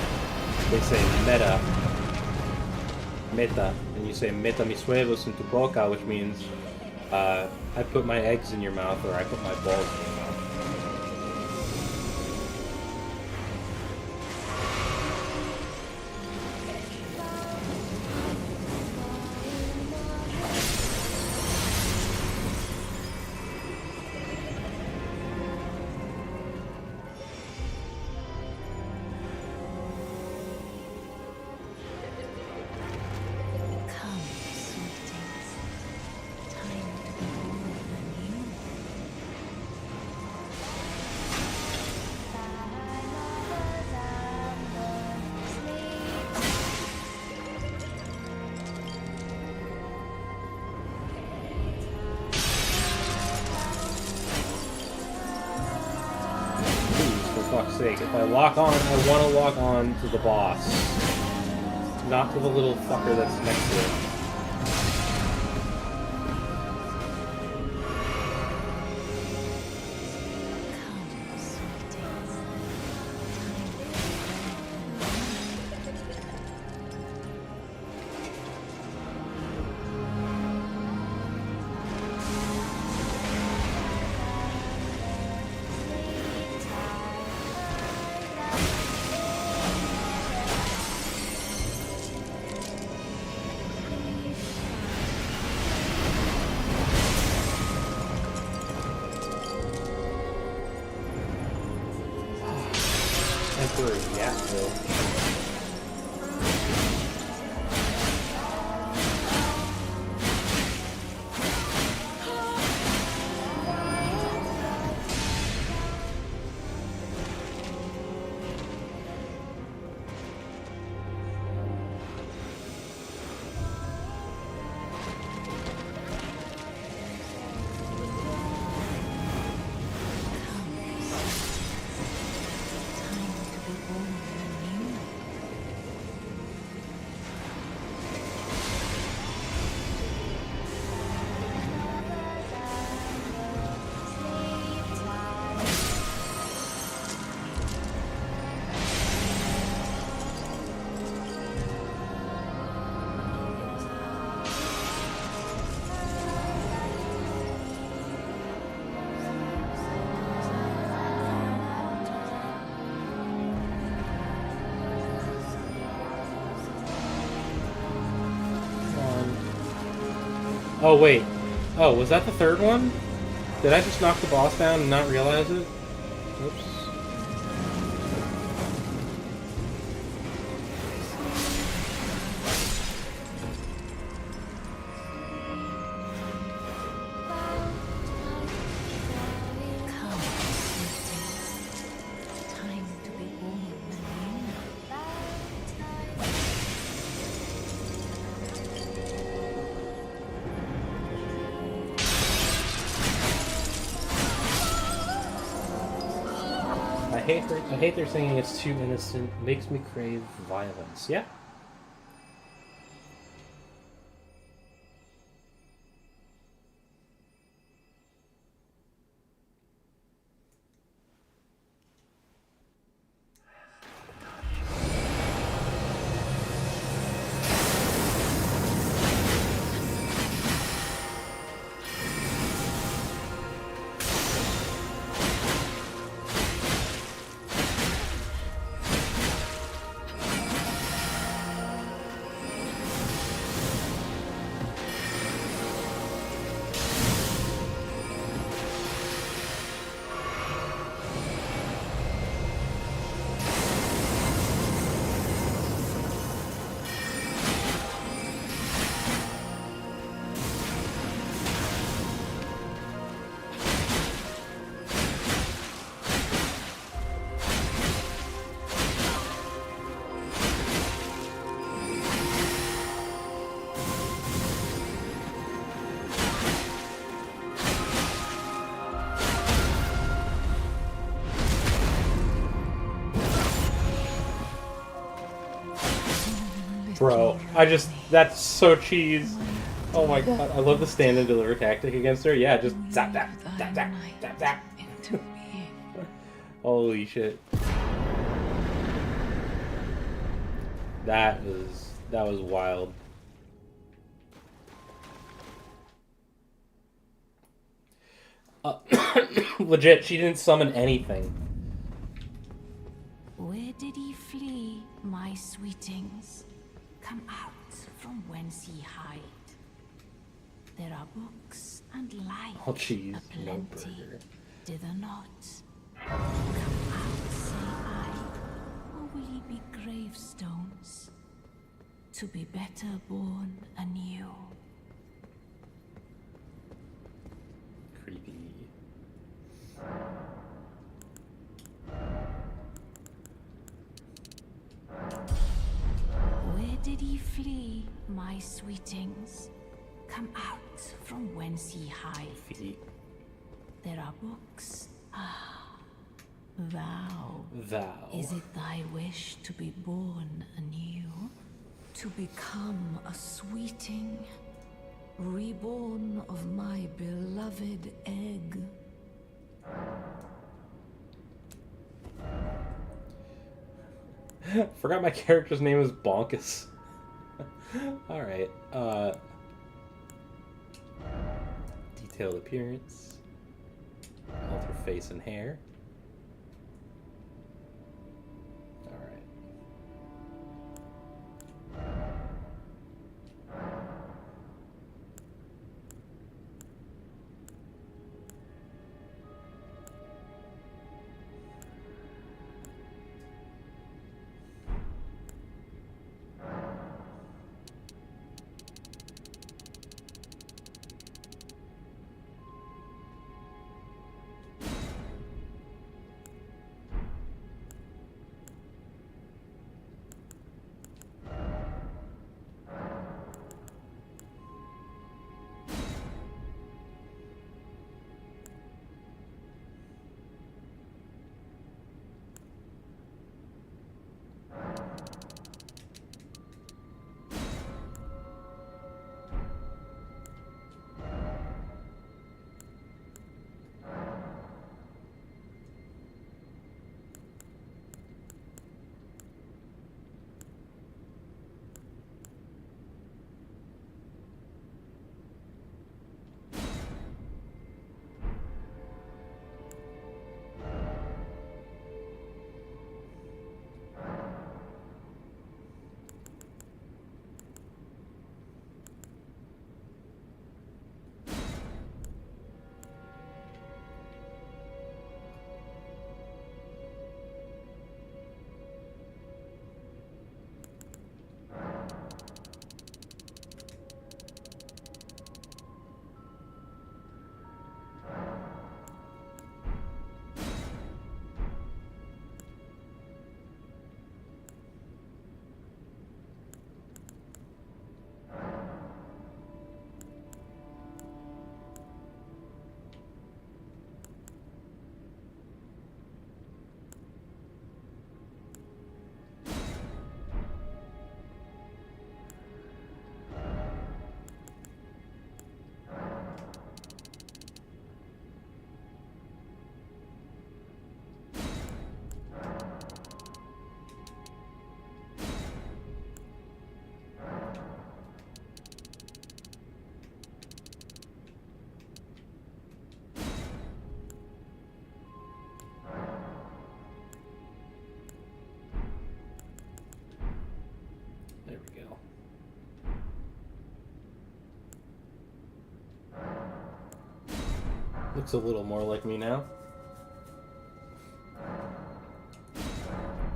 They say Meta, and you say Meta mis huevos en tu boca, which means I put my eggs in your mouth, or I put my balls in your mouth. If I lock on, I want to lock on to the boss, not to the little fucker that's next to it. Emperor Yatville. Oh, wait. Oh, was that the third one? Did I just knock the boss down and not realize it? Oops. I hate their singing it's too innocent, makes me crave violence. Yeah. Bro, that's so cheese. Oh my god, I love the stand and deliver tactic against her. Yeah, just zap, zap, zap, zap, zap, zap. Holy shit. That was wild. Legit, she didn't summon anything. Where did he flee, my sweetings? Come out from whence ye hide. There are books and light All cheese, no aplenty, burger. dither not. Come out, say I, or will ye be gravestones, to be better born anew? Creepy. Where did ye flee, my sweetings? Come out from whence ye hide. Feet. There are books. Ah, thou. Thou. Is it thy wish to be born anew? To become a sweeting? Reborn of my beloved egg? Forgot my character's name was Bonkus. Alright, detailed appearance. Alter face and hair. Alright. Looks a little more like me now.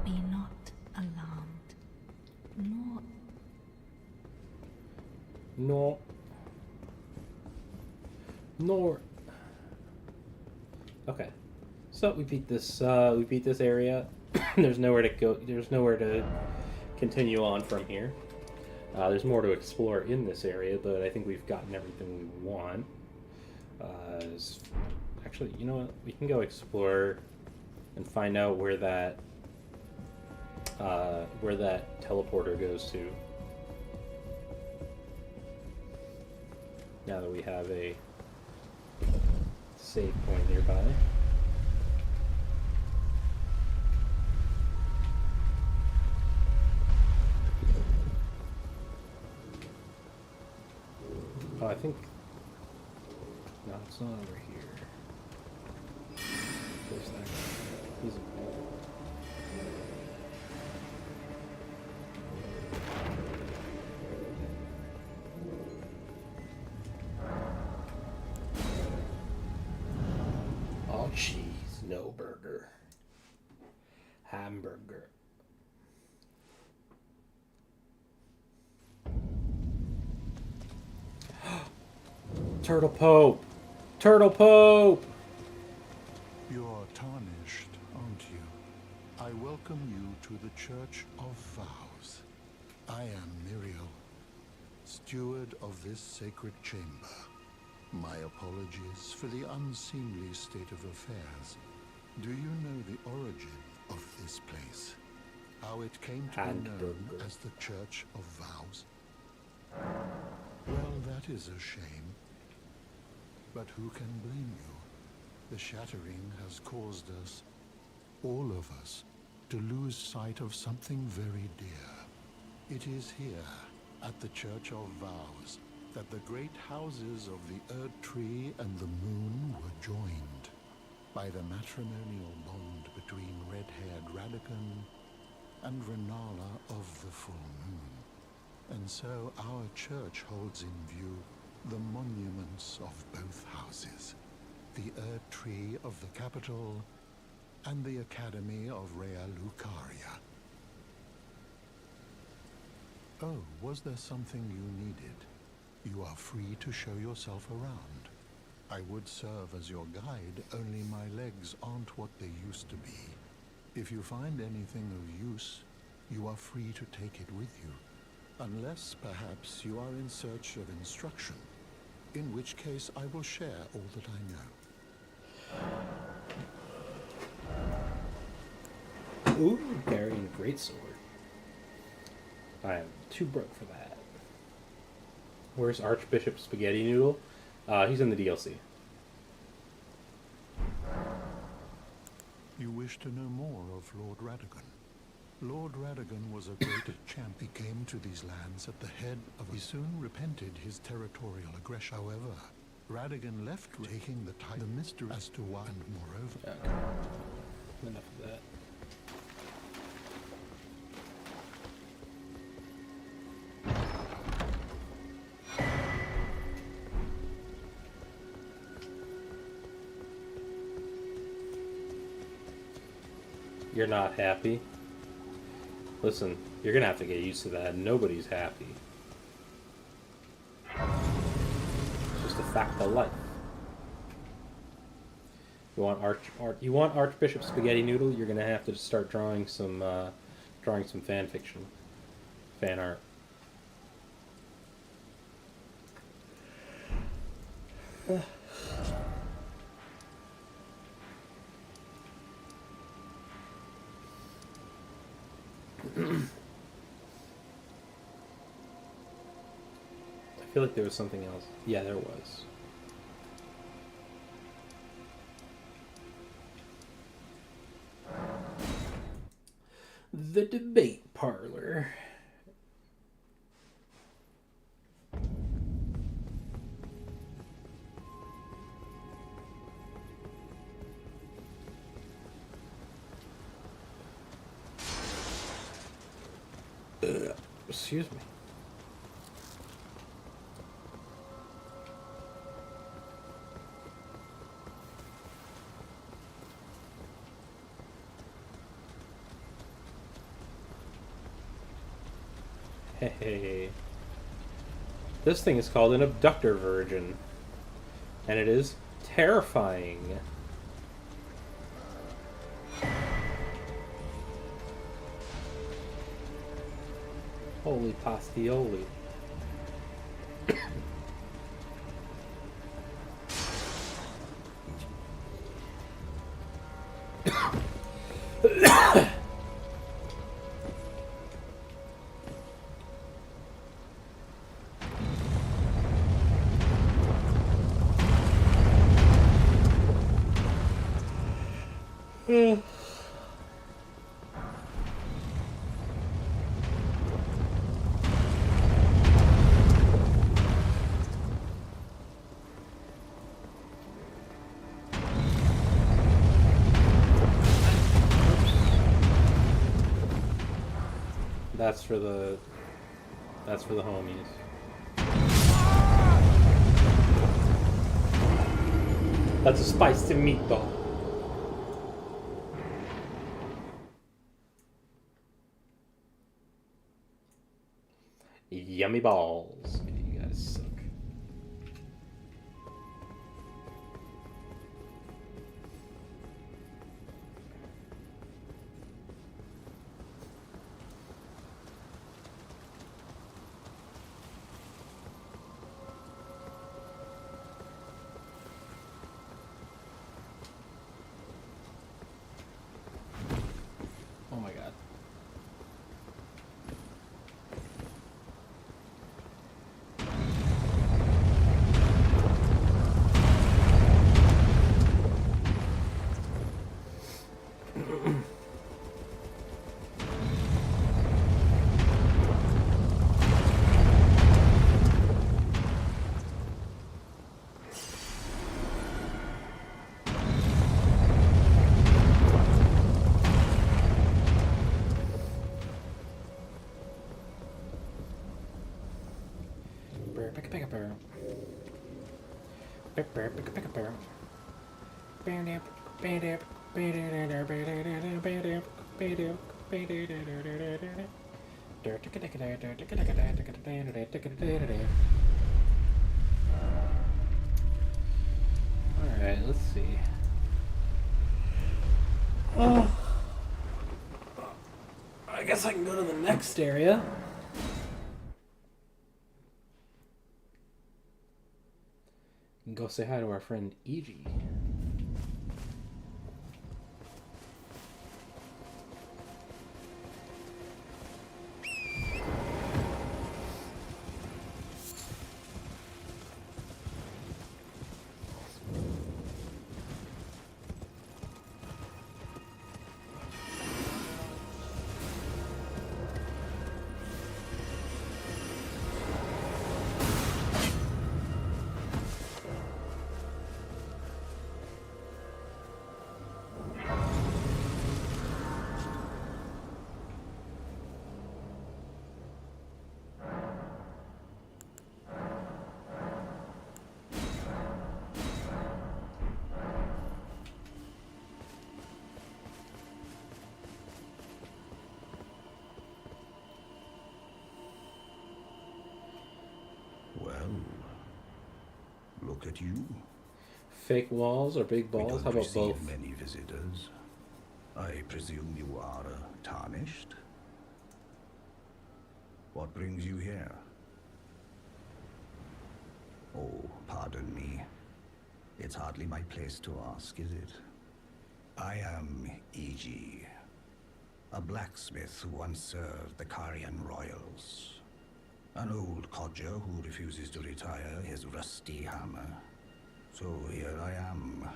Be not alarmed, nor Nor. Okay, so we beat this. We beat this area. There's nowhere to go. There's nowhere to continue on from here. There's more to explore in this area, but I think we've gotten everything we want. Actually, you know what? We can go explore and find out where that teleporter goes to. Now that we have a save point nearby. Oh, I think... No, it's not over here. Where's that guy? He's... Oh, cheese. No burger. Hamburger. Turtle Pope! Turtle Pope! You're tarnished, aren't you? I welcome you to the Church of Vows. I am Miriel, steward of this sacred chamber. My apologies for the unseemly state of affairs. Do you know the origin of this place? How it came to be known as the Church of Vows? Well, that is a shame. But who can blame you? The shattering has caused us, all of us, to lose sight of something very dear. It is here, at the Church of Vows, that the great houses of the Erd Tree and the Moon were joined by the matrimonial bond between red-haired Radagon and Renala of the Full Moon. And so our church holds in view the monuments of both houses, the Erd Tree of the capital and the Academy of Rea Lucaria. Oh, was there something you needed? You are free to show yourself around. I would serve as your guide, only my legs aren't what they used to be. If you find anything of use, you are free to take it with you. Unless, perhaps, you are in search of instruction, in which case I will share all that I know. Ooh, carrying a great sword. I am too broke for that. Where's Archbishop Spaghetti Noodle? He's in the DLC. You wish to know more of Lord Radagon? Lord Radagon was a great champ. He came to these lands at the head of... He soon repented his territorial aggression. However, Radagon left, taking the title, the mystery as to why, and moreover... Okay. Enough of that. You're not happy? Listen, you're gonna have to get used to that. Nobody's happy. It's just a fact of life. You want Archbishop Spaghetti Noodle? You're gonna have to start drawing some fan fiction, fan art. I feel like there was something else. Yeah, there was. The debate parlor. Excuse me. Hey. This thing is called an abductor virgin. And it is terrifying. Holy pastioli. That's for the homies. That's a spicy meatball. Yummy balls. You guys suck. Oh my god. Alright, let's see. Oh, I guess I can go to the next area. And go say hi to our friend Iji. Look at you. Fake walls or big balls? How about both? Many visitors. I presume you are tarnished. What brings you here? Oh, pardon me. It's hardly my place to ask, is it? I am Iji, a blacksmith who once served the Carian royals. An old codger who refuses to retire his rusty hammer. So here I am,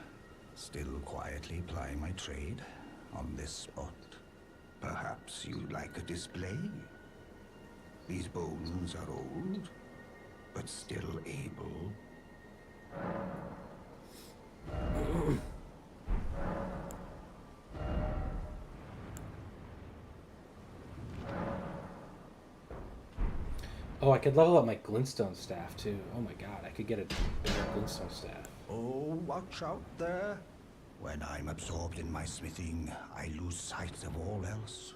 still quietly plying my trade on this spot. Perhaps you'd like a display? These bones are old, but still able. Oh, I could level up my glintstone staff too. Oh my god, I could get a better glintstone staff. Oh, watch out there. When I'm absorbed in my smithing, I lose sight of all else.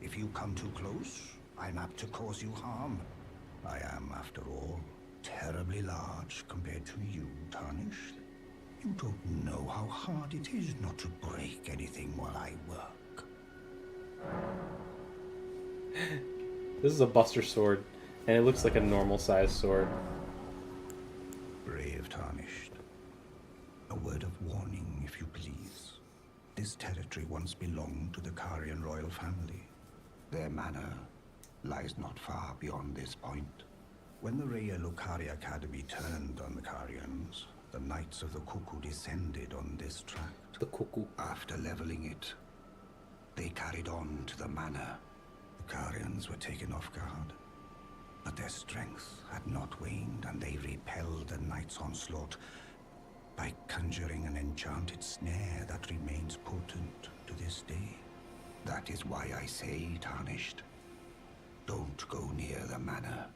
If you come too close, I'm apt to cause you harm. I am, after all, terribly large compared to you, Tarnished. You don't know how hard it is not to break anything while I work. This is a Buster sword, and it looks like a normal sized sword. Brave Tarnished. A word of warning, if you please. This territory once belonged to the Carian royal family. Their manor lies not far beyond this point. When the Raya Lucaria Academy turned on the Carians, the Knights of the Cuckoo descended on this tract. The Cuckoo. After leveling it, they carried on to the manor. The Carians were taken off guard, but their strength had not waned, and they repelled the Knights' onslaught by conjuring an enchanted snare that remains potent to this day. That is why I say, Tarnished, don't go near the manor,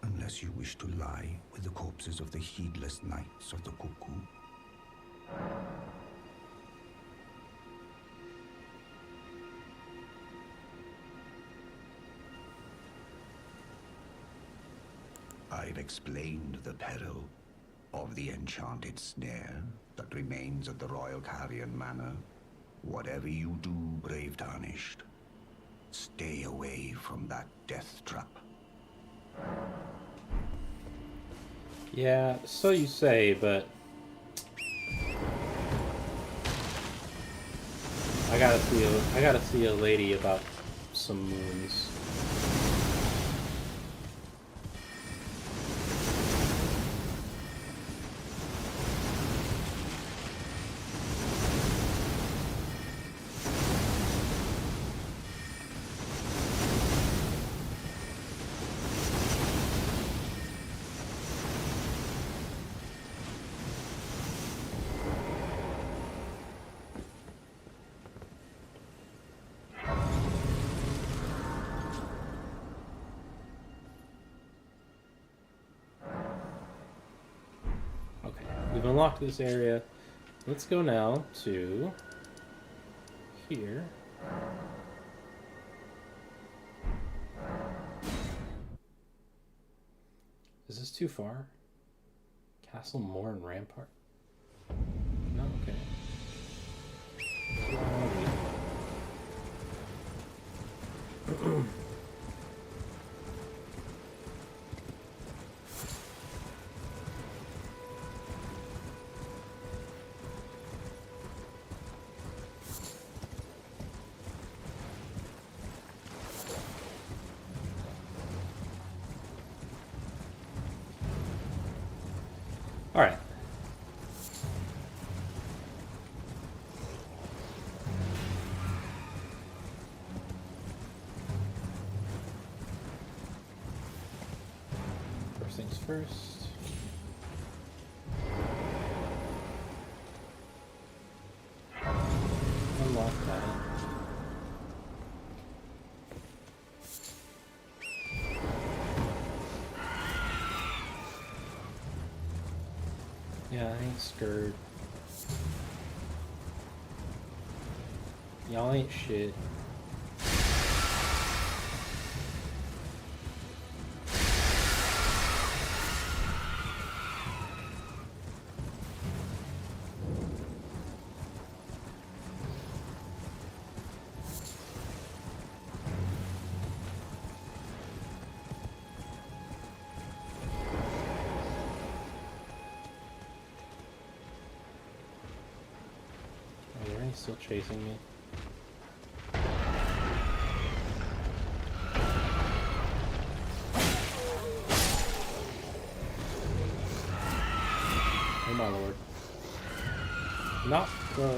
unless you wish to lie with the corpses of the heedless Knights of the Cuckoo. I've explained the peril of the enchanted snare that remains at the Royal Carian Manor. Whatever you do, brave Tarnished, stay away from that death trap. Yeah, so you say, but I gotta see a lady about some moons. We've unlocked this area. Let's go now to here. Is this too far? Castle Morn Rampart? No, okay. All right. First things first. Unlock that. Yeah, I ain't scared. Y'all ain't shit. Still chasing me. Oh my lord. Not cool.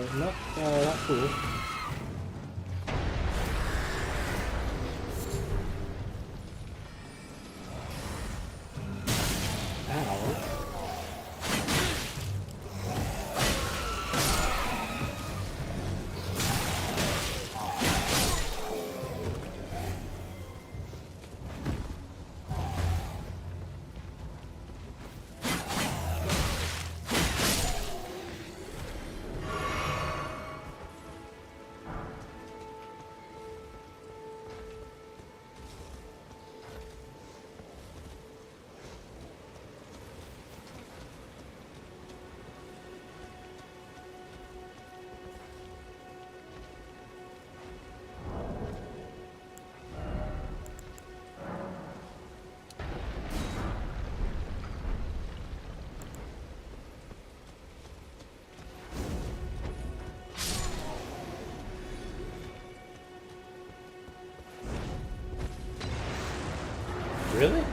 Really?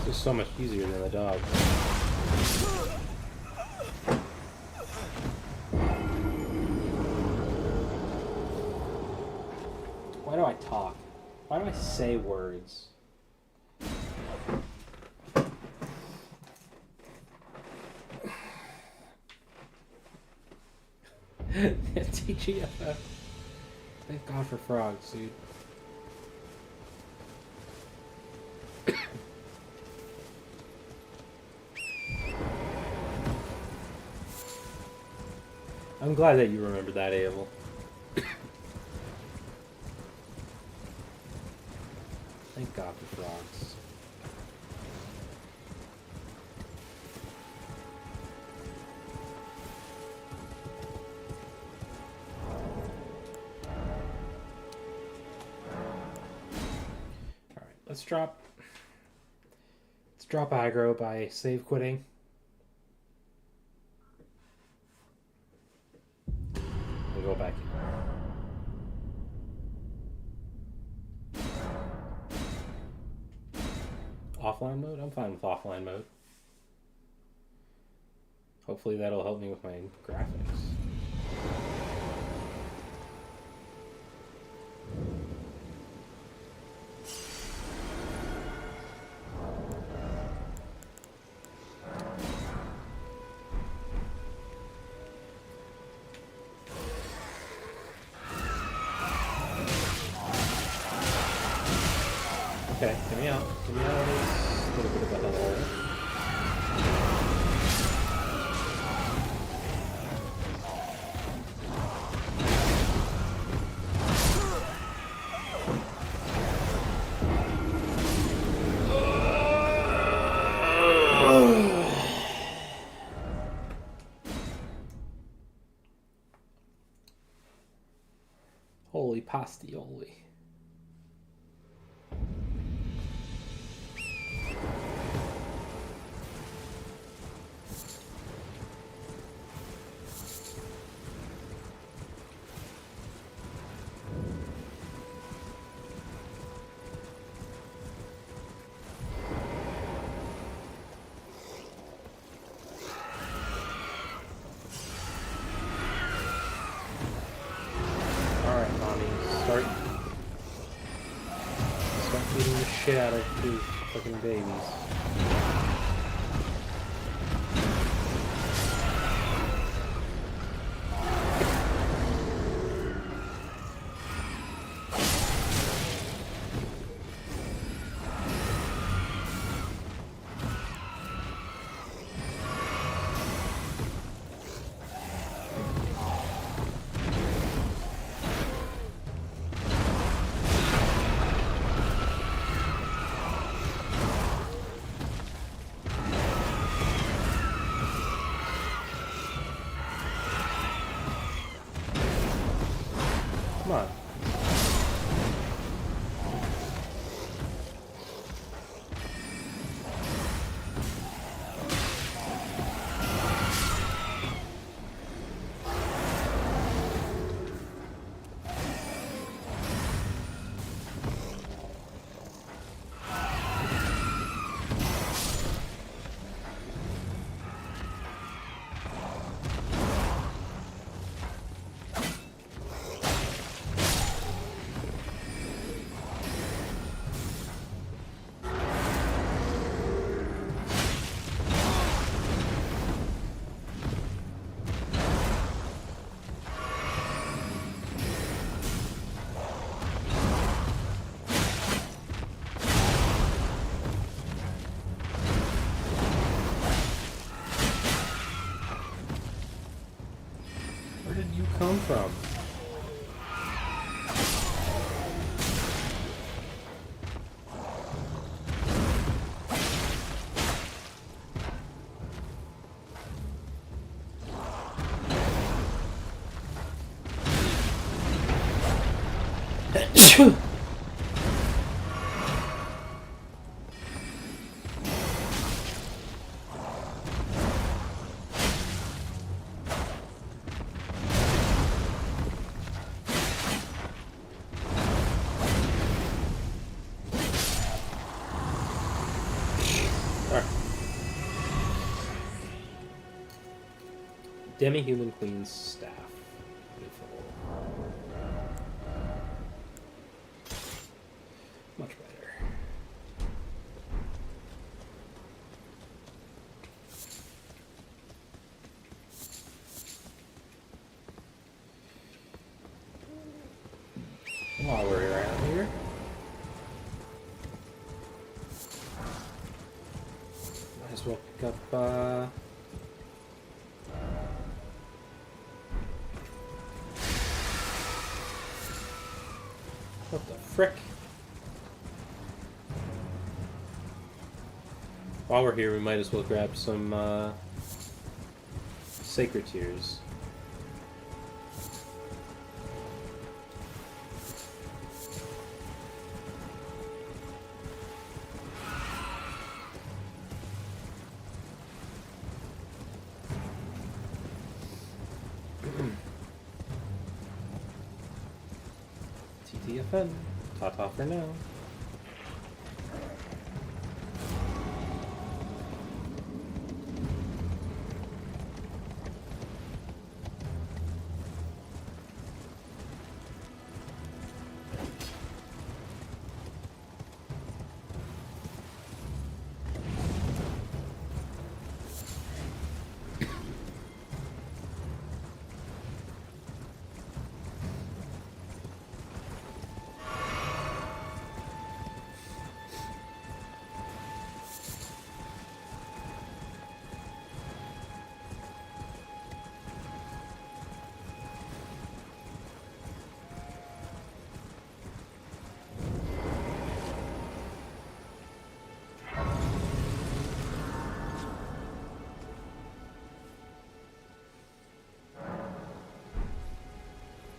This is so much easier than the dog. Why do I talk? Why do I say words? TGFF. Thank God for frogs, dude. I'm glad that you remembered that, Abel. Thank God for frogs. Alright, let's drop aggro by save quitting. Go back in. Offline mode? I'm fine with offline mode. Hopefully that'll help me with my graphics. Okay, get me out. Get me out of this little bit of a hellhole. Holy pastioli. Start beating the shit out of these fucking babies. you come from? Demi-human queen's staff. Beautiful. Much better. While we're around here. Might as well pick up, what the frick? While we're here, we might as well grab some sacred tears. TTFN. Ta-ta for now.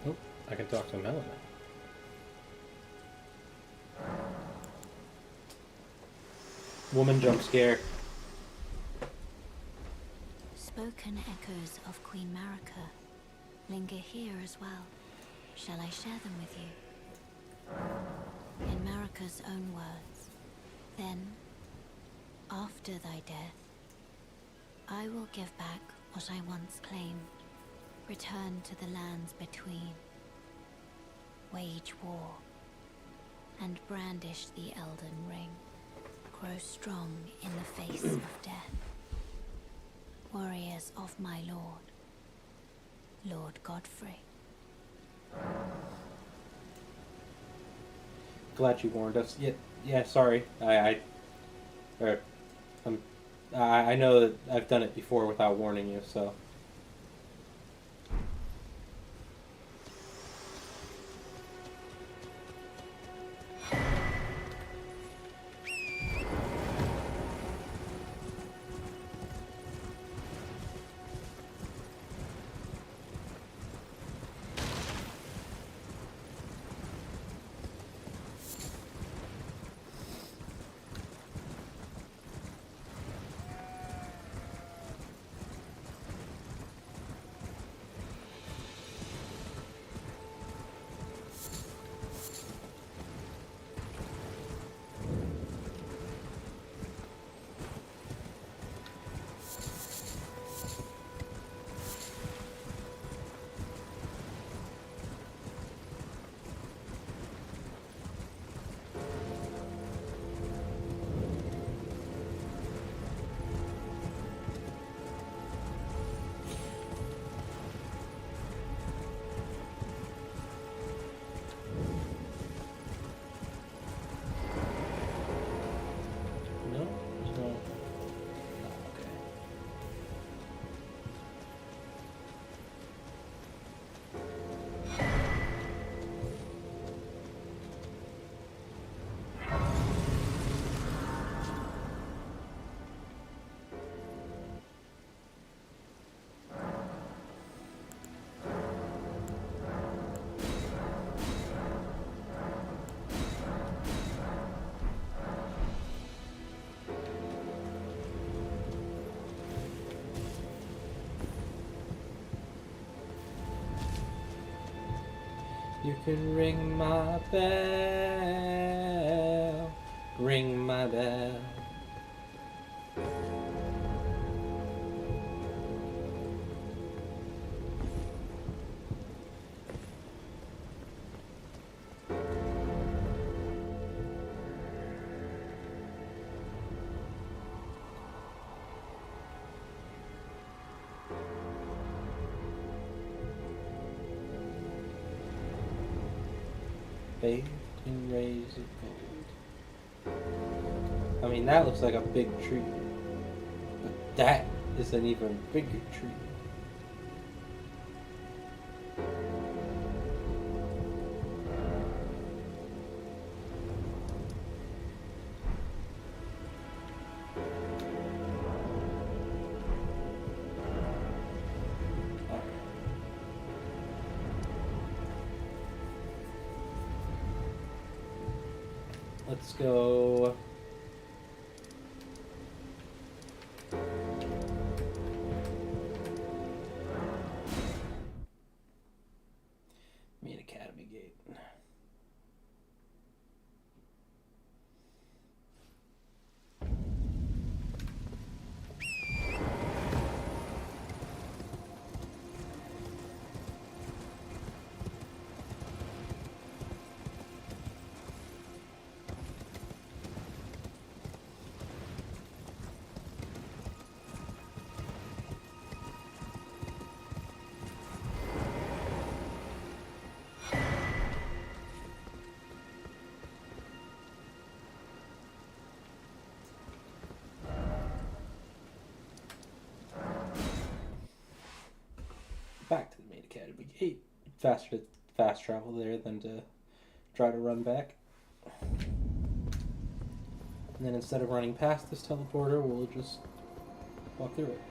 Oh, I can talk to Melon now. Woman jump scare. Spoken echoes of Queen Marika linger here as well. Shall I share them with you? In Marika's own words, then, after thy death, I will give back what I once claimed, return to the lands between, wage war, and brandish the Elden Ring, grow strong in the face of death. Warriors of my lord, Lord Godfrey. Glad you warned us. Yeah. Sorry. I know that I've done it before without warning you, so. You can ring my bell. Ring my bell. Bathed in rays of gold. I mean, that looks like a big tree. But that is an even bigger tree. Let's go. Main Academy Gate. Back to the Main Academy Gate. Faster to fast travel there than to try to run back. And then instead of running past this teleporter, we'll just walk through it.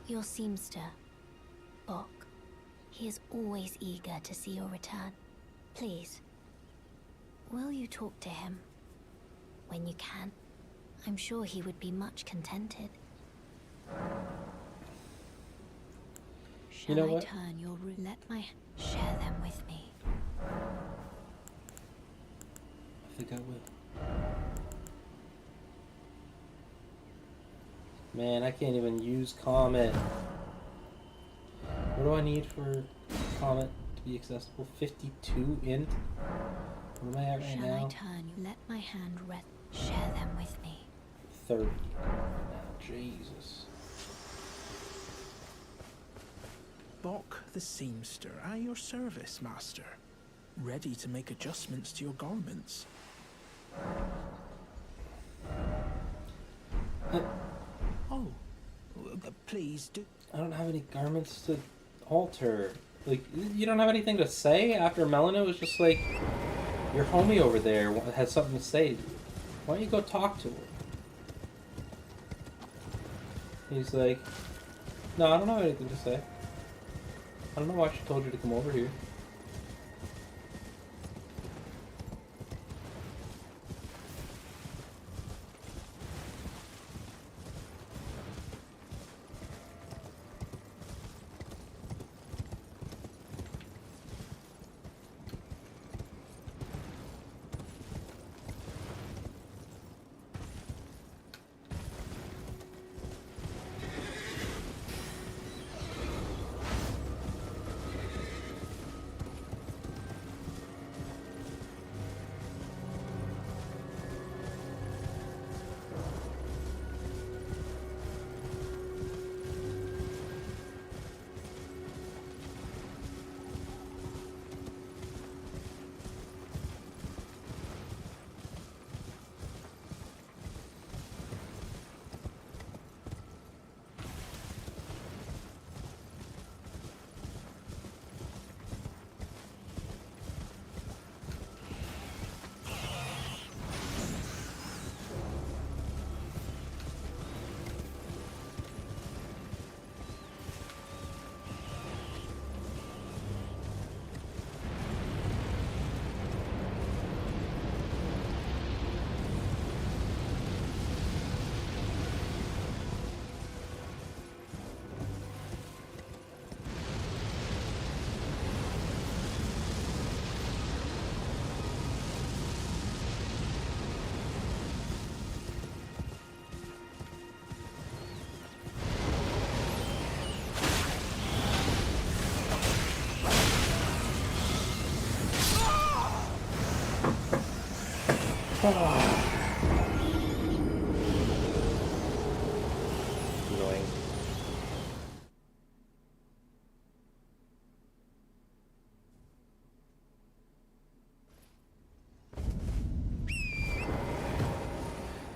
Your seamster, Bok. He is always eager to see your return. Please, will you talk to him? When you can. I'm sure he would be much contented. Shall You know I what? turn your let my share them with me? I think I will. Man, I can't even use Comet. What do I need for Comet to be accessible? 52 int? What am I at right Shall now? I turn you? Let my hand rest. Share them with me. 30 now. Jesus. Bok the seamster, at your service, master. Ready to make adjustments to your garments. Oh, please do. I don't have any garments to alter. Like, you don't have anything to say after Melina was just like, your homie over there has something to say. Why don't you go talk to her? He's like, no, I don't have anything to say. I don't know why she told you to come over here. Annoying.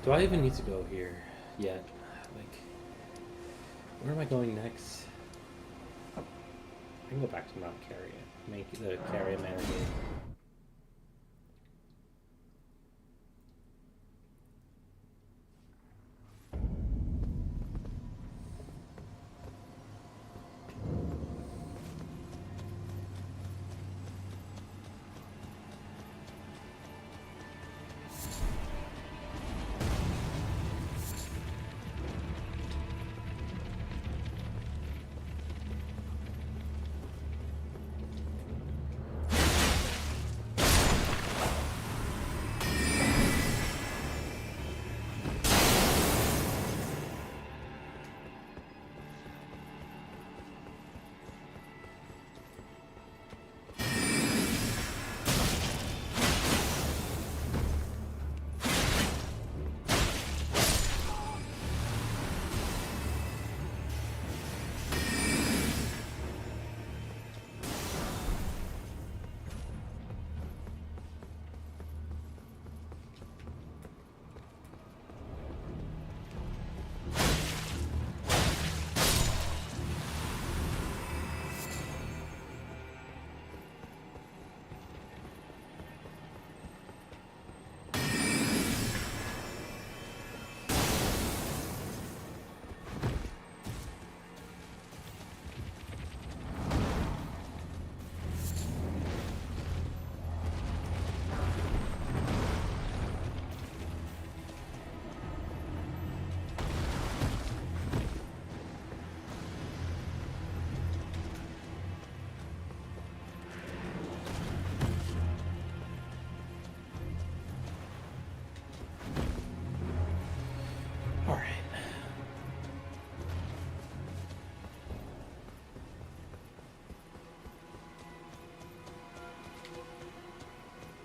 Do I even need to go here yet? Like, where am I going next? I can go back to Mount Carrion. Make the Carrion Manor Gate.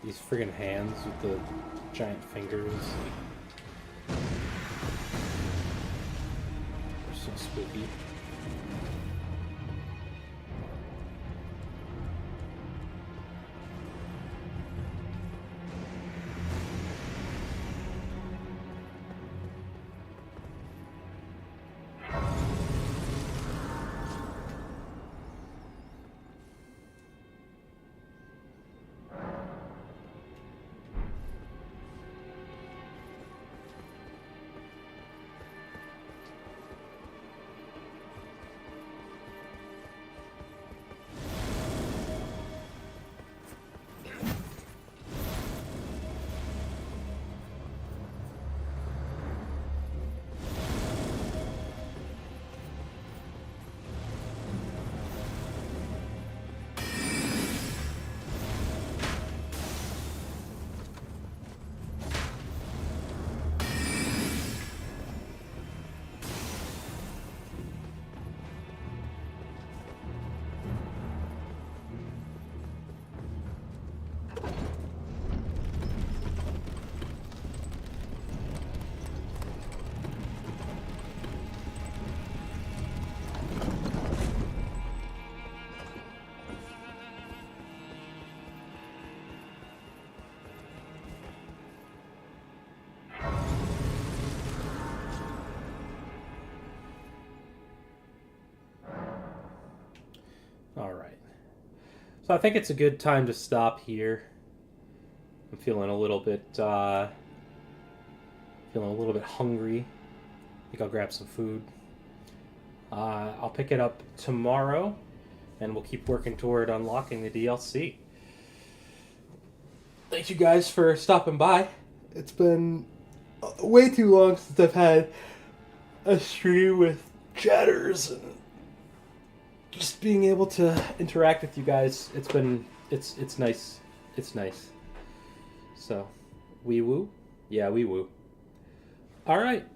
These friggin' hands with the giant fingers. They're so spooky. Alright. So I think it's a good time to stop here. I'm feeling a little bit hungry. I think I'll grab some food. I'll pick it up tomorrow, and we'll keep working toward unlocking the DLC. Thank you guys for stopping by. It's been way too long since I've had a stream with chatters and just being able to interact with you guys. It's nice. It's nice. So, wee woo? Yeah, wee woo. Alright.